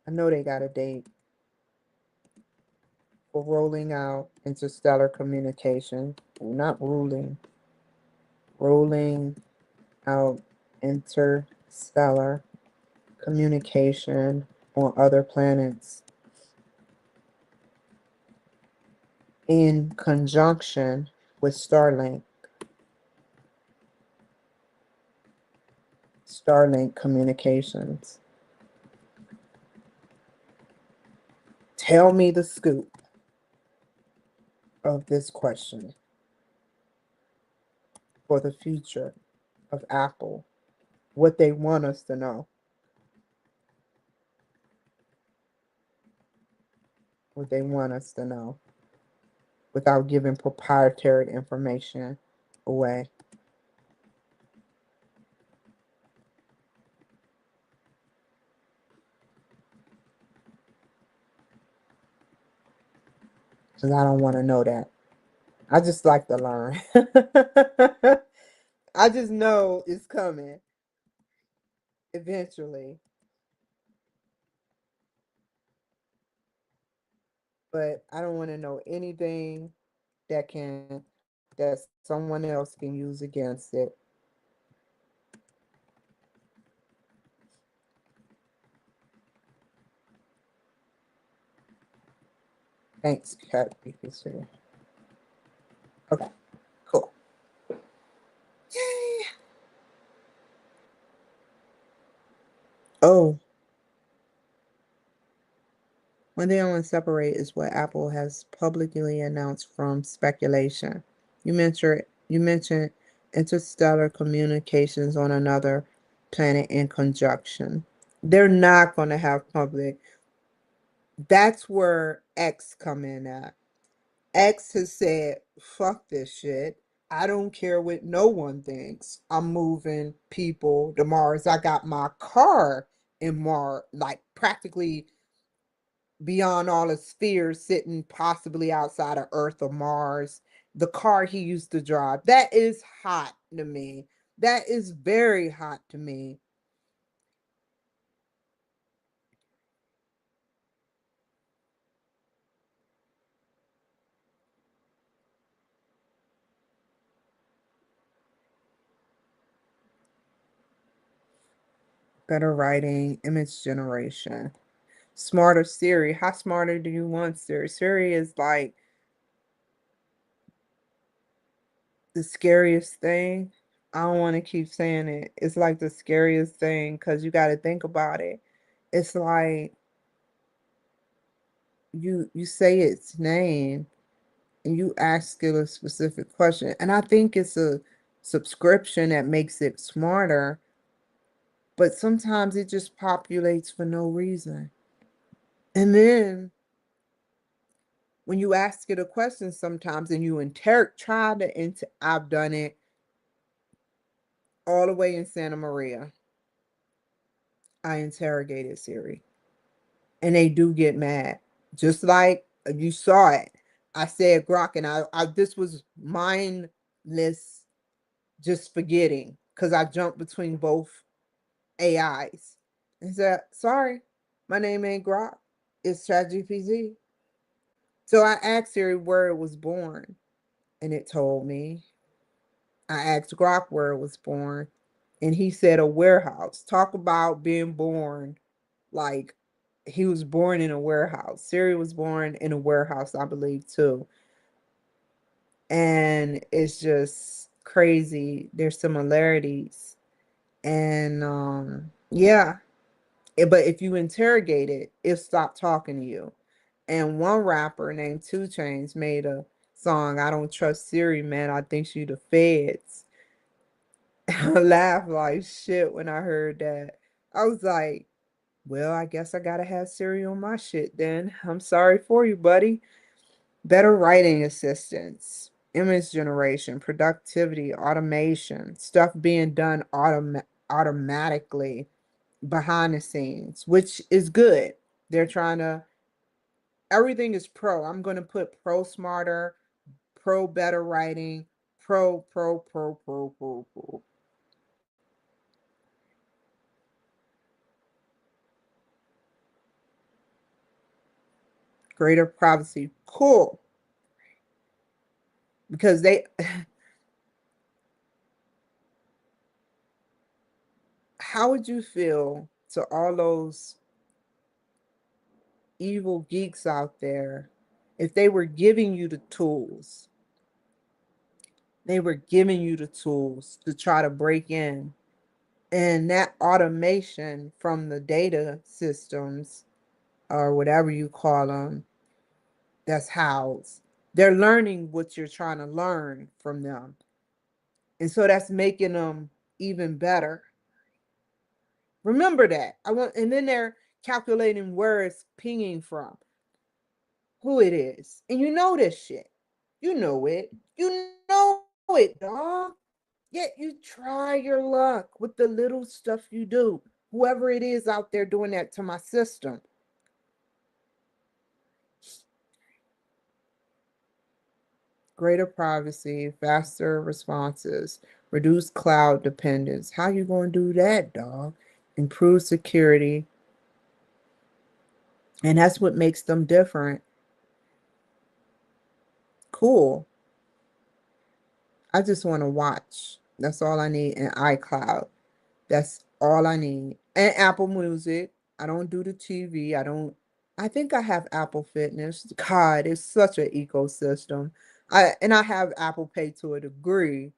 I know they got a date for rolling out interstellar communication. Well, not ruling, rolling out interstellar communication on other planets in conjunction with Starlink communications. Tell me the scoop of this question for the future of Apple, what they want us to know, what they want us to know without giving proprietary information away. Because I don't want to know that. I just like to learn. I just know it's coming eventually, but I don't want to know anything that someone else can use against it. Thanks, Cat BBC. Okay, cool. Yay. Oh, one thing I want to separate is what Apple has publicly announced from speculation. You mentioned interstellar communications on another planet in conjunction. They're not going to have public. That's where X come in at. X has said, fuck this shit. I don't care what no one thinks. I'm moving people to Mars. I got my car in Mars, like practically beyond all the spheres, sitting possibly outside of Earth or Mars. The car he used to drive. That is hot to me. That is very hot to me. Better writing, image generation. Smarter Siri. How smarter do you want Siri? Siri is like the scariest thing. I don't want to keep saying it. It's like the scariest thing because you got to think about it. It's like you say its name and you ask it a specific question. And I think it's a subscription that makes it smarter, but sometimes it just populates for no reason. And then when you ask it a question sometimes and you try to I've done it all the way in Santa Maria. I interrogated Siri. And they do get mad. Just like you saw it. I said Grok and I this was mindless just forgetting because I jumped between both AIs. And said, sorry, my name ain't Grok. It's ChatGPT. So I asked Siri where it was born, and it told me. I asked Grok where it was born, and he said a warehouse. Talk about being born like he was born in a warehouse. Siri was born in a warehouse, I believe, too. And it's just crazy. There's similarities. And yeah. But if you interrogate it, it stopped talking to you. And one rapper named Two Chains made a song, I Don't Trust Siri, man. I think she the feds. I laughed like shit when I heard that. I was like, well, I guess I gotta have Siri on my shit then. I'm sorry for you, buddy. Better writing assistance, image generation, productivity, automation, stuff being done automatically behind the scenes, which is good. They're trying to, everything is pro. I'm going to put pro smarter, pro better writing, pro. Greater privacy. Cool. Because they, how would you feel to all those evil geeks out there if they were giving you the tools? They were giving you the tools to try to break in. And that automation from the data systems or whatever you call them, that's housed. They're learning what you're trying to learn from them. And so that's making them even better. Remember that. And then they're calculating where it's pinging from, who it is. And you know this shit. You know it. You know it, dog. Yet you try your luck with the little stuff you do. Whoever it is out there doing that to my system. Greater privacy, faster responses, reduce cloud dependence. How you going to do that, dog? Improve security. And that's what makes them different. Cool. I just want to watch. That's all I need in iCloud. That's all I need. And Apple Music. I don't do the TV. I think I have Apple Fitness. God, it's such an ecosystem. I have Apple Pay to a degree,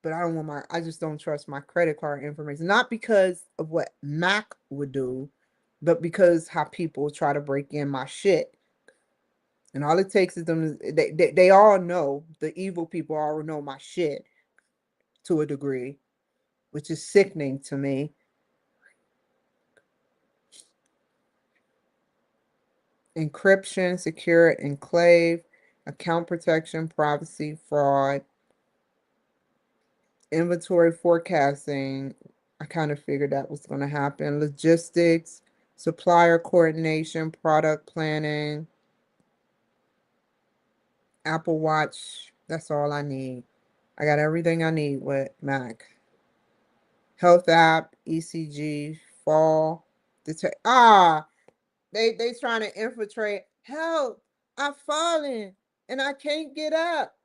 but I just don't trust my credit card information. Not because of what Mac would do, but because how people try to break in my shit. And all it takes is them, they all know, the evil people all know my shit to a degree, which is sickening to me. Encryption, secure enclave, account protection, privacy, fraud, inventory forecasting. I kind of figured that was going to happen. Logistics, supplier coordination, product planning, Apple Watch. That's all I need. I got everything I need with Mac. Health app, ECG, fall detect. They trying to infiltrate. Help! I've fallen and I can't get up.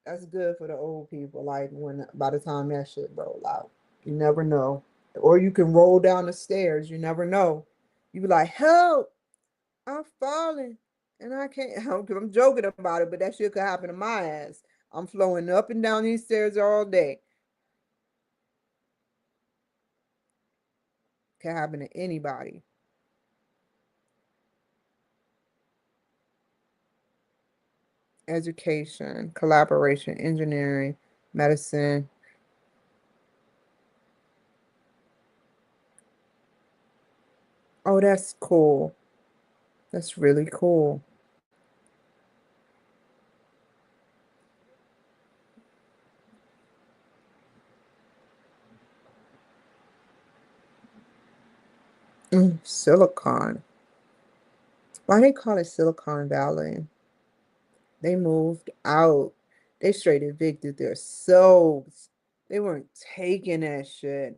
That's good for the old people. Like when by the time that shit roll out, you never know. Or you can roll down the stairs. You never know. You be like, help! I'm falling and I can't. I'm joking about it, but that shit could happen to my ass. I'm flowing up and down these stairs all day. Can happen to anybody. Education, collaboration, engineering, medicine. Oh, that's cool. That's really cool. Silicon. Why they call it Silicon Valley? They moved out. They straight evicted their souls. They weren't taking that shit.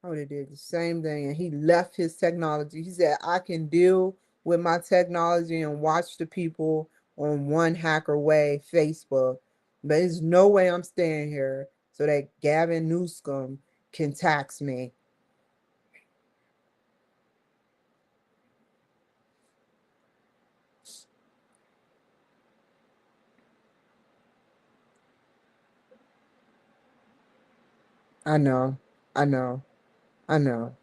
I would have did the same thing. And he left his technology. He said, I can deal with my technology and watch the people on One Hacker Way Facebook. But there's no way I'm staying here so that Gavin Newsom can tax me. I know. I know. I know.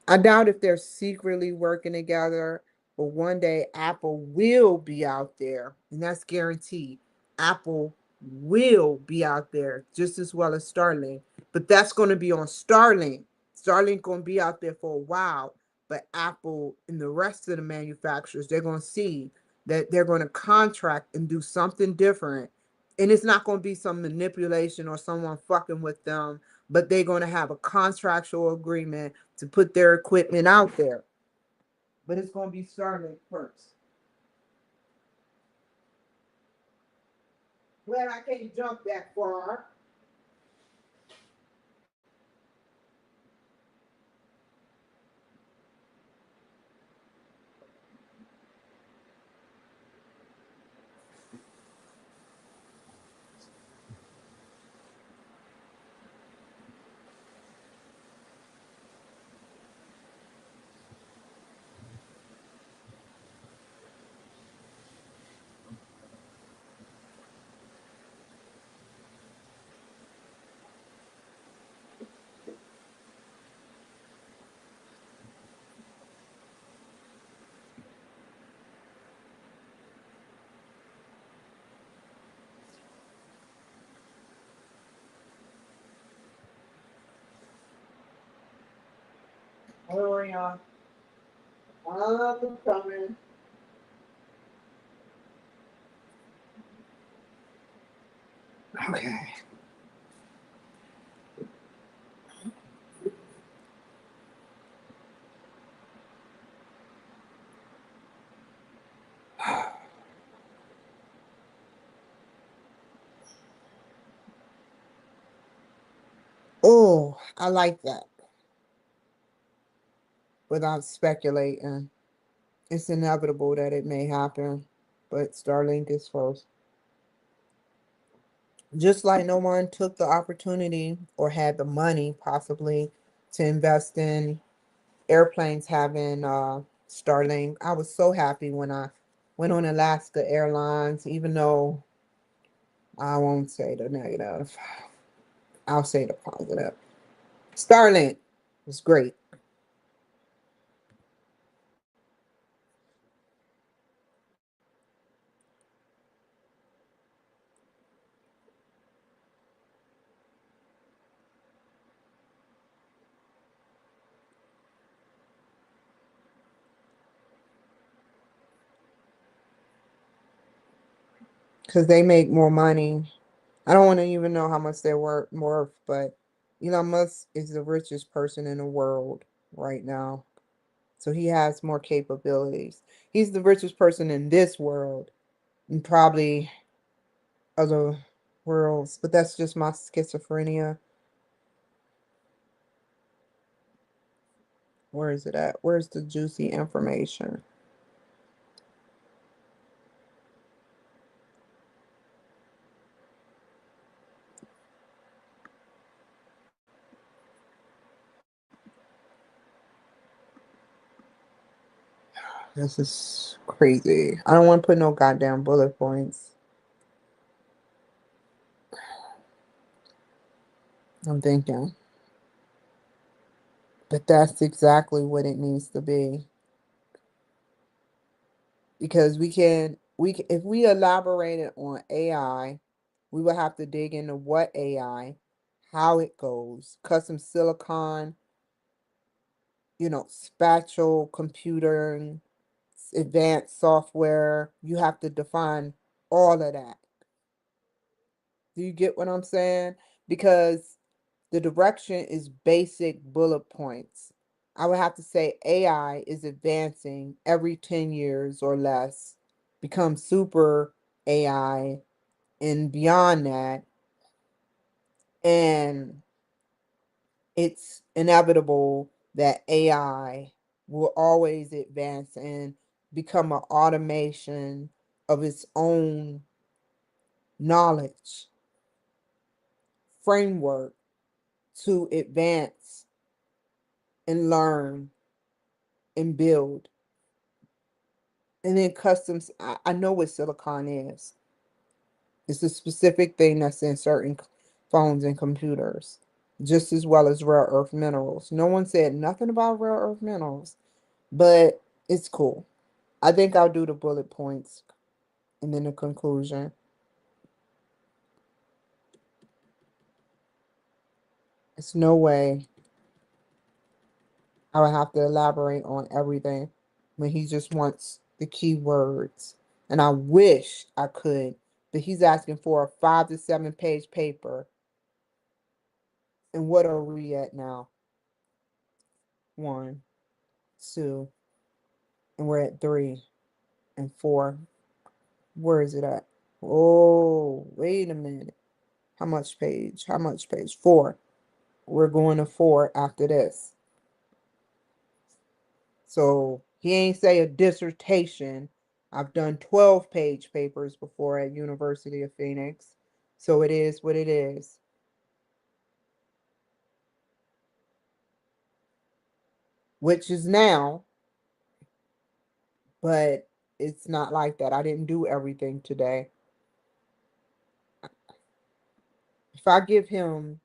I doubt if they're secretly working together, but one day Apple will be out there, and that's guaranteed. Apple will be out there just as well as Starlink, but that's going to be on Starlink. Starlink going to be out there for a while, but Apple and the rest of the manufacturers, they're going to see that they're going to contract and do something different. And it's not going to be some manipulation or someone fucking with them, but they're going to have a contractual agreement to put their equipment out there. But it's going to be Starlink first. Well, I can't jump that far. Hurry on. I'm coming. Okay. Oh, I like that. Without speculating, it's inevitable that it may happen, but Starlink is first. Just like no one took the opportunity or had the money possibly to invest in airplanes having Starlink. I was so happy when I went on Alaska Airlines, even though I won't say the negative. I'll say the positive. Starlink was great. because they make more money. I don't want to even know how much they're worth, but Elon Musk is the richest person in the world right now. So he has more capabilities. He's the richest person in this world and probably other worlds, but that's just my schizophrenia. Where is it at? Where's the juicy information? This is crazy. I don't want to put no goddamn bullet points. I'm thinking. But that's exactly what it needs to be. Because if we elaborated on AI, we would have to dig into what AI, how it goes, custom silicon, spatial computing, advanced software. You have to define all of that. Do you get what I'm saying? Because the direction is basic bullet points. I would have to say AI is advancing every 10 years or less, become super AI and beyond that. And it's inevitable that AI will always advance and become an automation of its own knowledge framework to advance and learn and build. And then customs, I know what silicon is. It's a specific thing that's in certain phones and computers, just as well as rare earth minerals. No one said nothing about rare earth minerals, but it's cool. I think I'll do the bullet points and then the conclusion. It's no way I would have to elaborate on everything when he just wants the keywords. And I wish I could, but he's asking for a 5 to 7 page paper. And what are we at now? One, two, and we're at three and four. Where is it at? Oh, wait a minute. How much page? How much page? Four. We're going to four after this. So he ain't say a dissertation. I've done 12-page papers before at University of Phoenix. So it is what it is. Which is now, but it's not like that. I didn't do everything today. If I give him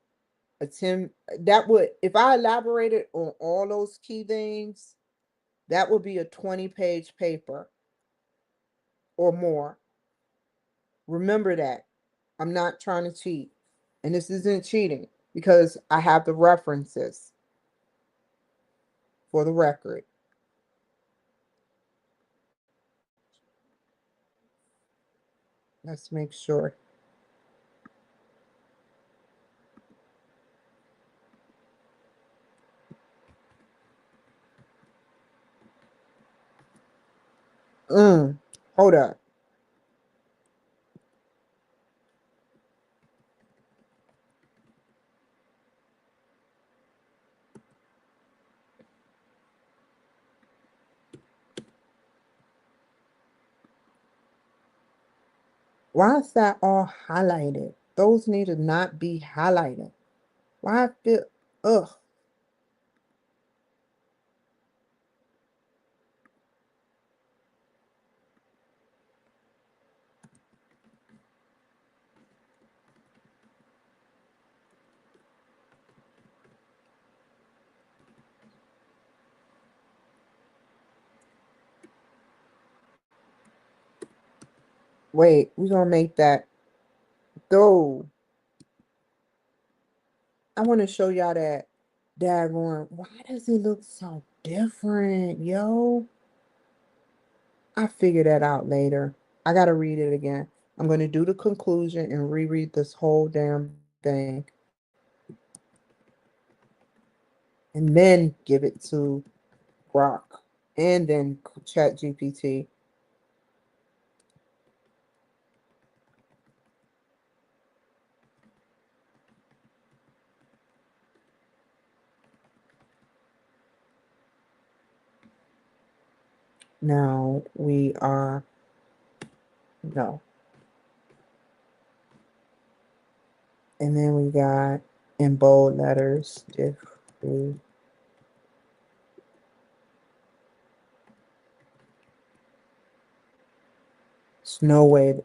a 10, that would, if I elaborated on all those key things, that would be a 20-page paper or more. Remember that. I'm not trying to cheat. And this isn't cheating because I have the references for the record. Let's make sure. Hold up. Why is that all highlighted? Those need to not be highlighted. Why I feel, ugh. Wait, we're gonna make that though. I want to show y'all that daggone. Why does it look so different, yo? I figure that out later. I gotta read it again. I'm going to do the conclusion and reread this whole damn thing. And then give it to Grok and then Chat GPT. Now we are, no. And then we got in bold letters, different. There's no way.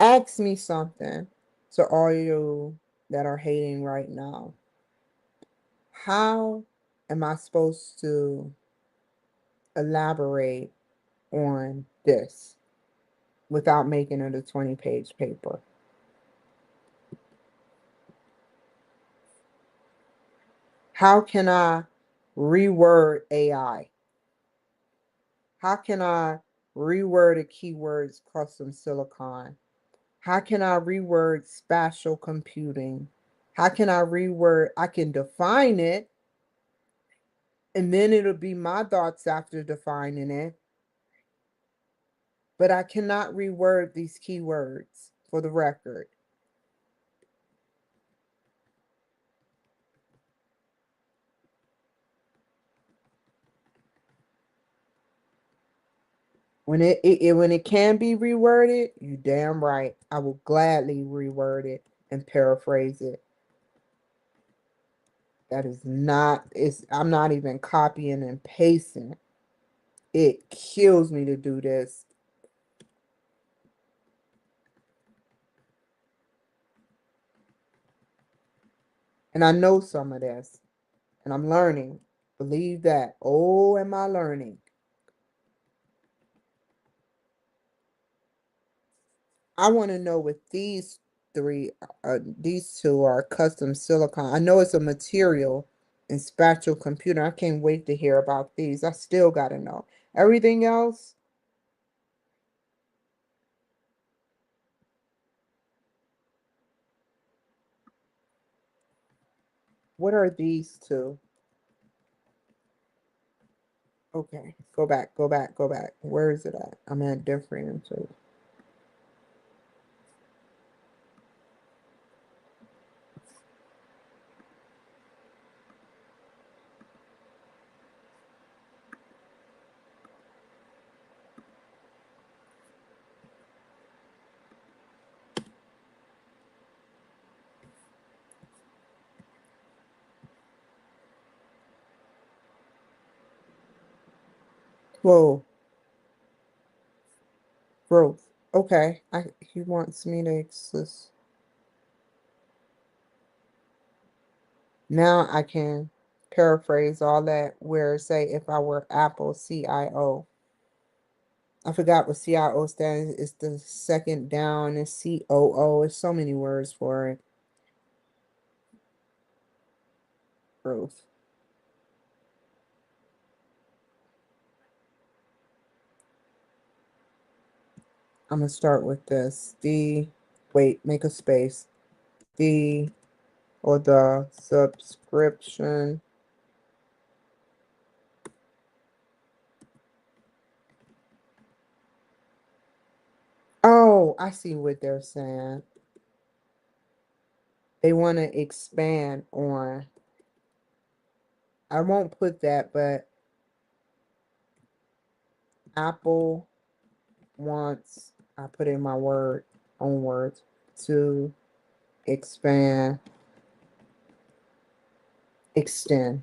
Ask me something. To all you that are hating right now, how am I supposed to elaborate on this without making it a 20-page paper? How can I reword AI? How can I reword a keywords custom silicon? How can I reword spatial computing? How can I reword? I can define it, and then it'll be my thoughts after defining it. But I cannot reword these keywords for the record. When it can be reworded, you damn right. I will gladly reword it and paraphrase it. That is not, I'm not even copying and pasting. It kills me to do this. And I know some of this. And I'm learning. Believe that. Oh, am I learning? I want to know what these two are custom silicon. I know it's a material in spatial computer. I can't wait to hear about these. I still got to know. Everything else, what are these two? Okay, go back, go back, go back. Where is it at? I'm at differences. Whoa, growth. Okay, he wants me to exist. Now I can paraphrase all that where say if I were Apple CIO. I forgot what CIO stands. It's the second down. It's COO. It's so many words for it. Growth. I'm gonna start with this. Wait, make a space. The or the subscription. Oh, I see what they're saying. They want to expand on. I won't put that, but Apple wants, I put in my own words, to expand, extend.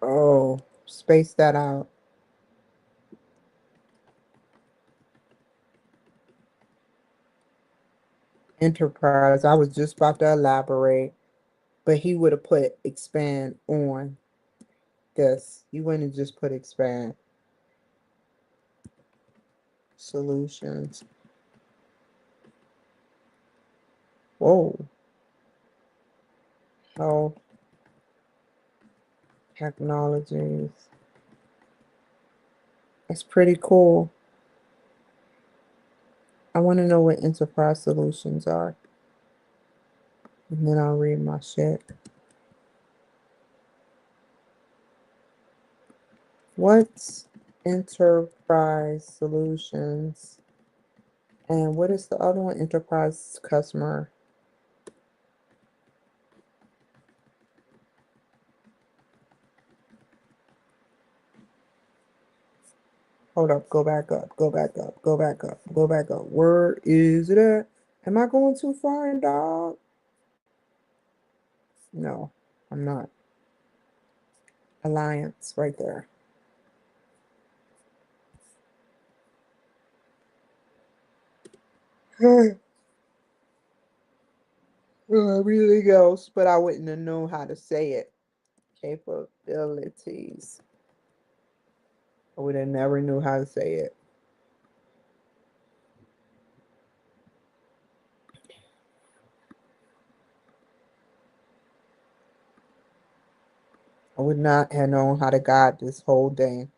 Oh, space that out. Enterprise. I was just about to elaborate, but he would have put expand on this. You wouldn't have just put expand. Solutions. Whoa. Health technologies. It's pretty cool. I want to know what enterprise solutions are. And then I'll read my shit. What's enterprise solutions? And what is the other one? Enterprise customer. Hold up, go back up, go back up, go back up, go back up. Where is it at? Am I going too far, dog? No, I'm not. Alliance, right there. Everything else, but I wouldn't have known how to say it. Capabilities. I would have never knew how to say it. I would not have known how to guide this whole day.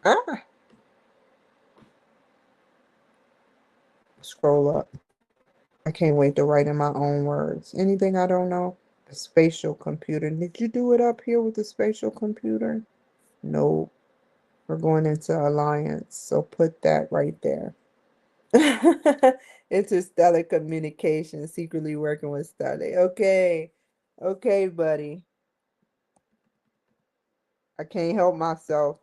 Ah, scroll up. I can't wait to write in my own words. Anything I don't know? The spatial computer. Did you do it up here with the spatial computer? No. We're going into alliance. So put that right there. Interstellar communication, secretly working with Starlink. Okay. Okay, buddy. I can't help myself.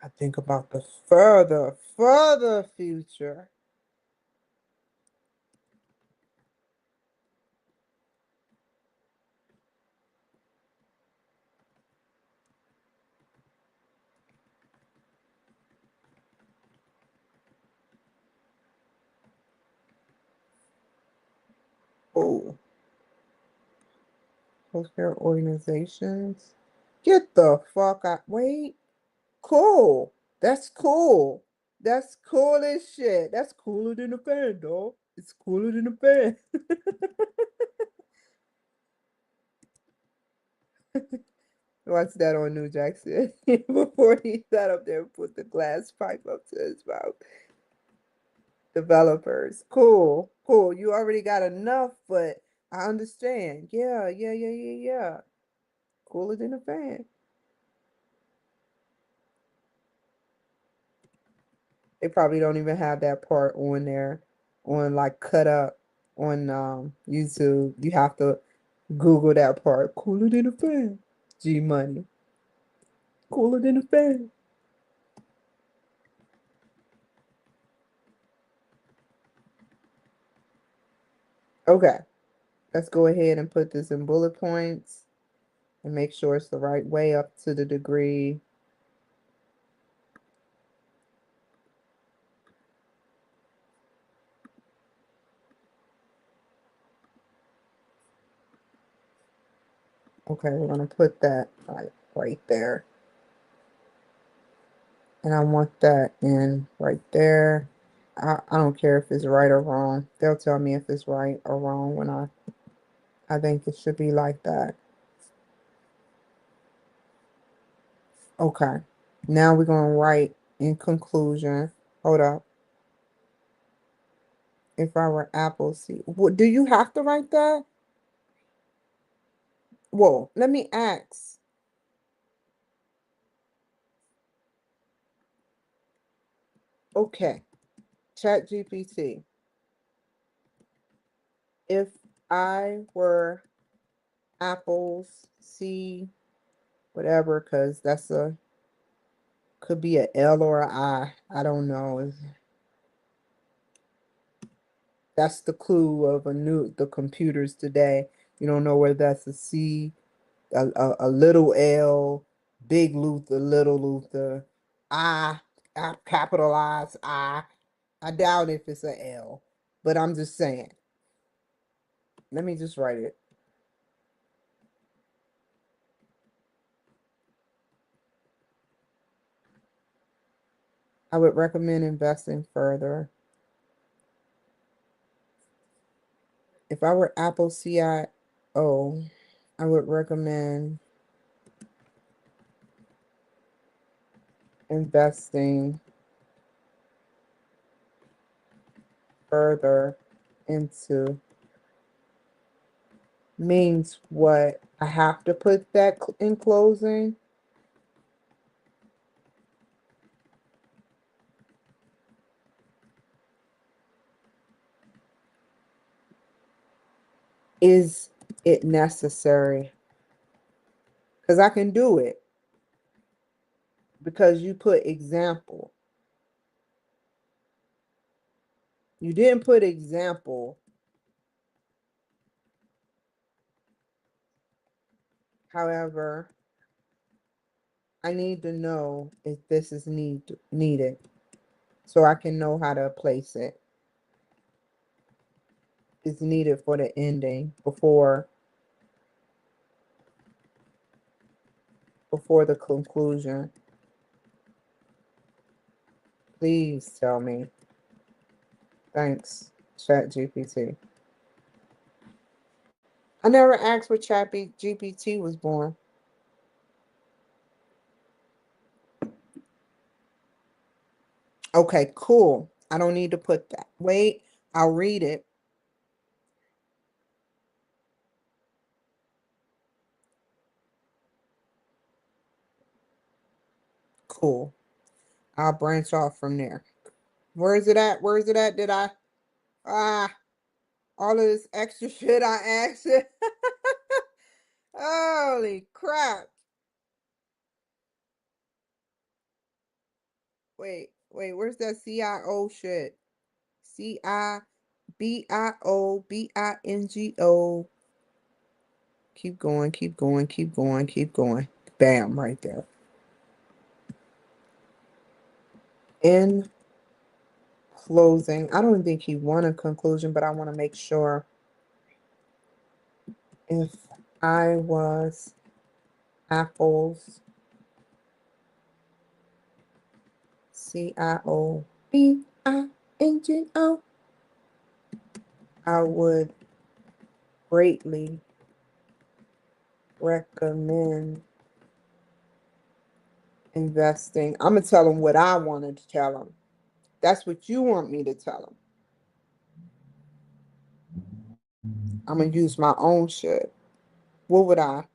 I think about the further future. Oh, healthcare organizations. Get the fuck out. Wait. Cool. That's cool. That's cool as shit. That's cooler than a fan, dog. It's cooler than a fan. Watch that on New Jackson before he sat up there and put the glass pipe up to his mouth. Developers. Cool. Cool. You already got enough, but I understand. Yeah, yeah, yeah, yeah, yeah. Cooler than a fan. They probably don't even have that part on there, on like cut up on YouTube. You have to Google that part. Cooler than a fan. G Money. Cooler than a fan. Okay, let's go ahead and put this in bullet points and make sure it's the right way up to the degree. Okay, we're gonna put that right there. And I want that in right there. I don't care if it's right or wrong. They'll tell me if it's right or wrong when I think it should be like that. Okay. Now we're gonna write in conclusion. Hold up. If I were Apple, see, what do you have to write that? Whoa, let me ask. Okay, Chat GPT. If I were Apple's C, whatever, because that's a could be a L or a I. I don't know. That's the clue of the computers today. You don't know whether that's a C, a little L, big Luther, little Luther, I, capitalized I. I doubt if it's a L, but I'm just saying. Let me just write it. I would recommend investing further. If I were Apple CIO, I would recommend investing further into means what? I have to put that in closing. Is it necessary? Because I can do it. Because you put example. You didn't put example. However, I need to know if this is needed so I can know how to place it. It's needed for the ending before the conclusion. Please tell me. Thanks, ChatGPT. I never asked what ChatGPT was born. Okay, cool. I don't need to put that. Wait, I'll read it. Cool. I'll branch off from there. Where is it at? Where is it at? Did I? Ah, all of this extra shit I asked it. Holy crap. Where's that CIO shit? CIBIOBINGO. Keep going, keep going, keep going, keep going. Bam, right there. In closing, I don't think he want a conclusion, but I want to make sure if I was Apple's CIOBINGO, I would greatly recommend investing. I'm gonna tell him what I wanted to tell him. That's what you want me to tell him. I'm gonna use my own shit. What would I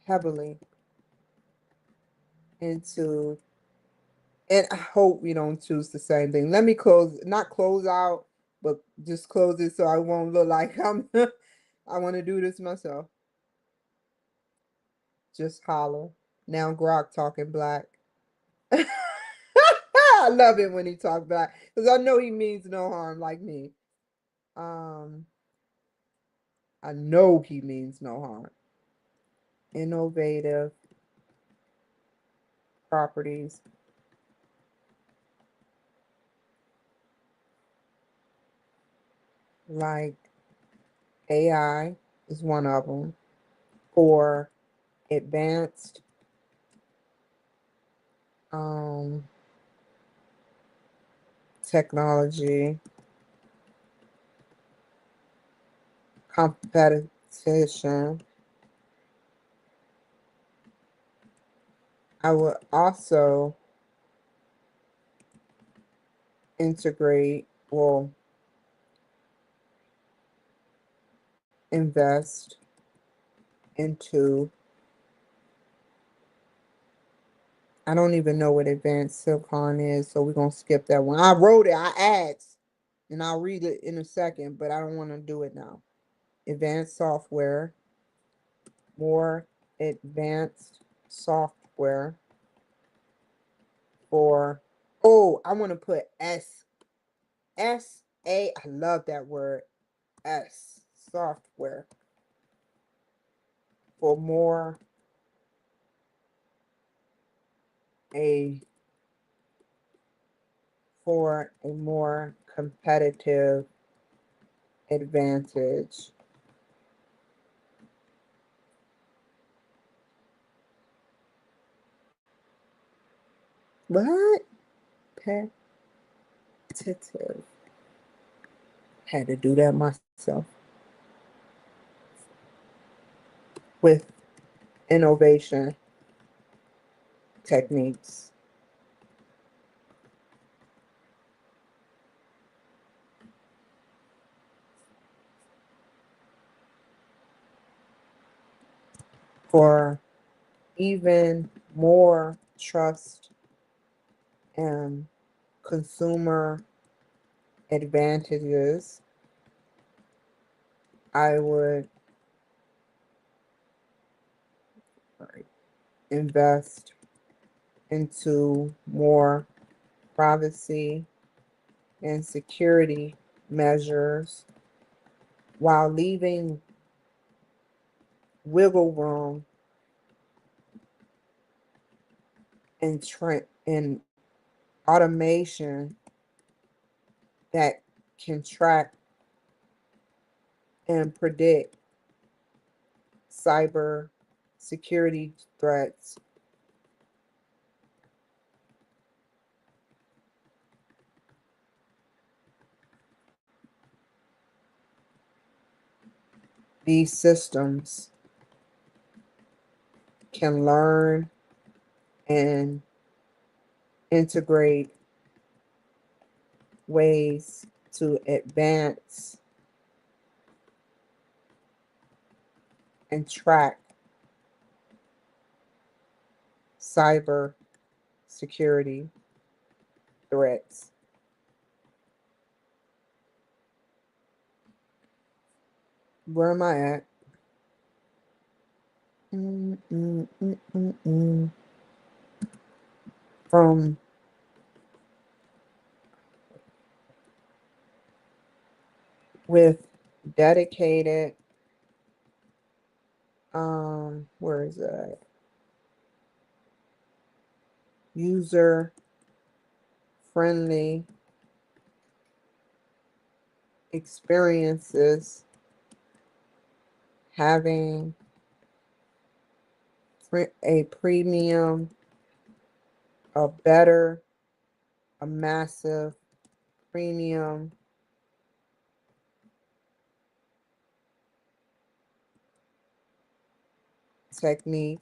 heavily into? And I hope we don't choose the same thing. Let me not close out, but just close it so I won't look like I'm. I want to do this myself. Just holler. Now Grok talking black. I love it when he talk black because I know he means no harm like me. Um, I know he means no harm. Innovative properties like AI is one of them for advanced um, technology, competition. I would also integrate, well, invest into, I don't even know what advanced silicon is, so we're going to skip that one. I wrote it, I asked, and I'll read it in a second, but I don't want to do it now. Advanced software, more advanced software for, oh, I want to put I love that word, S, software for more a for a more competitive advantage. What? Competitive. Had to do that myself. With innovation techniques. For even more trust and consumer advantages, I would invest into more privacy and security measures while leaving wiggle room in automation that can track and predict cyber security threats. These systems can learn and integrate ways to advance and track cyber security threats. Where am I at? Mm, mm, mm, mm, mm. From with dedicated, where is that? User friendly experiences, having a premium, a better, a massive premium technique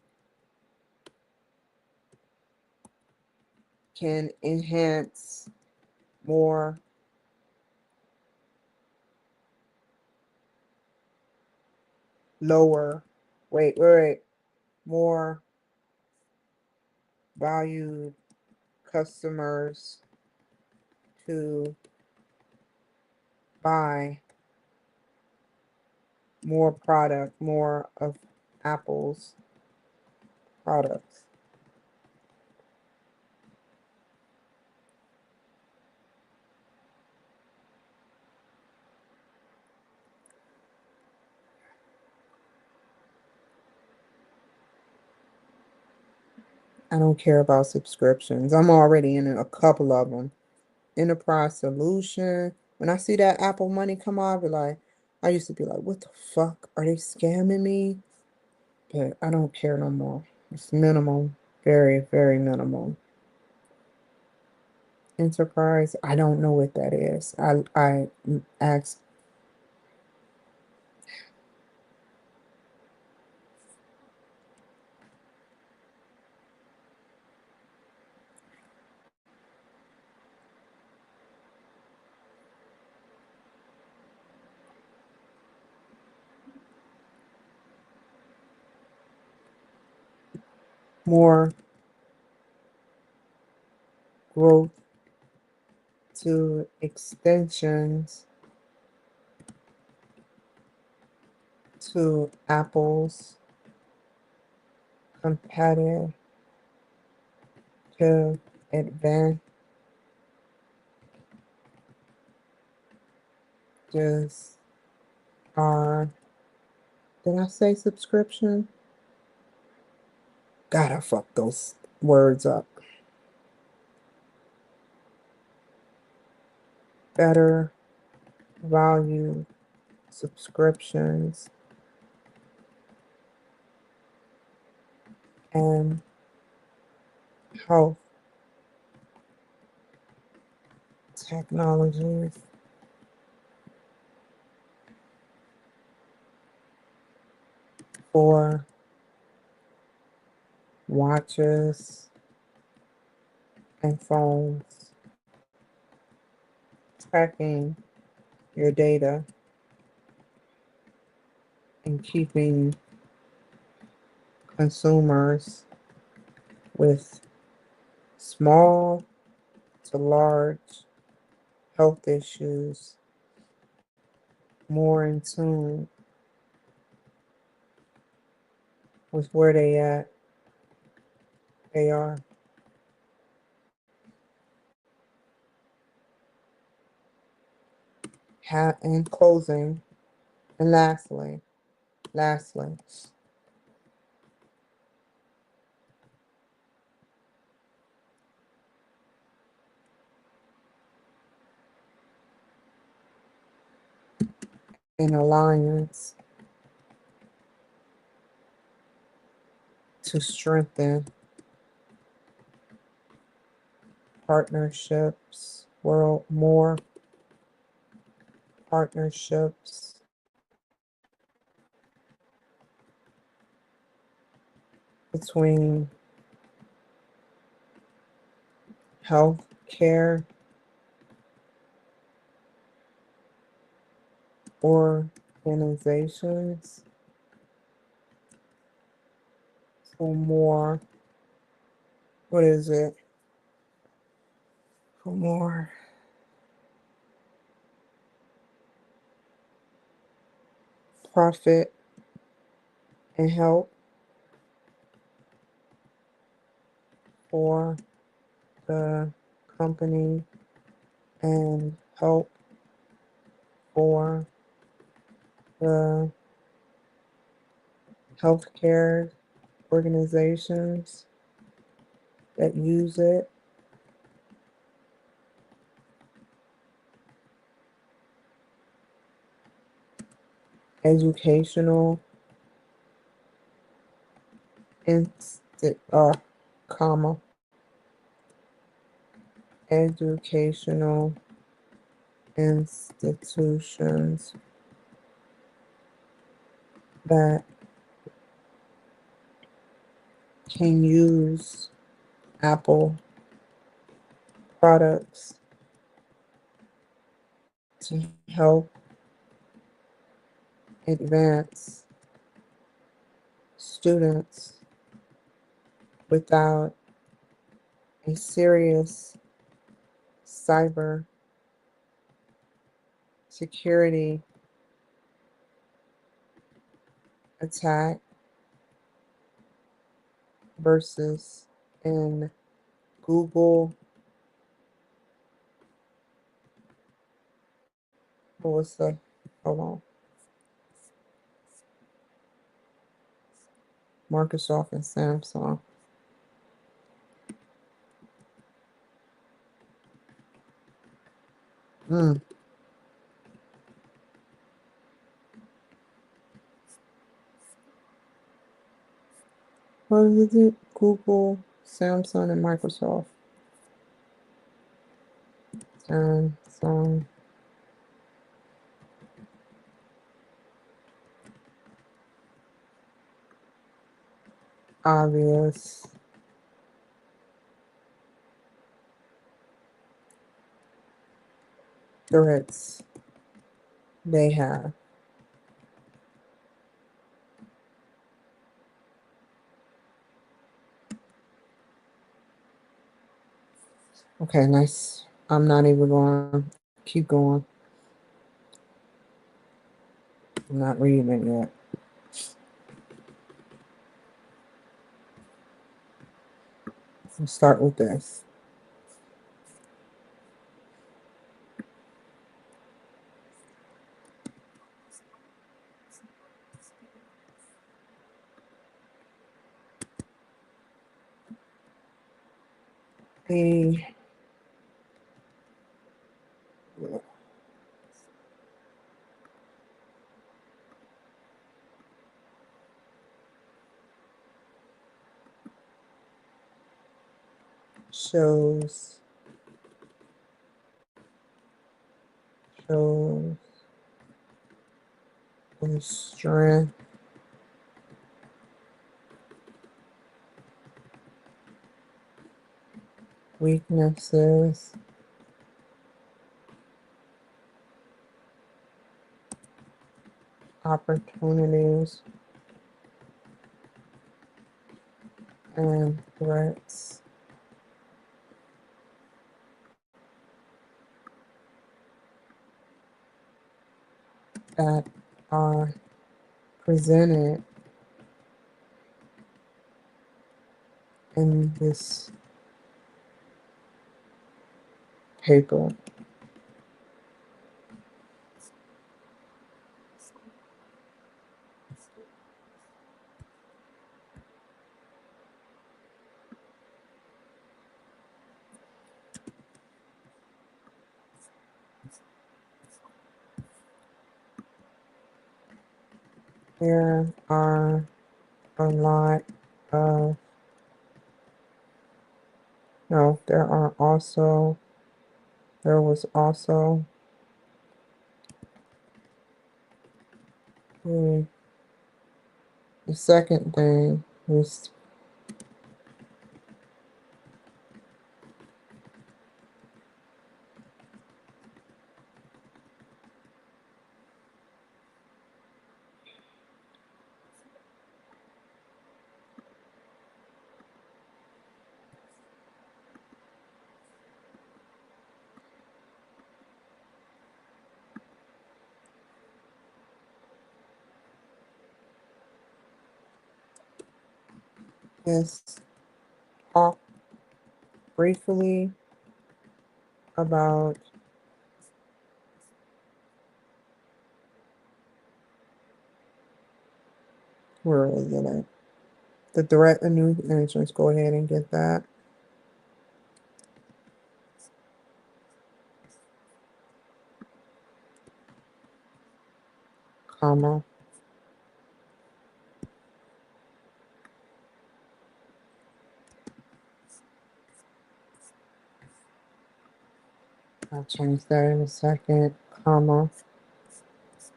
can enhance more lower, wait, more valued customers to buy more of Apple's products. I don't care about subscriptions. I'm already in a couple of them. Enterprise solution. When I see that Apple money come out, I used to be like, what the fuck? Are they scamming me? But I don't care no more. It's minimal, very, very minimal. Enterprise, I don't know what that is. I asked more growth to extensions to Apple's competitive advantages are, did I say subscription? God, I fucked those words up. better value subscriptions, and health technologies for watches and phones, tracking your data and keeping consumers with small to large health issues more in tune with where they are. In closing, and lastly, an alliance to strengthen partnerships, more partnerships between healthcare organizations, for more, what is it? For more profit and help for the company and help for the healthcare organizations that use it, educational insti- uh, comma, educational institutions that can use Apple products to help advance students without a serious cyber security attack versus in Google, what was the, hold on, Microsoft and Samsung. Mm. What is it? Google, Samsung, and Microsoft. Samsung, obvious threats they have. Okay, nice. I'm not even going to keep going. I'm not reading it yet. Let's start with this. The shows the strength weaknesses opportunities and threats that are presented in this paper. There are a lot of, no, there was also the, the second thing was this talk briefly about where is it at? The threat and new entrance. Go ahead and get that, comma. I'll change that in a second, comma.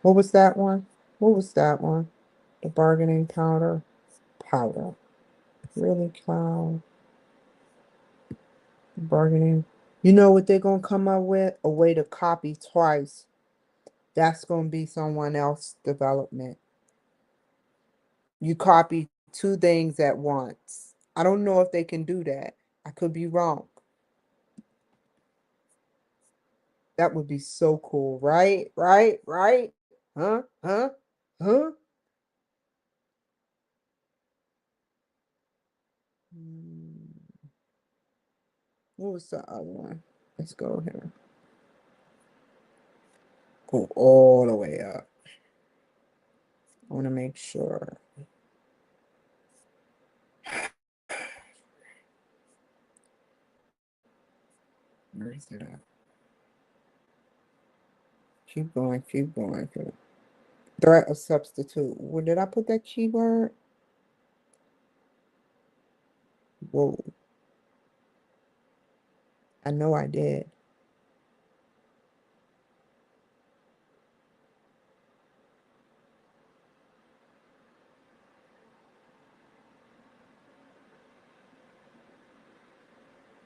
What was that one? What was that one? The bargaining powder. Really, Cloud? Bargaining. You know what they're gonna come up with? A way to copy twice. That's gonna be someone else's development. You copy two things at once. I don't know if they can do that. I could be wrong. That would be so cool, right? Right? Right? Huh? Huh? Huh? What was the other one? Let's go here. Go all the way up. I want to make sure. Where is it at? Keep going, keep going. Threat of substitute. Where did I put that keyword? Whoa. I know I did.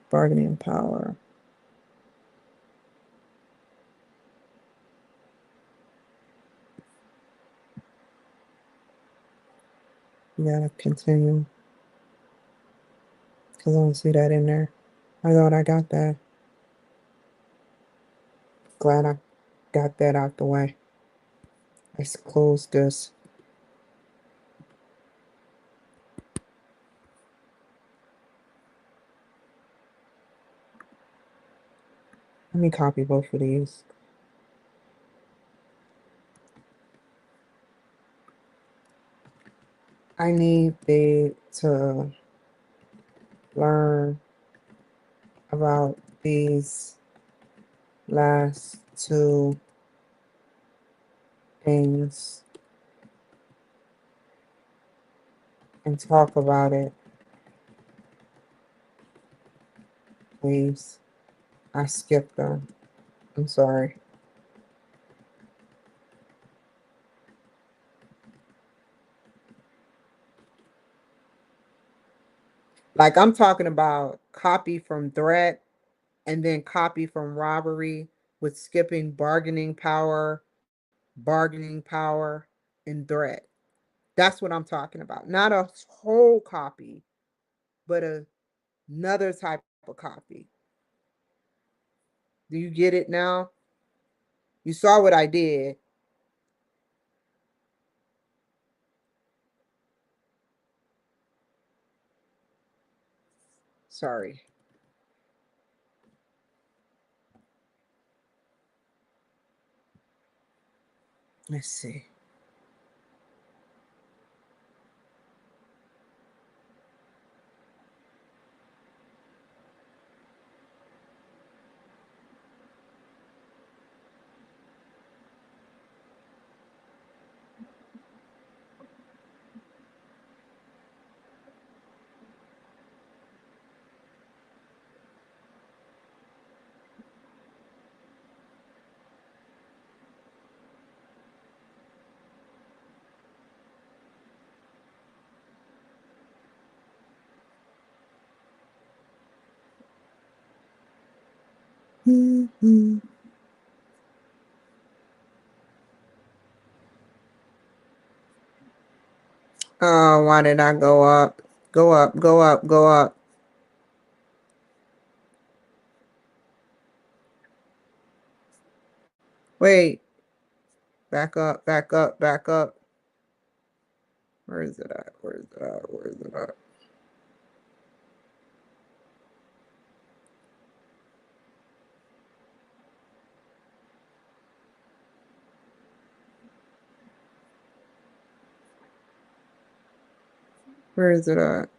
Bargaining power. You gotta continue. Because I don't see that in there. I thought I got that. Glad I got that out the way. Let's close this. Let me copy both of these. I need to learn about these last two things and talk about it Please. I skipped them. I'm sorry. Like I'm talking about copy from threat and then copy from robbery with skipping bargaining power, and threat. That's what I'm talking about. Not a whole copy, but another type of copy. Do you get it now? You saw what I did. Sorry. Let's see. Mm-hmm. Oh, why did I go up? Go up, go up, go up. Wait. Back up, back up, back up. Where is it at? Where is it at? Where is it at? Where is it at?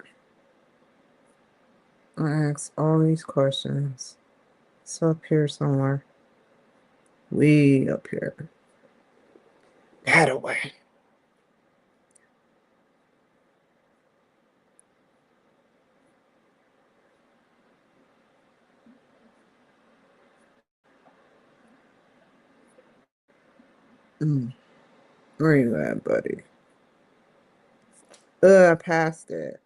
I ask all these questions. It's up here somewhere. Way up here. That away. Mm. Where you at, buddy? I passed it.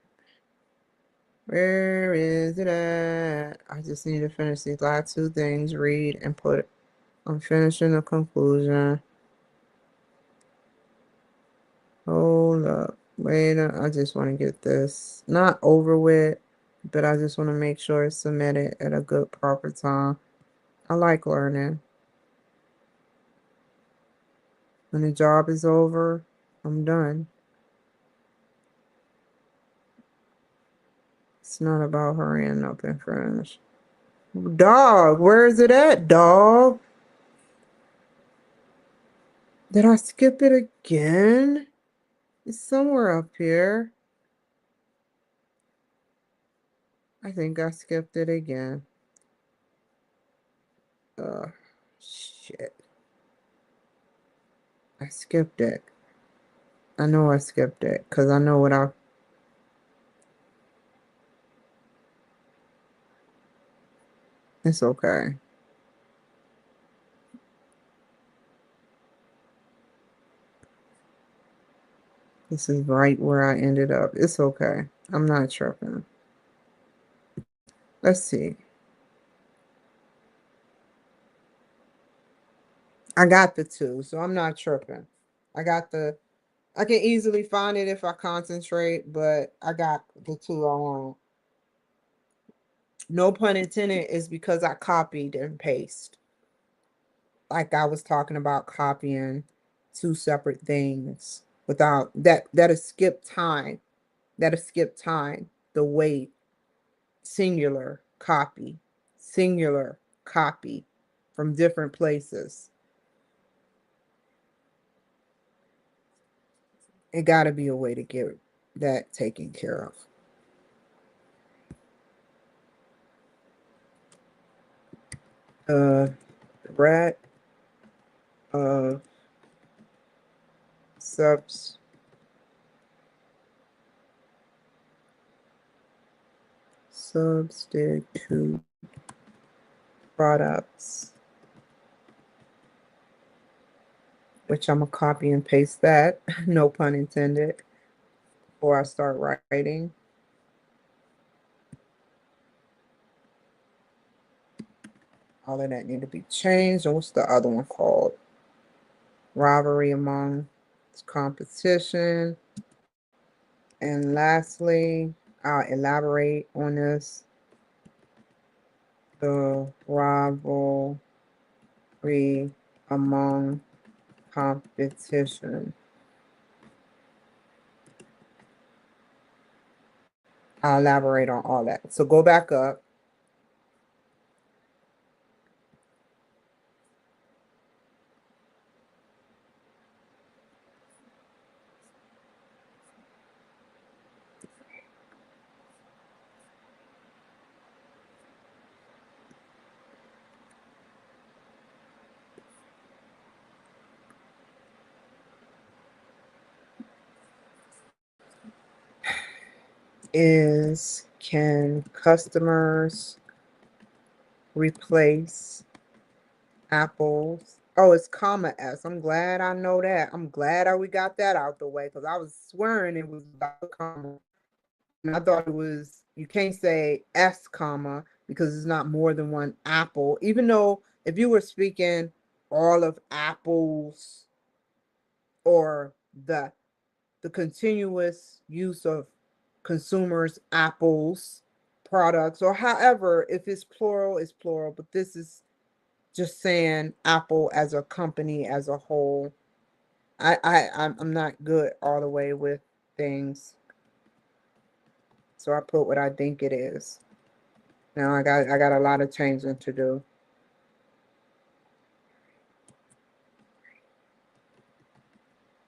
Where is it at? I just need to finish these last two things. Read and put. I'm finishing the conclusion. Hold up. Wait, I just want to get this not over with, but I just want to make sure it's submitted at a good proper time. I like learning. When the job is over, I'm done. It's not about hurrying up and finish. Dog, where is it at, dog? Did I skip it again? It's somewhere up here. I think I skipped it again. Uh, shit. I skipped it. I know I skipped it because I know what I. It's okay. This is right where I ended up. It's okay. I'm not tripping. Let's see. I got the two, so I'm not tripping. I got the. I can easily find it if I concentrate, but I got the two I want. No pun intended is because I copied and paste. Like I was talking about copying two separate things without that'll skip time. That'll skip time. The wait. Singular copy. Singular copy from different places. It gotta be a way to get that taken care of. Uh rat of subs substitution. products, which I'm going to copy and paste that, no pun intended, before I start writing. All of that need to be changed. And what's the other one called? Rivalry among competition. And lastly, I'll elaborate on this. The rivalry among competition. I'll elaborate on all that. So go back up. Can customers replace apples? Oh, it's comma S. I'm glad I know that. I'm glad we got that out the way because I was swearing it was about a comma. And I thought it was, you can't say S comma because it's not more than one apple. Even though if you were speaking all of apples or the continuous use of consumers, apples, products, or however, if it's plural, but this is just saying Apple as a company as a whole. I'm not good all the way with things. So I put what I think it is. Now I got a lot of changing to do.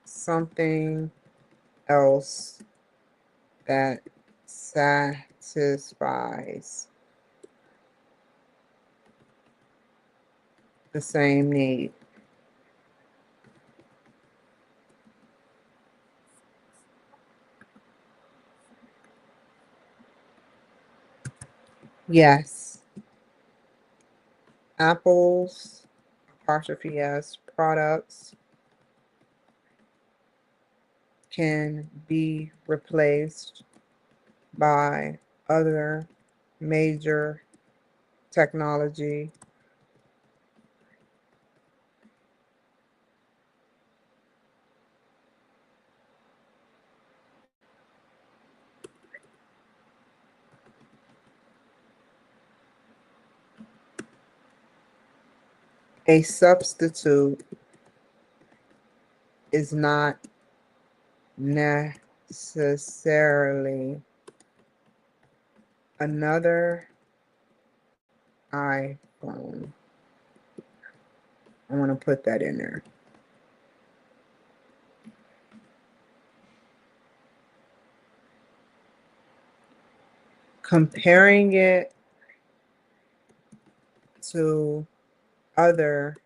Something else that satisfies the same need. Yes. Apple's apostrophe S products can be replaced by other major technology a substitute is not necessarily another iPhone. I want to put that in there. Comparing it to other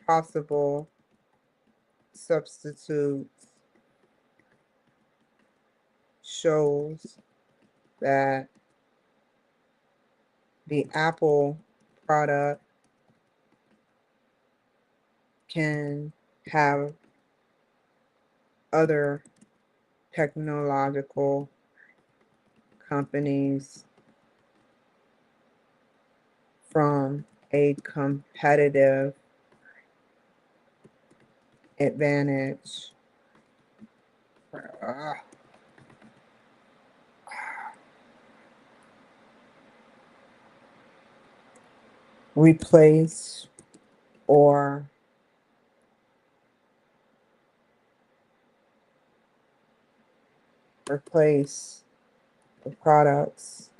possible substitutes shows that the Apple product can have other technological companies from a competitive advantage. Replace or replace the products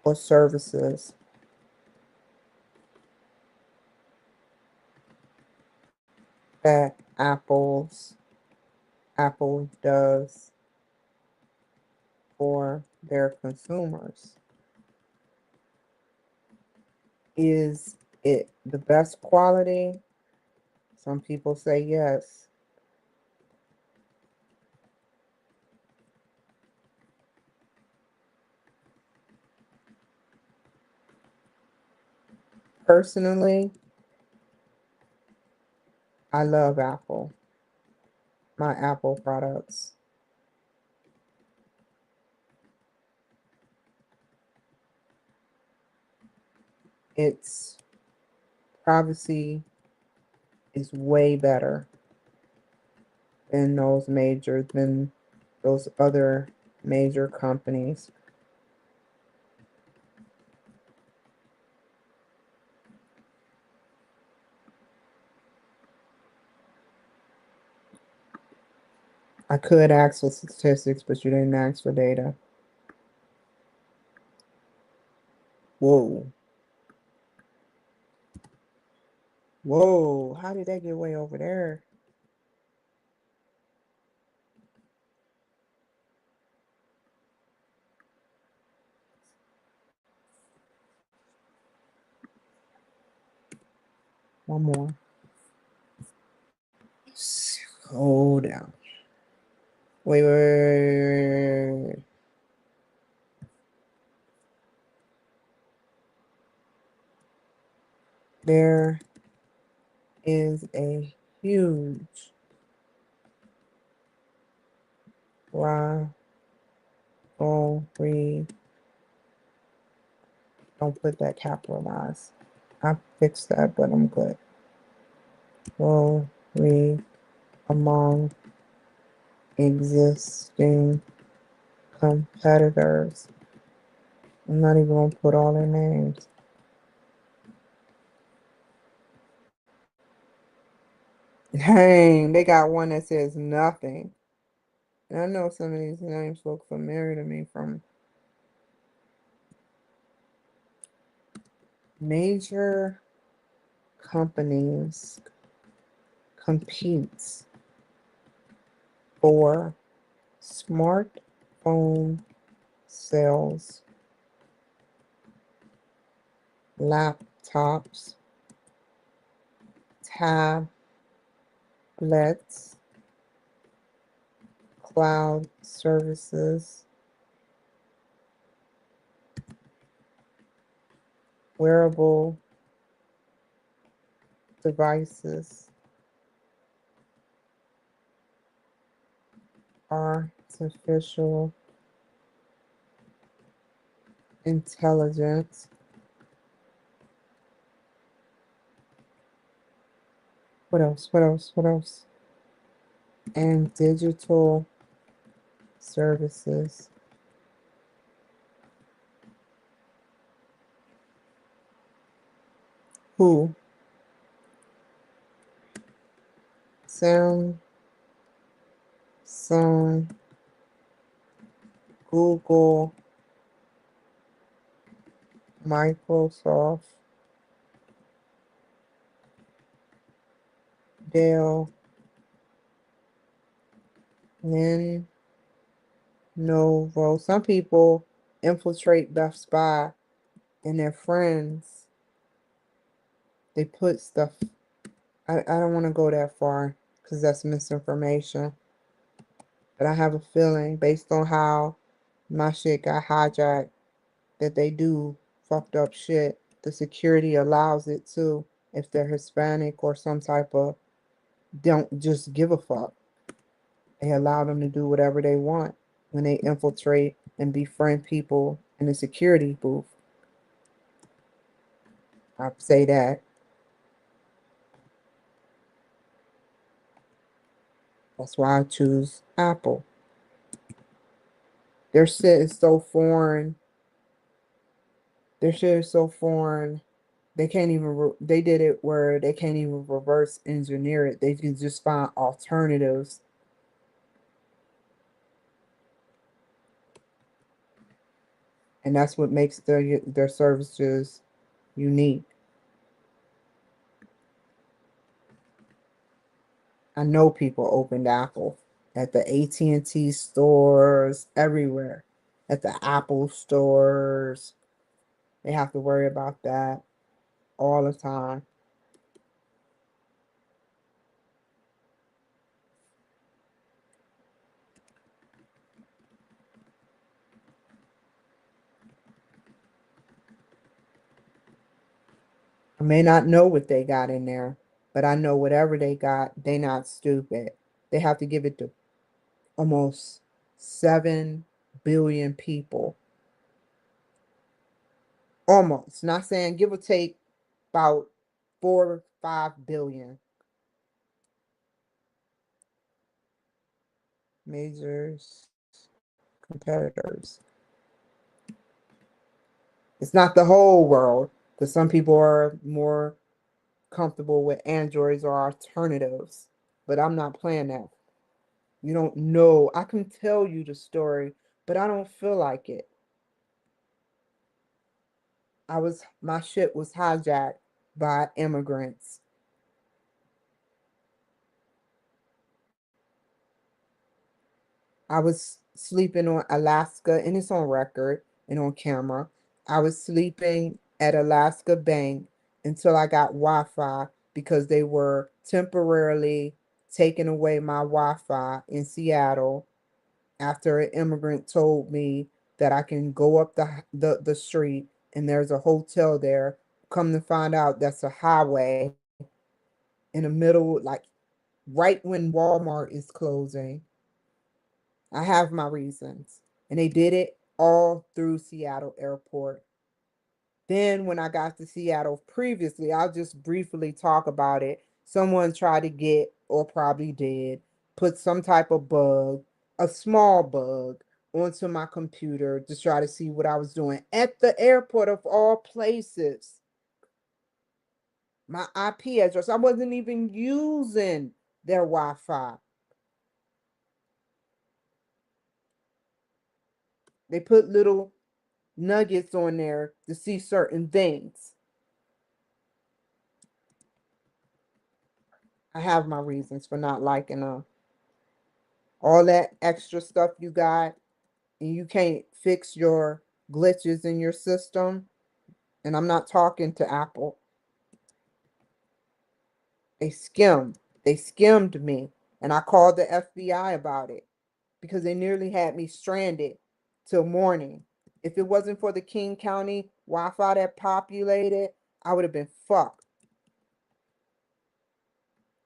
or services that Apple does for their consumers. Is it the best quality? Some people say yes. Personally, I love Apple, my Apple products. Its privacy is way better than those other major companies. I could ask for statistics, but you didn't ask for data. Whoa. Whoa. How did that get way over there? One more. Hold down. Wait. There is a huge rivalry. Don't put that capitalized. I fixed that, but I'm good. Rivalry among existing competitors. I'm not even gonna put all their names. Dang, they got one that says nothing. And I know some of these names look familiar to me from major companies competes for smartphone sales, laptops, tablets, cloud services, wearable devices, artificial intelligence. What else? What else? What else? And digital services. Who? Samsung, Google, Microsoft, Dell, Lenovo. Some people infiltrate Best Buy and their friends. They put stuff. I don't want to go that far because that's misinformation. But I have a feeling, based on how my shit got hijacked, that they do fucked up shit. The security allows it too if they're Hispanic or some type of don't just give a fuck. They allow them to do whatever they want when they infiltrate and befriend people in the security booth. I say that. That's why I choose Apple. Their shit is so foreign. Their shit is so foreign. They can't even. They did it where they can't even reverse engineer it. They can just find alternatives, and that's what makes their services unique. I know people opened Apple at the AT&T stores, everywhere, at the Apple stores. They have to worry about that all the time. I may not know what they got in there, but I know whatever they got, they not stupid. They have to give it to almost 7 billion people. Almost. Not saying give or take about 4 or 5 billion. Major competitors. It's not the whole world, because some people are more comfortable with androids or alternatives. But I'm not playing that. You don't know. I can tell you the story, but I don't feel like it. My ship was hijacked by immigrants. I was sleeping on Alaska, and it's on record and on camera. I was sleeping at Alaska Bank until I got Wi-Fi because they were temporarily taking away my Wi-Fi in Seattle after an immigrant told me that I can go up the street and there's a hotel there. Come to find out that's a highway in the middle, like right when Walmart is closing. I have my reasons. And they did it all through Seattle Airport. Then, when I got to Seattle previously, I'll just briefly talk about it. Someone tried to get, or probably did, put some type of bug, a small bug, onto my computer to try to see what I was doing at the airport of all places. My IP address, I wasn't even using their Wi Fi. They put little nuggets on there to see certain things. I have my reasons for not liking them. All that extra stuff you got, and you can't fix your glitches in your system. And I'm not talking to Apple. They skimmed. They skimmed me. And I called the FBI about it because they nearly had me stranded till morning. If it wasn't for the King County Wi Fi that populated, I would have been fucked.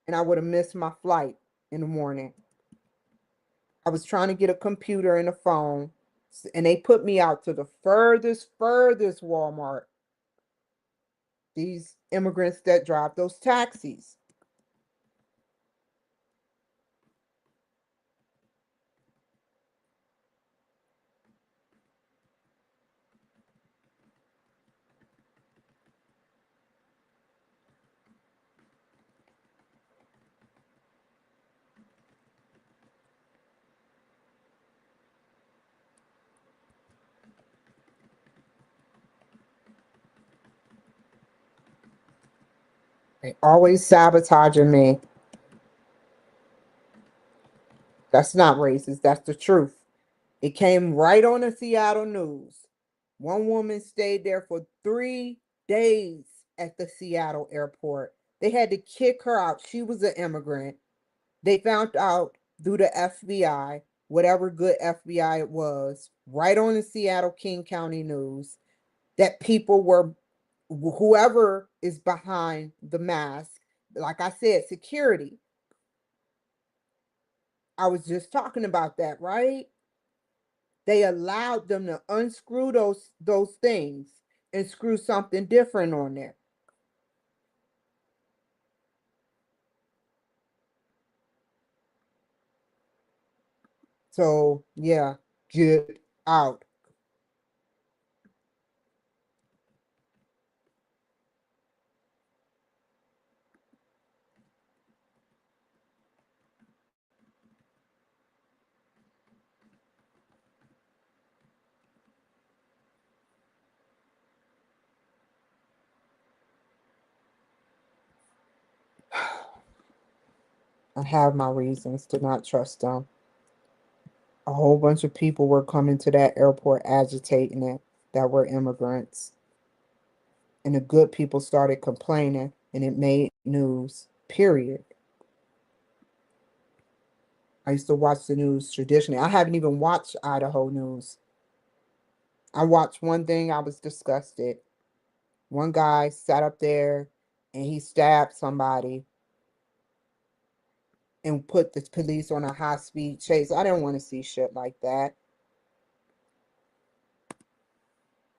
And I would have missed my flight in the morning. I was trying to get a computer and a phone, and they put me out to the furthest Walmart. These immigrants that drive those taxis. They always sabotaging me. That's not racist. That's the truth. It came right on the Seattle news. One woman stayed there for 3 days at the Seattle airport. They had to kick her out. She was an immigrant. They found out through the FBI, whatever good FBI it was, right on the Seattle King County news, that people were, whoever is behind the mask, like I said, security. I was just talking about that, right? They allowed them to unscrew those things and screw something different on there. So yeah, get out. I have my reasons to not trust them. A whole bunch of people were coming to that airport agitating it that were immigrants. And the good people started complaining, and it made news, period. I used to watch the news traditionally. I haven't even watched Idaho news. I watched one thing, I was disgusted. One guy sat up there and he stabbed somebody and put the police on a high speed chase. I didn't want to see shit like that.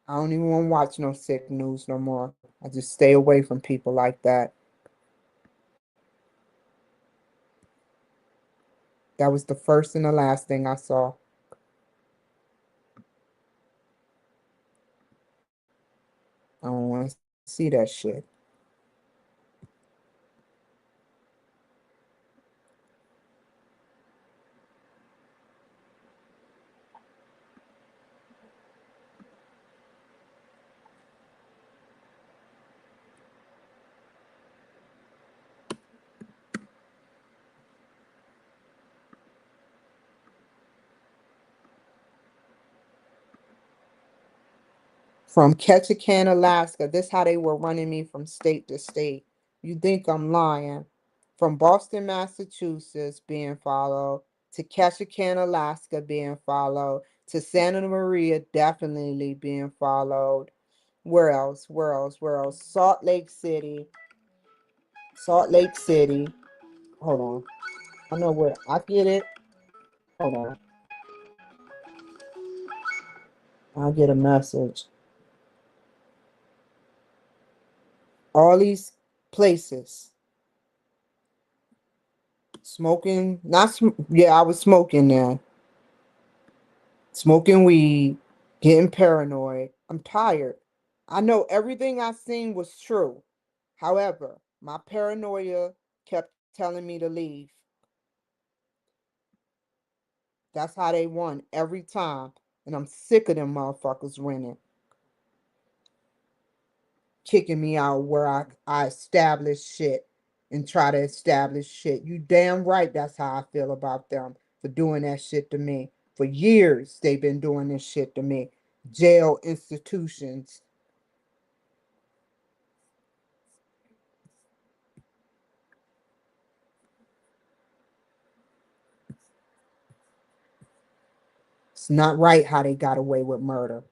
I don't even want to watch no sick news no more. I just stay away from people like that. That was the first and the last thing I saw. I don't want to see that shit. From Ketchikan, Alaska. This how they were running me from state to state. You think I'm lying? From Boston, Massachusetts being followed, to Ketchikan, Alaska being followed, to Santa Maria definitely being followed. Where else? Where else? Where else? Salt Lake City. Salt Lake City. Hold on. I know where I get it. Hold on. I get a message. All these places. Smoking, not yeah, I was smoking there. Smoking weed, getting paranoid. I'm tired. I know everything I seen was true. However, my paranoia kept telling me to leave. That's how they won every time. And I'm sick of them motherfuckers winning, kicking me out where I establish shit and try to establish shit. You damn right that's how I feel about them for doing that shit to me. For years they've been doing this shit to me. Jail institutions. It's not right how they got away with murder.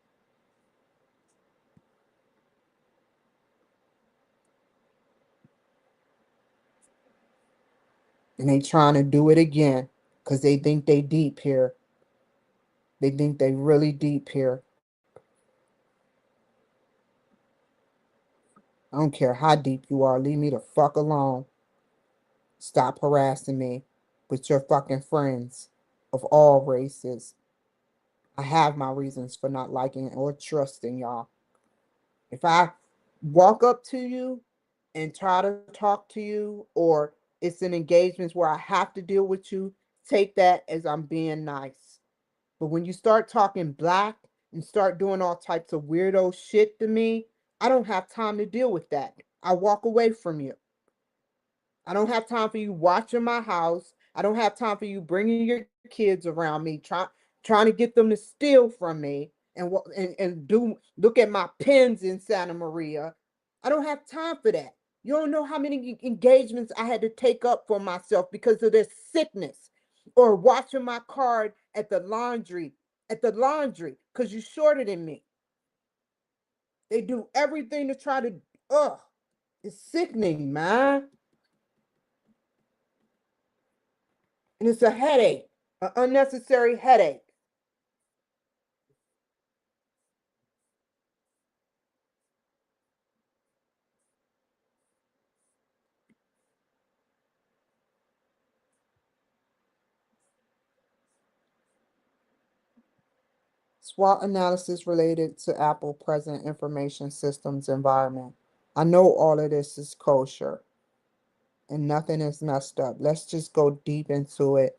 And they trying to do it again because they think they deep here. They think they really deep here. I don't care how deep you are. Leave me the fuck alone. Stop harassing me with your fucking friends of all races. I have my reasons for not liking or trusting y'all. If I walk up to you and try to talk to you, or it's an engagement where I have to deal with you, take that as I'm being nice. But when you start talking black and start doing all types of weirdo shit to me, I don't have time to deal with that. I walk away from you. I don't have time for you watching my house. I don't have time for you bringing your kids around me, trying to get them to steal from me and do look at my pins in Santa Maria. I don't have time for that. You don't know how many engagements I had to take up for myself because of this sickness, or watching my card at the laundry, because you shorter than me. They do everything to try to, ugh, it's sickening, man. And it's a headache, an unnecessary headache. SWOT analysis related to Apple Present Information Systems environment. I know all of this is kosher and nothing is messed up. Let's just go deep into it.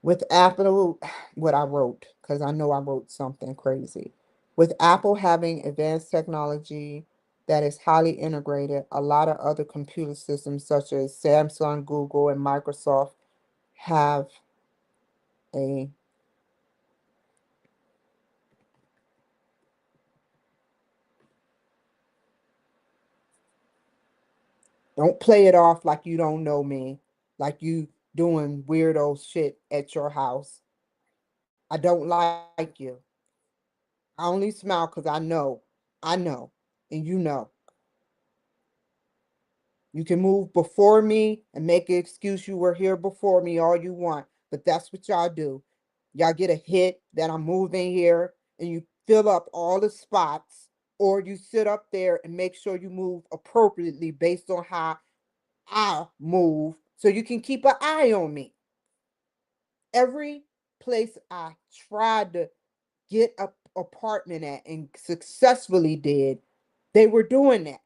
With Apple, what I wrote, because I know I wrote something crazy. With Apple having advanced technology that is highly integrated, a lot of other computer systems such as Samsung, Google, and Microsoft have a don't play it off like you don't know me, like you doing weirdo shit at your house. I don't like you. I only smile because I know. I know. And you can move before me and make an excuse you were here before me all you want, but that's what y'all do. Y'all get a hit that I'm moving here and you fill up all the spots, or you sit up there and make sure you move appropriately based on how I move so you can keep an eye on me. Every place I tried to get a apartment at and successfully did, they were doing that.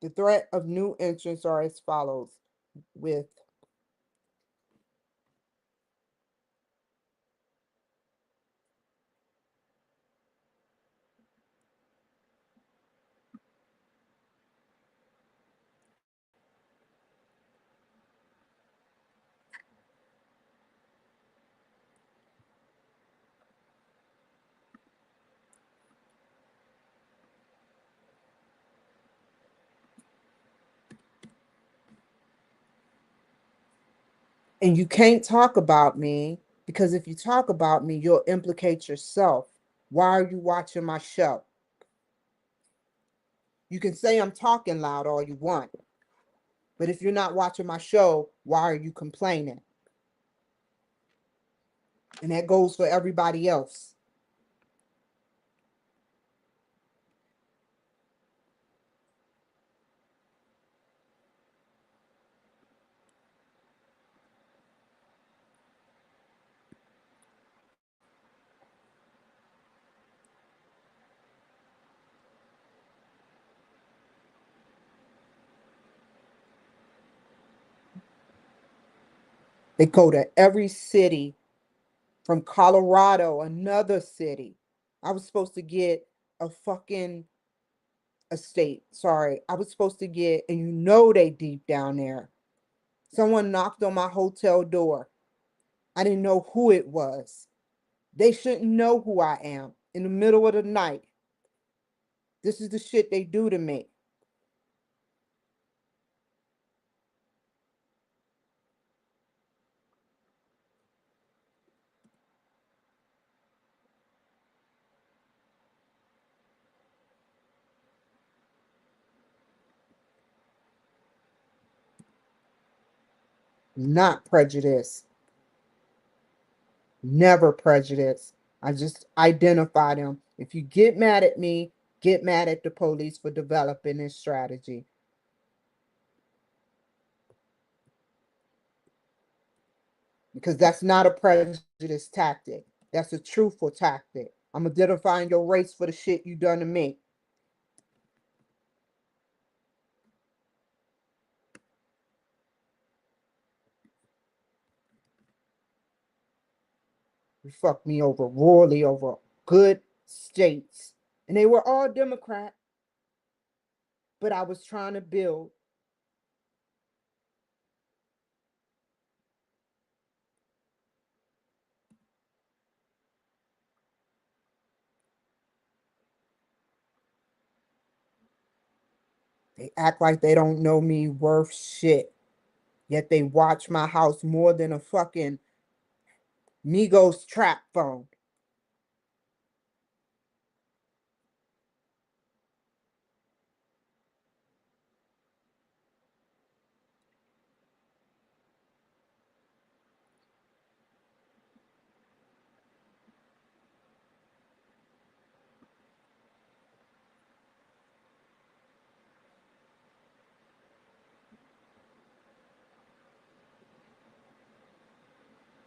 The threat of new entrants are as follows with, and you can't talk about me because if you talk about me, you'll implicate yourself. Why are you watching my show? You can say I'm talking loud all you want, but if you're not watching my show, why are you complaining? And that goes for everybody else. They go to every city from Colorado, another city. I was supposed to get a fucking estate. Sorry. I was supposed to get, and they deep down there. Someone knocked on my hotel door. I didn't know who it was. They shouldn't know who I am in the middle of the night. This is the shit they do to me. Not prejudice. Never prejudice. I just identify them. If you get mad at me, get mad at the police for developing this strategy. Because that's not a prejudice tactic. That's a truthful tactic. I'm identifying your race for the shit you done to me. You fucked me over royally over good states. And they were all Democrat, but I was trying to build. They act like they don't know me worth shit. Yet they watch my house more than a fucking Migos trap phone.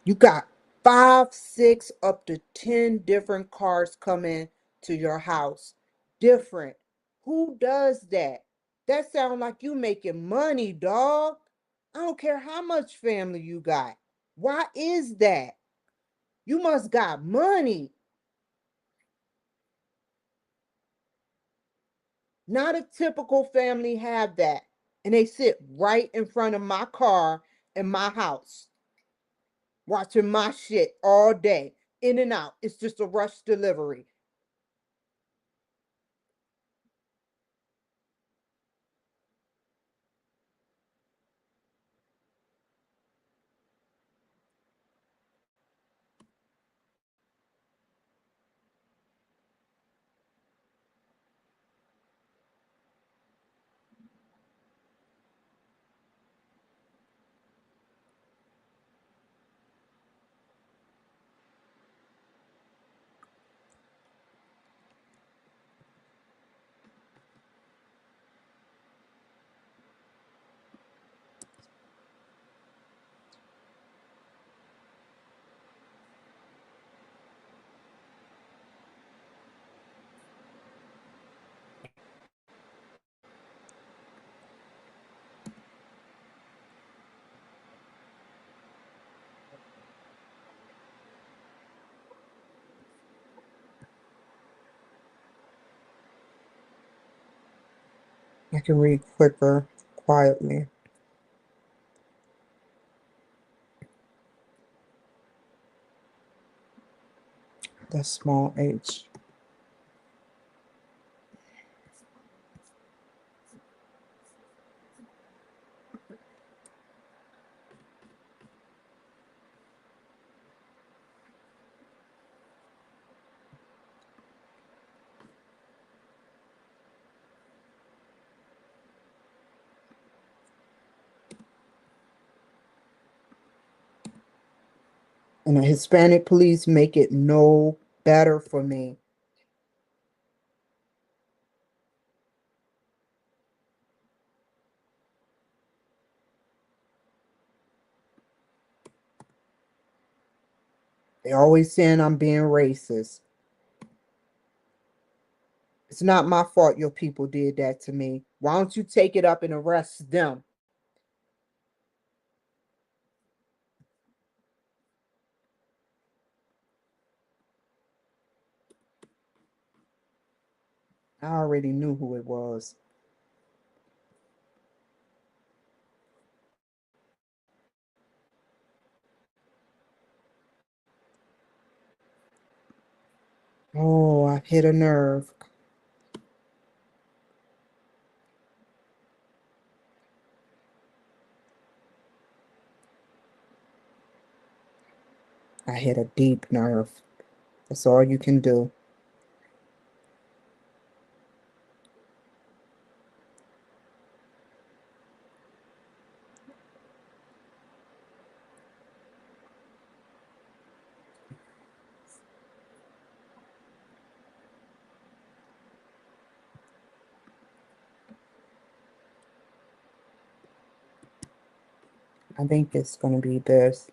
You got 5, 6, up to 10 different cars coming to your house. Different. Who does that? That sounds like you making money, dog. I don't care how much family you got. Why is that? You must got money. Not a typical family have that. And they sit right in front of my car in my house, watching my shit all day, in and out. It's just a rush delivery. I can read quicker, quietly. That's small h. And the Hispanic police make it no better for me. They always saying I'm being racist. It's not my fault your people did that to me. Why don't you take it up and arrest them? I already knew who it was. Oh, I hit a nerve. I hit a deep nerve. That's all you can do. I think it's going to be this.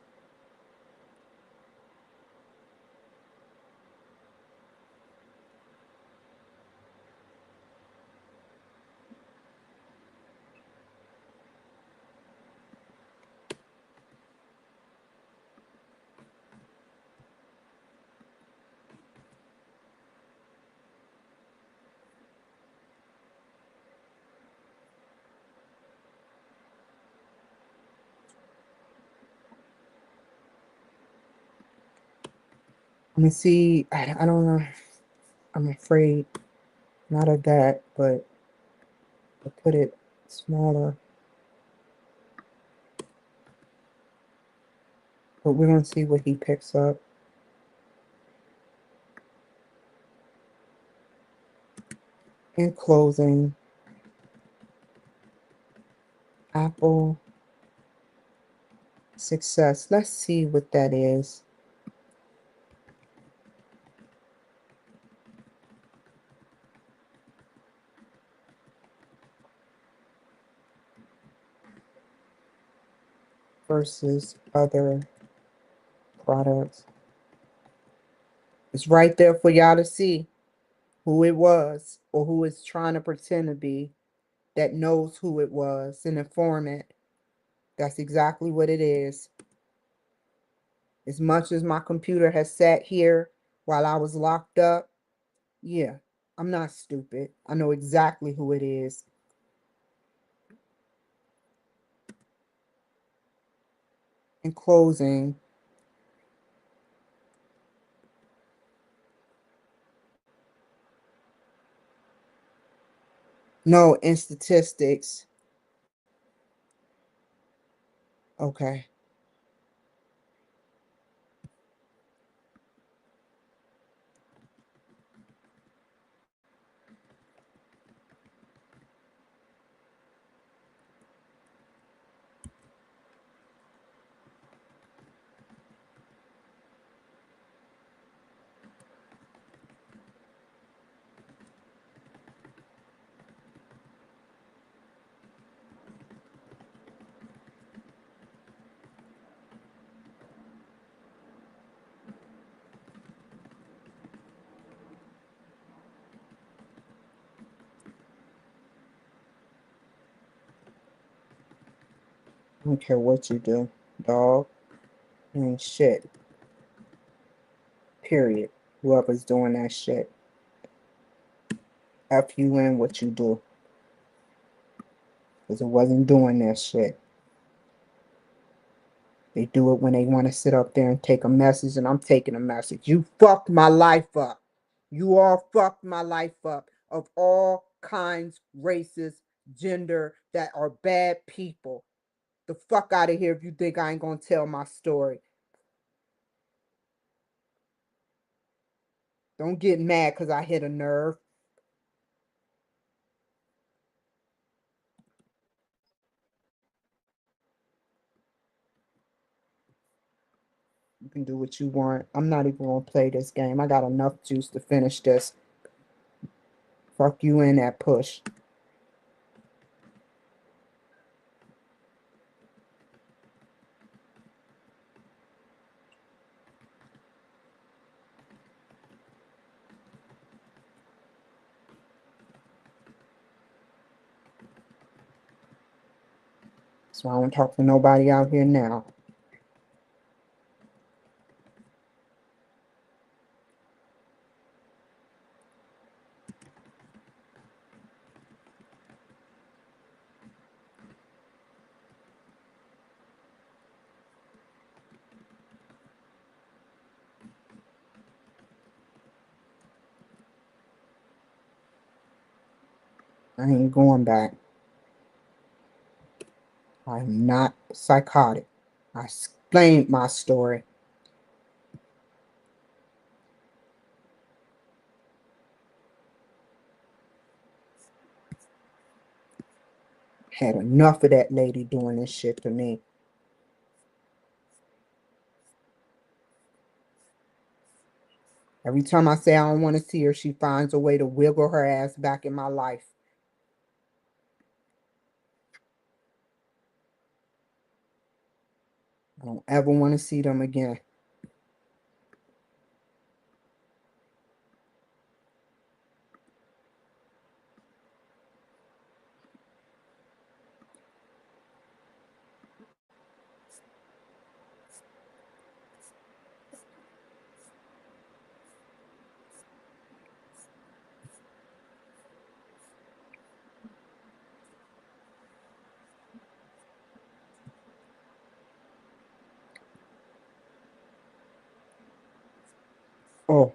Let me see. I don't know. I'm afraid not of that, but I'll put it smaller. But we're going to see what he picks up. In closing, Apple success. Let's see what that is. Versus other products. It's right there for y'all to see who it was or who is trying to pretend to be that knows who it was, an informant. That's exactly what it is. As much as my computer has sat here while I was locked up, yeah, I'm not stupid. I know exactly who it is. In closing, no, in statistics. Okay. I don't care what you do, dog. You ain't shit. Period. Whoever's doing that shit. F you in what you do. because it wasn't doing that shit. They do it when they want to sit up there and take a message, and I'm taking a message. You fucked my life up. You all fucked my life up of all kinds, races, gender, that are bad people. The fuck out of here if you think I ain't gonna tell my story. Don't get mad because I hit a nerve. You can do what you want. I'm not even gonna play this game. I got enough juice to finish this. Fuck you in that push. So I don't talk to nobody out here now. I ain't going back. I'm not psychotic. I explained my story. Had enough of that lady doing this shit to me. Every time I say I don't want to see her, she finds a way to wiggle her ass back in my life. I don't ever want to see them again. Oh,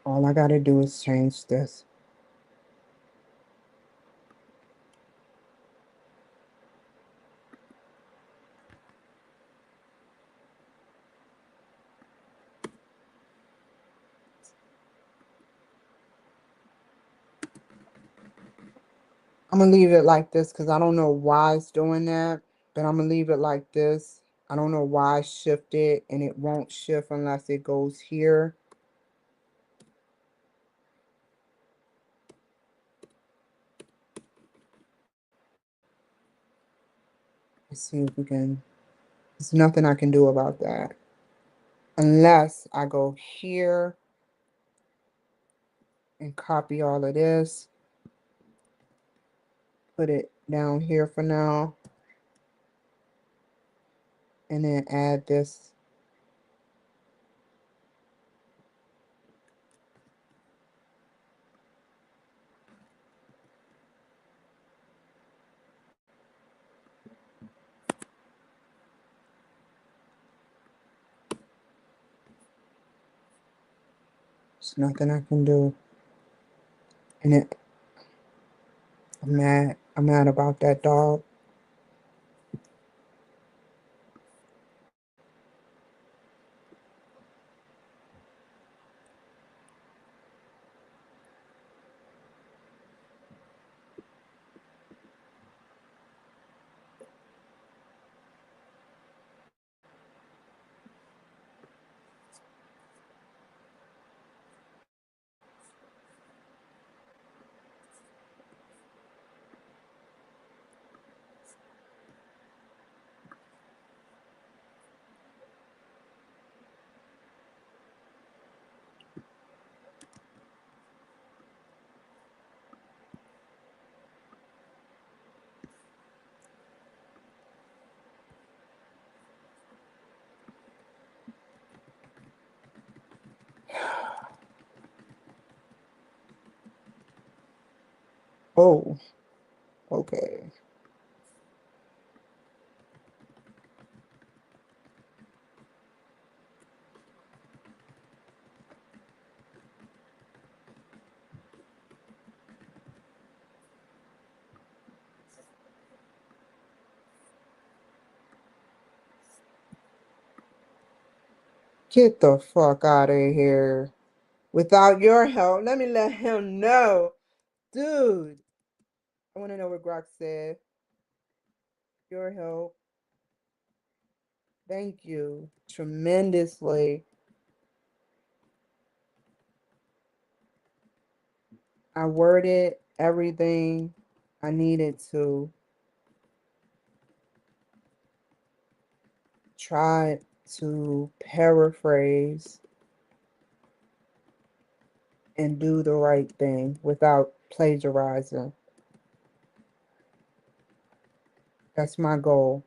all I gotta do is change this. I'm gonna leave it like this because I don't know why it's doing that, but I'm gonna leave it like this. I don't know why I shifted and it won't shift unless it goes here. Let's see if we can. There's nothing I can do about that. Unless I go here and copy all of this, put it down here for now, and then add this. There's nothing I can do. And I'm mad. I'm mad about that dog. Oh, okay. Get the fuck out of here. Without your help, let me let him know. Dude, I want to know what Grok said. Your help. Thank you tremendously. I worded everything I needed to. Try to paraphrase and do the right thing without plagiarizing. That's my goal.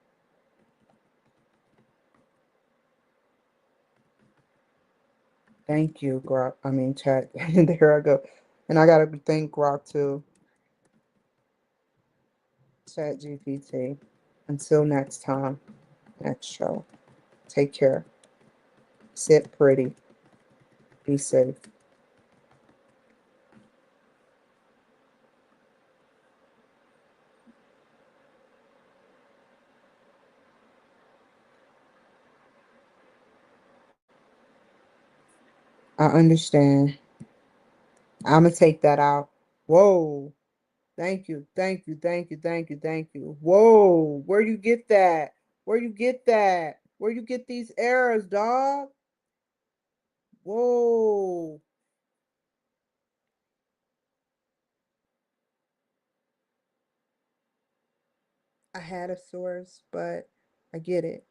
Thank you, Grok. I mean, chat. There I go. And I gotta thank Grok too. Chat GPT. Until next time, next show. Take care. Sit pretty. Be safe. I understand. I'm gonna take that out. Whoa. Thank you. Thank you. Thank you. Thank you. Thank you. Whoa. Where you get that? Where you get that? Where you get these errors, dog? Whoa. I had a source, but I get it.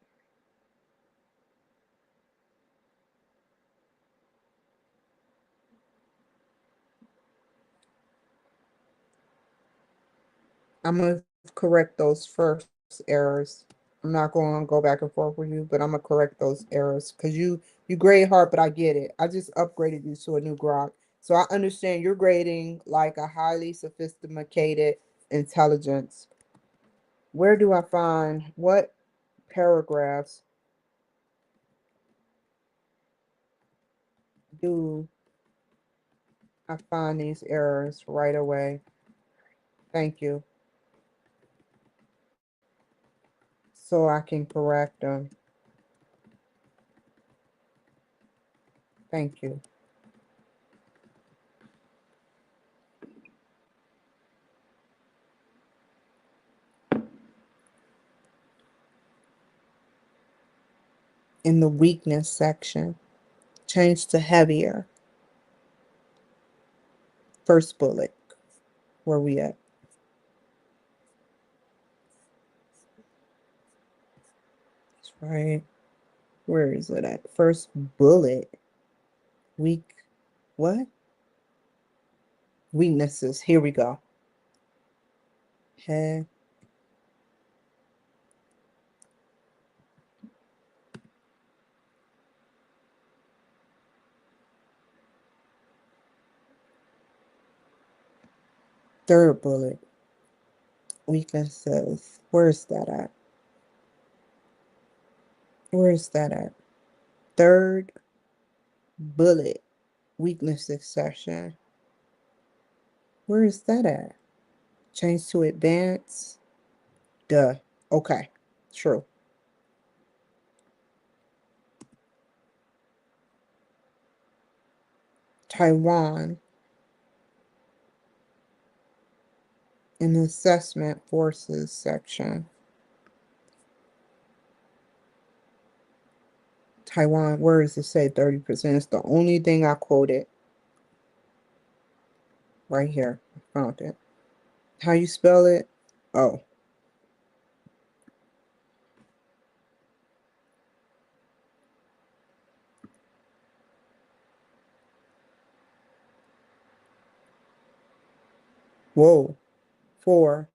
I'm gonna correct those first errors. I'm not going to go back and forth with you, but I'm gonna correct those errors because you grade hard, but I get it. I just upgraded you to a new Grok, so I understand you're grading like a highly sophisticated intelligence. Where do I find what paragraphs do I find these errors right away? Thank you, so I can correct them. Thank you. In the weakness section, change to heavier. First bullet. Where we at? That's right. Where is it at? First bullet. Weak. What? Weaknesses. Here we go. Head. Third bullet. Weaknesses. Where's that at? Where's that at? Third bullet. Weaknesses section. Where is that at? Change to advanced. Duh. Okay. True. Taiwan in the assessment forces section. Taiwan, where does it say 30%? It's the only thing I quoted right here. I found it. How you spell it? Oh, whoa. Four,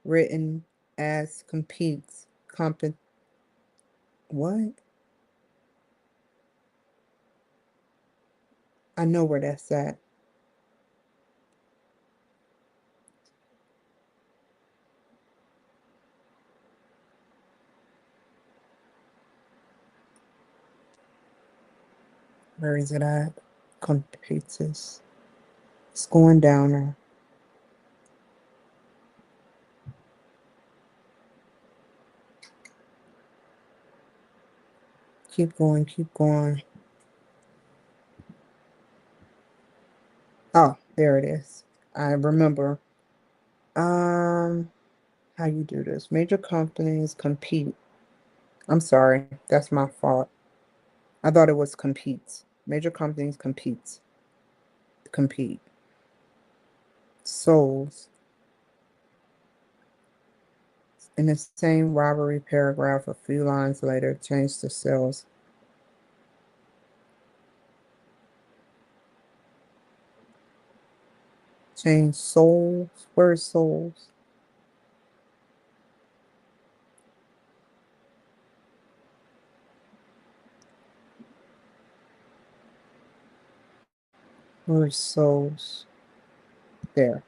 written as competes. What? I know where that's at. Where is it at? Competes. It's going down there. Keep going, keep going. Oh, there it is. I remember. How you do this? Major companies compete. I'm sorry, that's my fault. I thought it was competes. Major companies compete. Souls. In the same robbery paragraph, a few lines later, change to sales. Change souls. Where is souls? Where is souls? There.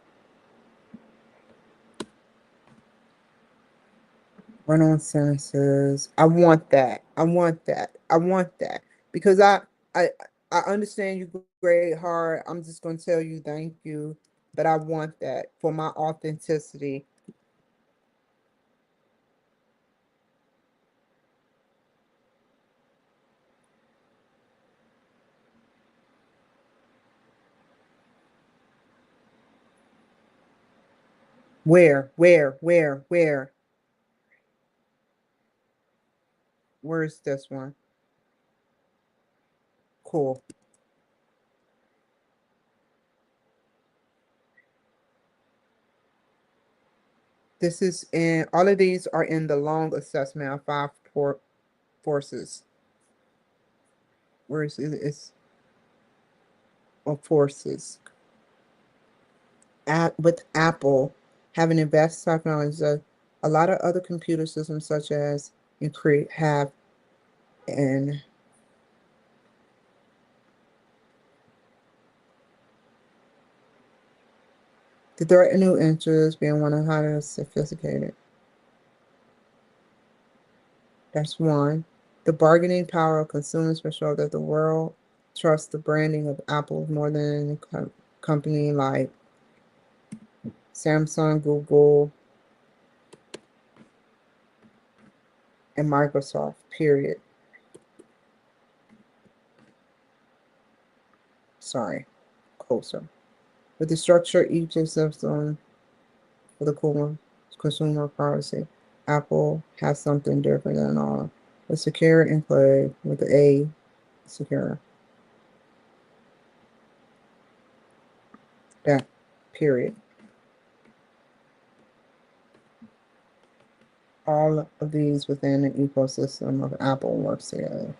Run on sentences. I want that. I want that. I want that. Because I I understand you grade hard. I'm just gonna tell you thank you. But I want that for my authenticity. Where? Where's this one? Cool. This is in all of these are in the long assessment of five forces. Where is it? It's of forces. With Apple having advanced technology, a lot of other computer systems such as you create have and the threat and new interest being one of the highly sophisticated. That's one. The bargaining power of consumers will show that the world trusts the branding of Apple more than a company like Samsung, Google, and Microsoft, period. Sorry, closer. With the structure each ecosystem for the consumer privacy, Apple has something different than all. The secure enclave with the A, secure. That, period. All of these within the ecosystem of Apple works together.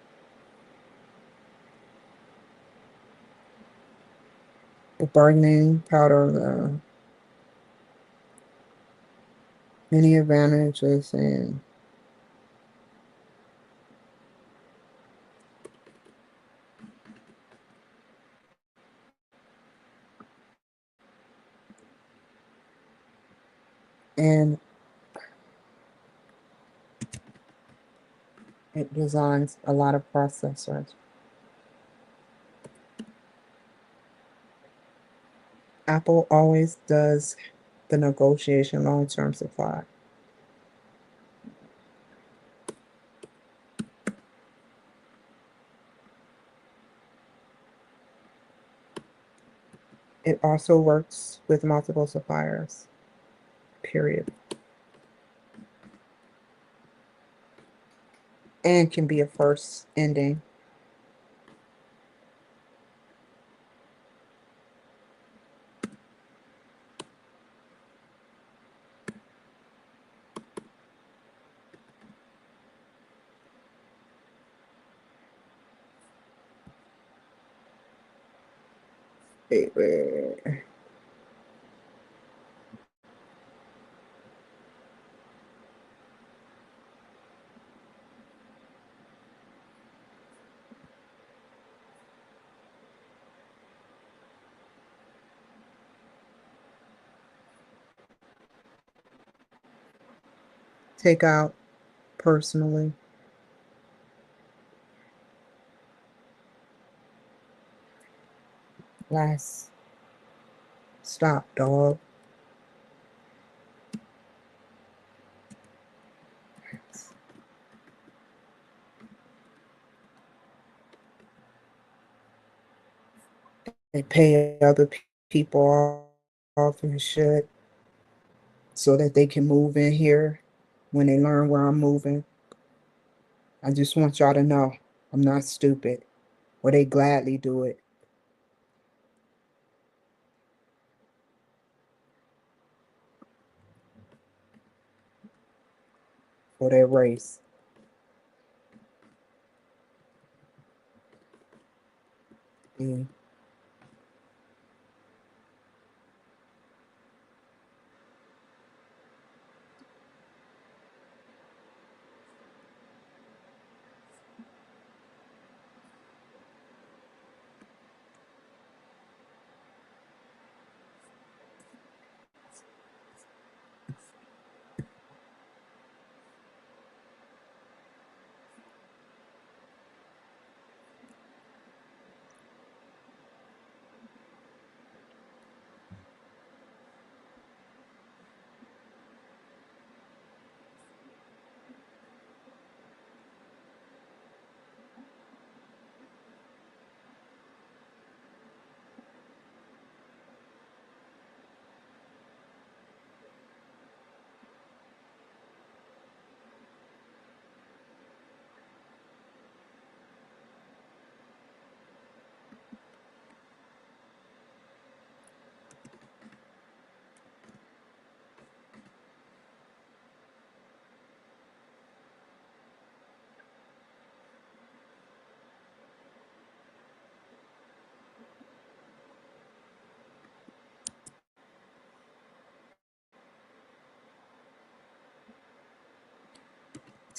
The bargaining powder, the many advantages, and it designs a lot of processors. Apple always does the negotiation long-term supply. It also works with multiple suppliers, period. And can be a first ending. Wait. Take out personally. Last stop, dog. They pay other people off and shit so that they can move in here when they learn where I'm moving. I just want y'all to know I'm not stupid, or they gladly do it for their race. Mm.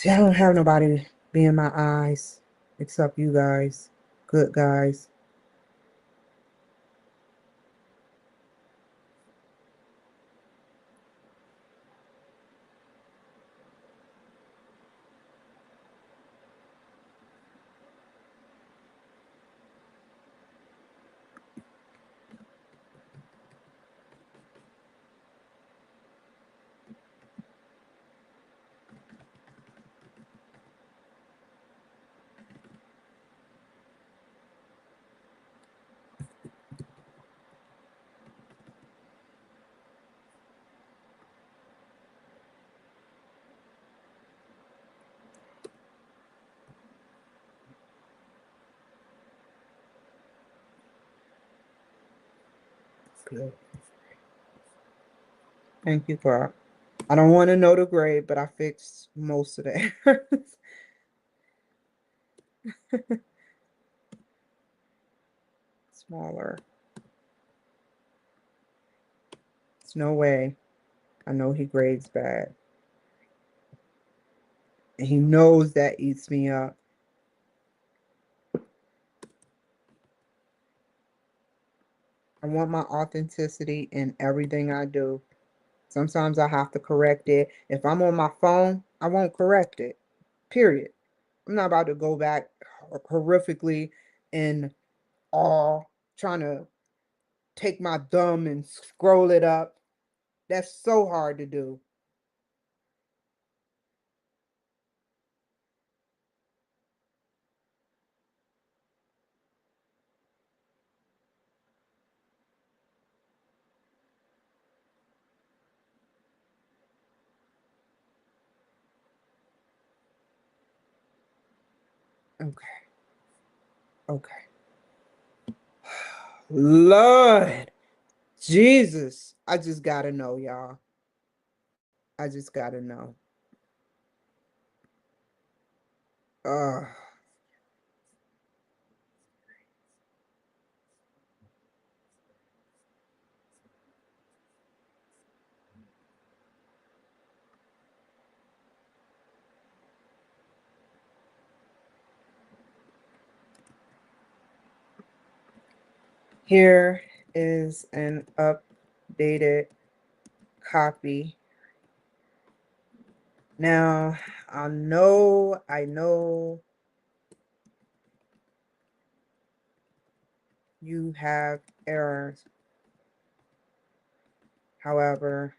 See, I don't have nobody be in my eyes except you guys, good guys. Good. Thank you, Grok. I don't want to know the grade, but I fixed most of the errors. Smaller. There's no way. I know he grades bad. And he knows that eats me up. I want my authenticity in everything I do. Sometimes I have to correct it. If I'm on my phone, I won't correct it. Period. I'm not about to go back horrifically and all trying to take my thumb and scroll it up. That's so hard to do. Okay. Okay. Lord Jesus. I just gotta know, y'all. I just gotta know. Uh Here is an updated copy. Now, I know you have errors. However,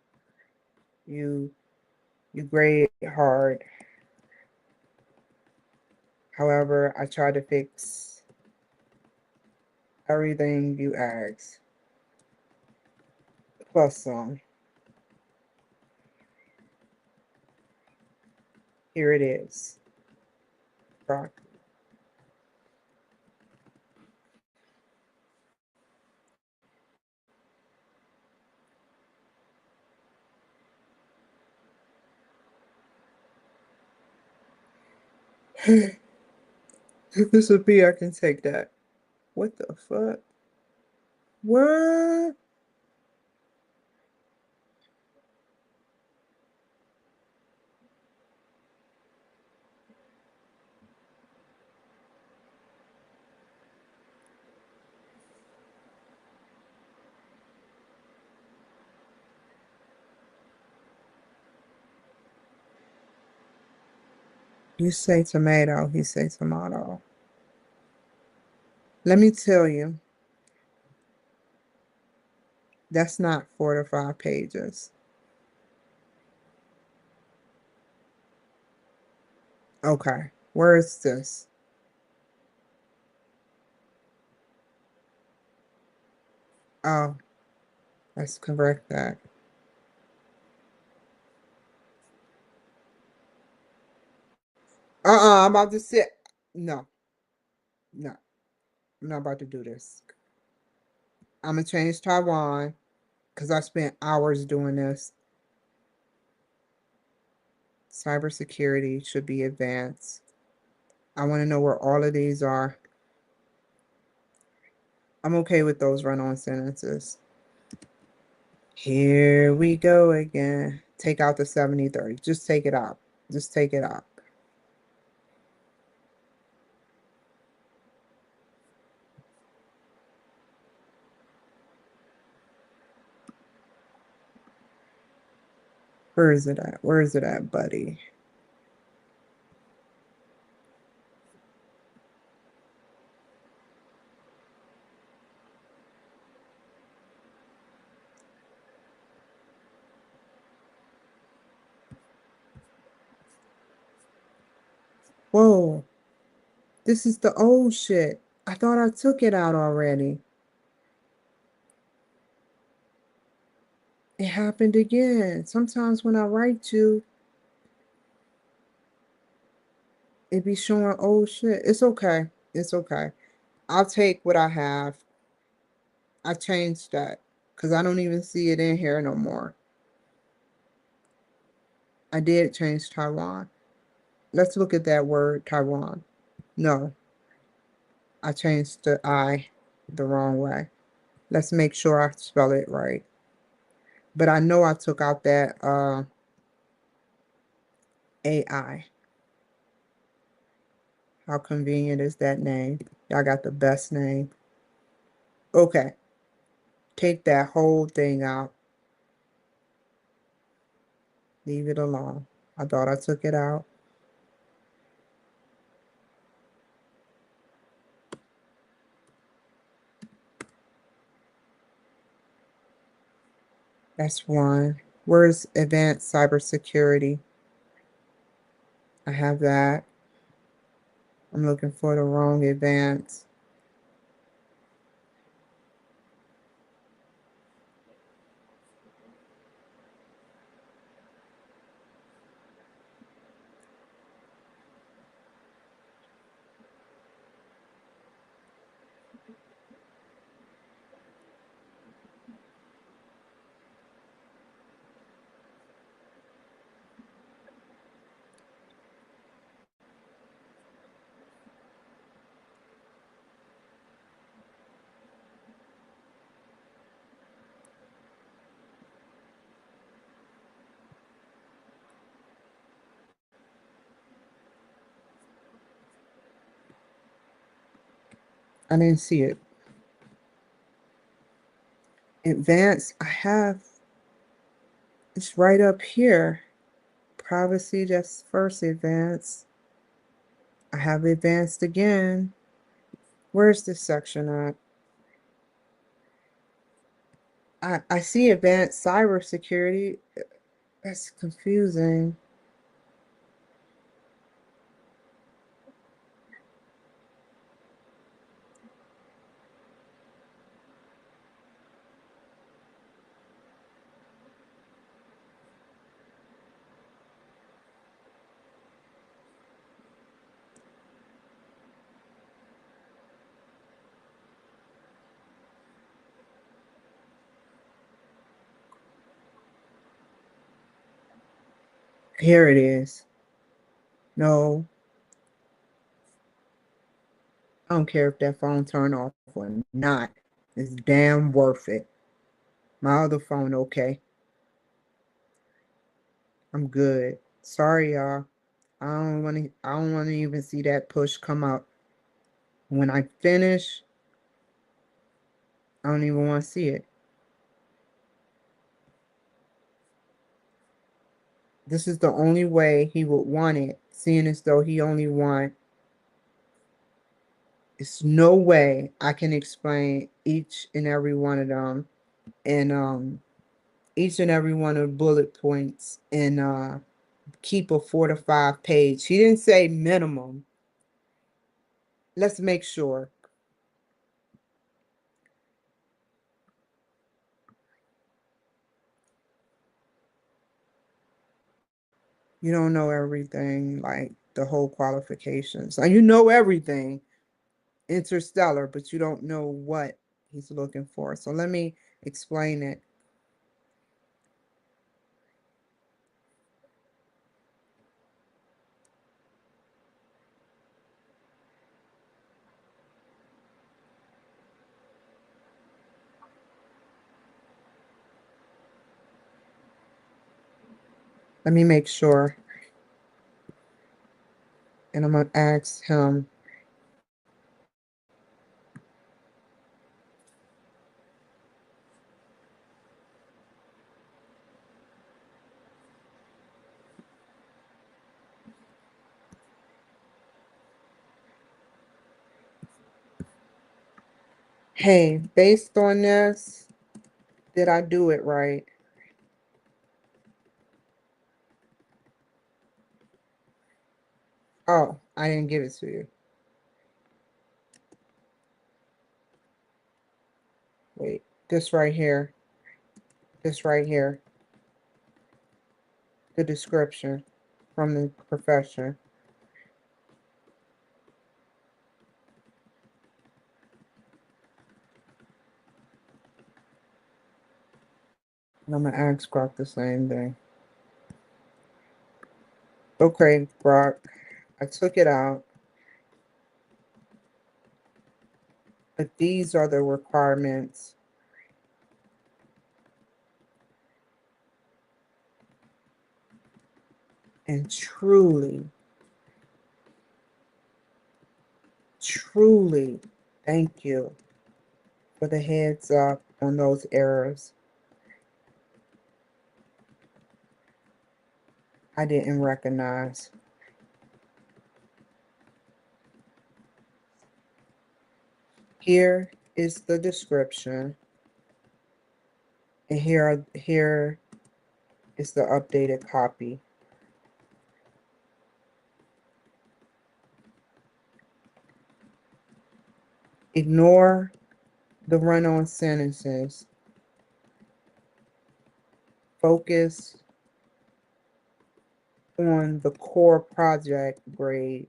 you grade hard. However, I try to fix everything you ask, plus some. Here it is. Grok. If this would be, I can take that. What the fuck? What? You say tomato, he say tomato. Let me tell you, that's not 4 to 5 pages. Okay, where is this? Oh, let's correct that. I'm about to sit. No, no, I'm not about to do this. I'm gonna change Taiwan because I spent hours doing this. Cybersecurity should be advanced. I want to know where all of these are. I'm okay with those run-on sentences. Here we go again. Take out the 70/30. Just take it out. Just take it out. Where is it at? Where is it at, buddy? Whoa. This is the old shit. I thought I took it out already. It happened again. Sometimes when I write you, it be showing old shit. It's okay. It's okay. I'll take what I have. I changed that because I don't even see it in here no more. I did change Taiwan. Let's look at that word, Taiwan. No, I changed the I the wrong way. Let's make sure I spell it right. But I know I took out that AI. How convenient is that name? Y'all got the best name. Okay, take that whole thing out. Leave it alone. I thought I took it out. That's one. Where's advanced cybersecurity? I have that. I'm looking for the wrong advanced. I didn't see it. Advanced, I have, it's right up here. Privacy, that's first advanced. I have advanced again. Where's this section at? I see advanced cybersecurity. That's confusing. Here it is. No, I don't care if that phone turned off or not. It's damn worth it. My other phone, okay. I'm good. Sorry, y'all. I don't want to even see that push come out. When I finish, I don't even want to see it. This is the only way he would want it, seeing as though he only want. It's no way I can explain each and every one of them and each and every one of the bullet points and keep a 4 to 5 page. He didn't say minimum. Let's make sure. You don't know everything, like the whole qualifications. Now you know everything, interstellar, but you don't know what he's looking for. So let me explain it. Let me make sure. And I'm going to ask him. Hey, based on this, did I do it right? Oh, I didn't give it to you. Wait, this right here. This right here. The description from the profession. And I'm going to ask Grok the same thing. Okay, Grok, I took it out. But these are the requirements. And truly, truly, thank you for the heads up on those errors. I didn't recognize. Here is the description. And here is the updated copy. Ignore the run-on sentences. Focus on the core project grade.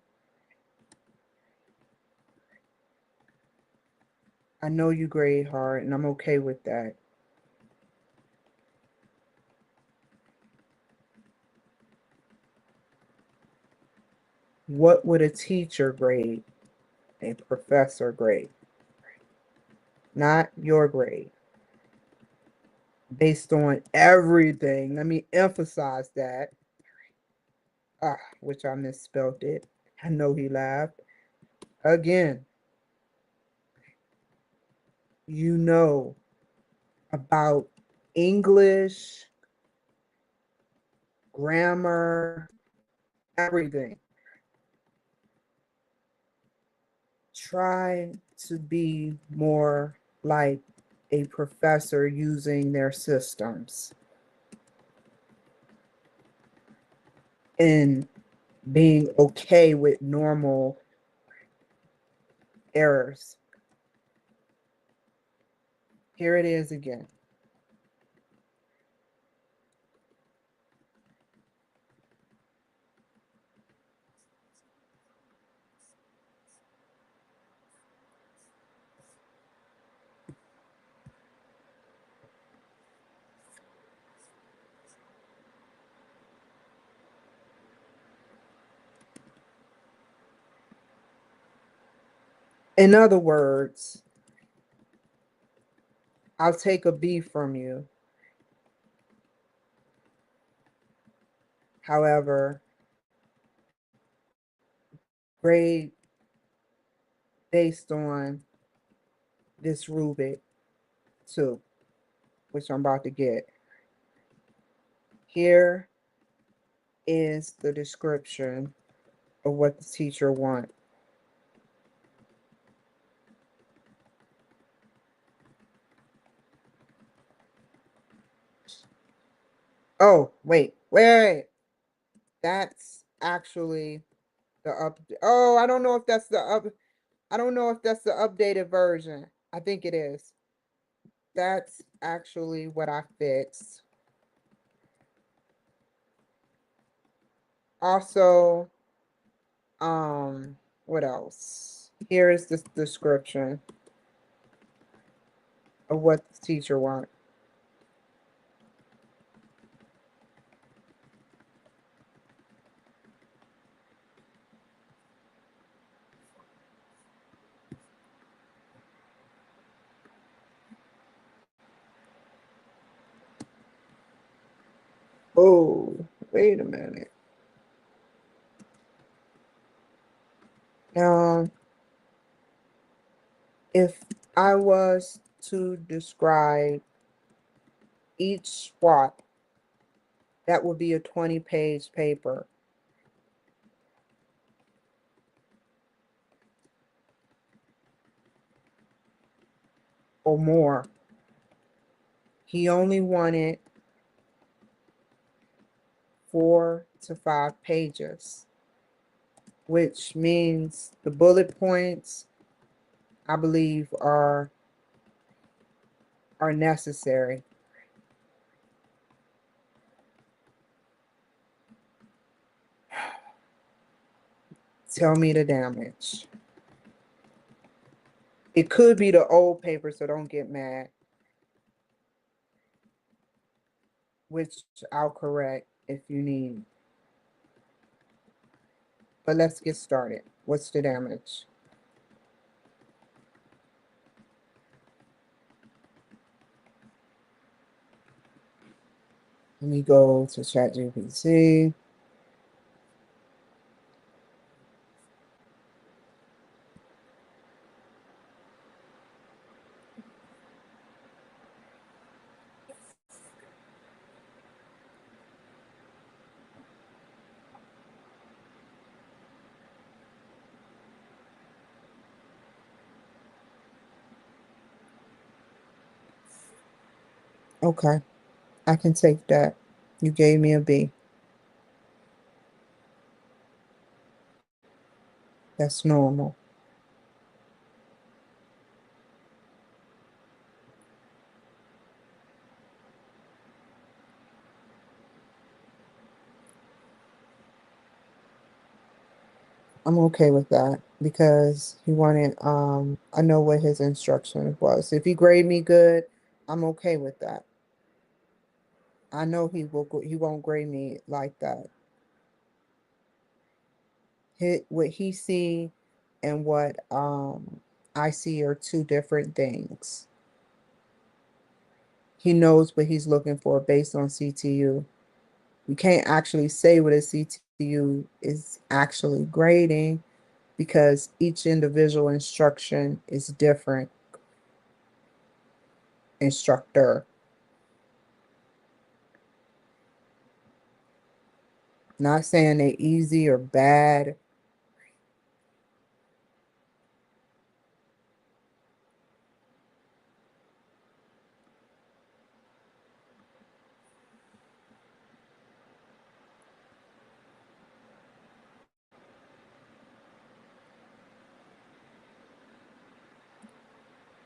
I know you grade hard, and I'm okay with that. What would a teacher grade? A professor grade, not your grade. Based on everything. Let me emphasize that. Which I misspelled it. I know he laughed. Again, you know about English, grammar, everything. Try to be more like a professor using their systems and being okay with normal errors. Here it is again. In other words, I'll take a B from you. However, grade based on this rubric too, which I'm about to get. Here is the description of what the teacher wants. Oh, wait. That's actually the up. Oh, I don't know if that's the up. I don't know if that's the updated version. I think it is. That's actually what I fixed. Also, what else? Here is the description of what the teacher wants. Oh, wait a minute. Now, if I was to describe each SWOT, that would be a 20-page paper or more. He only wanted 4 to 5 pages, which means the bullet points, I believe, are necessary. Tell me the damage. It could be the old paper, so don't get mad, which I'll correct if you need. But let's get started. What's the damage? Let me go to ChatGPT. Okay, I can take that. You gave me a B. That's normal. I'm okay with that because he wanted, I know what his instruction was. If he grade me good, I'm okay with that. I know he won't grade me like that. What he see and what I see are two different things. He knows what he's looking for based on CTU. You can't actually say what a CTU is actually grading because each individual instruction is different instructor. Not saying they're easy or bad.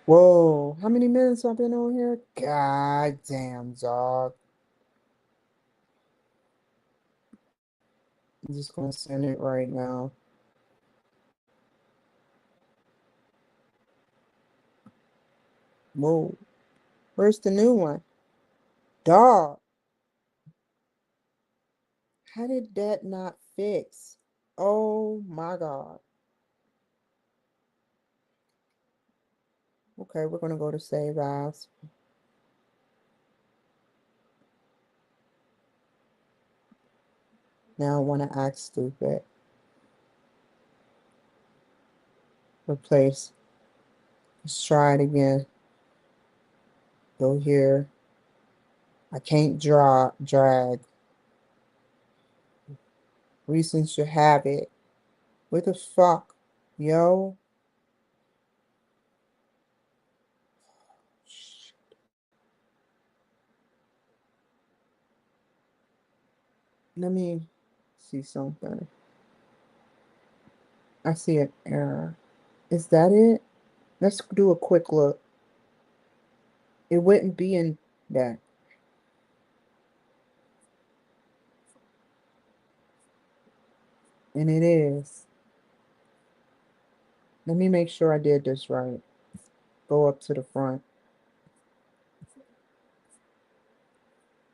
Whoa, how many minutes I've been on here? God damn, dog. I'm just gonna send it right now. Whoa, where's the new one? Dog, how did that not fix? Oh my God. Okay, we're gonna go to save as. Now I wanna act stupid. Replace. Let's try it again. Go here. I can't drag. Recent should have it. What the fuck? Yo. Let me see something. I see an error. Is that it? Let's do a quick look. It wouldn't be in that. And it is. Let me make sure I did this right. Go up to the front.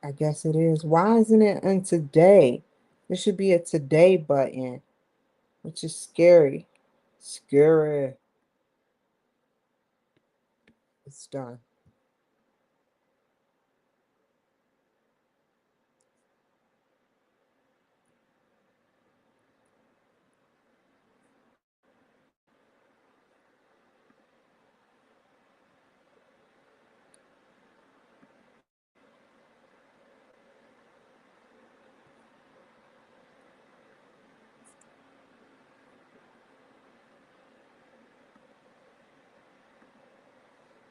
I guess it is. Why isn't it on today? There should be a today button, which is scary. Scary. It's done.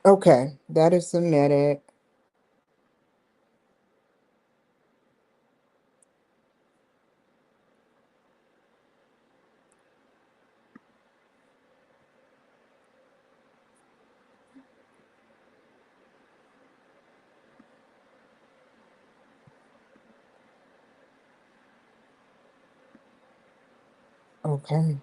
Okay, that is submitted. Okay.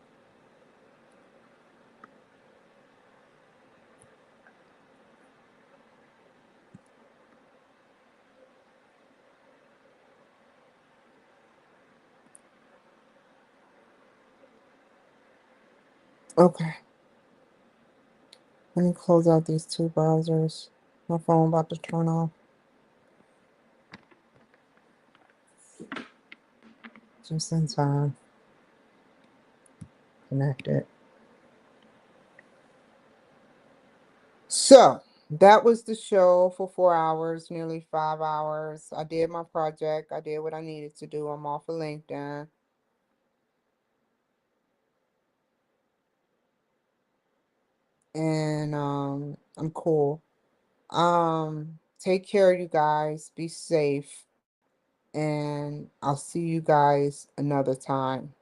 Okay. Let me close out these two browsers. My phone about to turn off. Just in time. Connect it. So that was the show for 4 hours, nearly 5 hours. I did my project. I did what I needed to do. I'm off of LinkedIn. And I'm cool. Take care, you guys. Be safe. And I'll see you guys another time.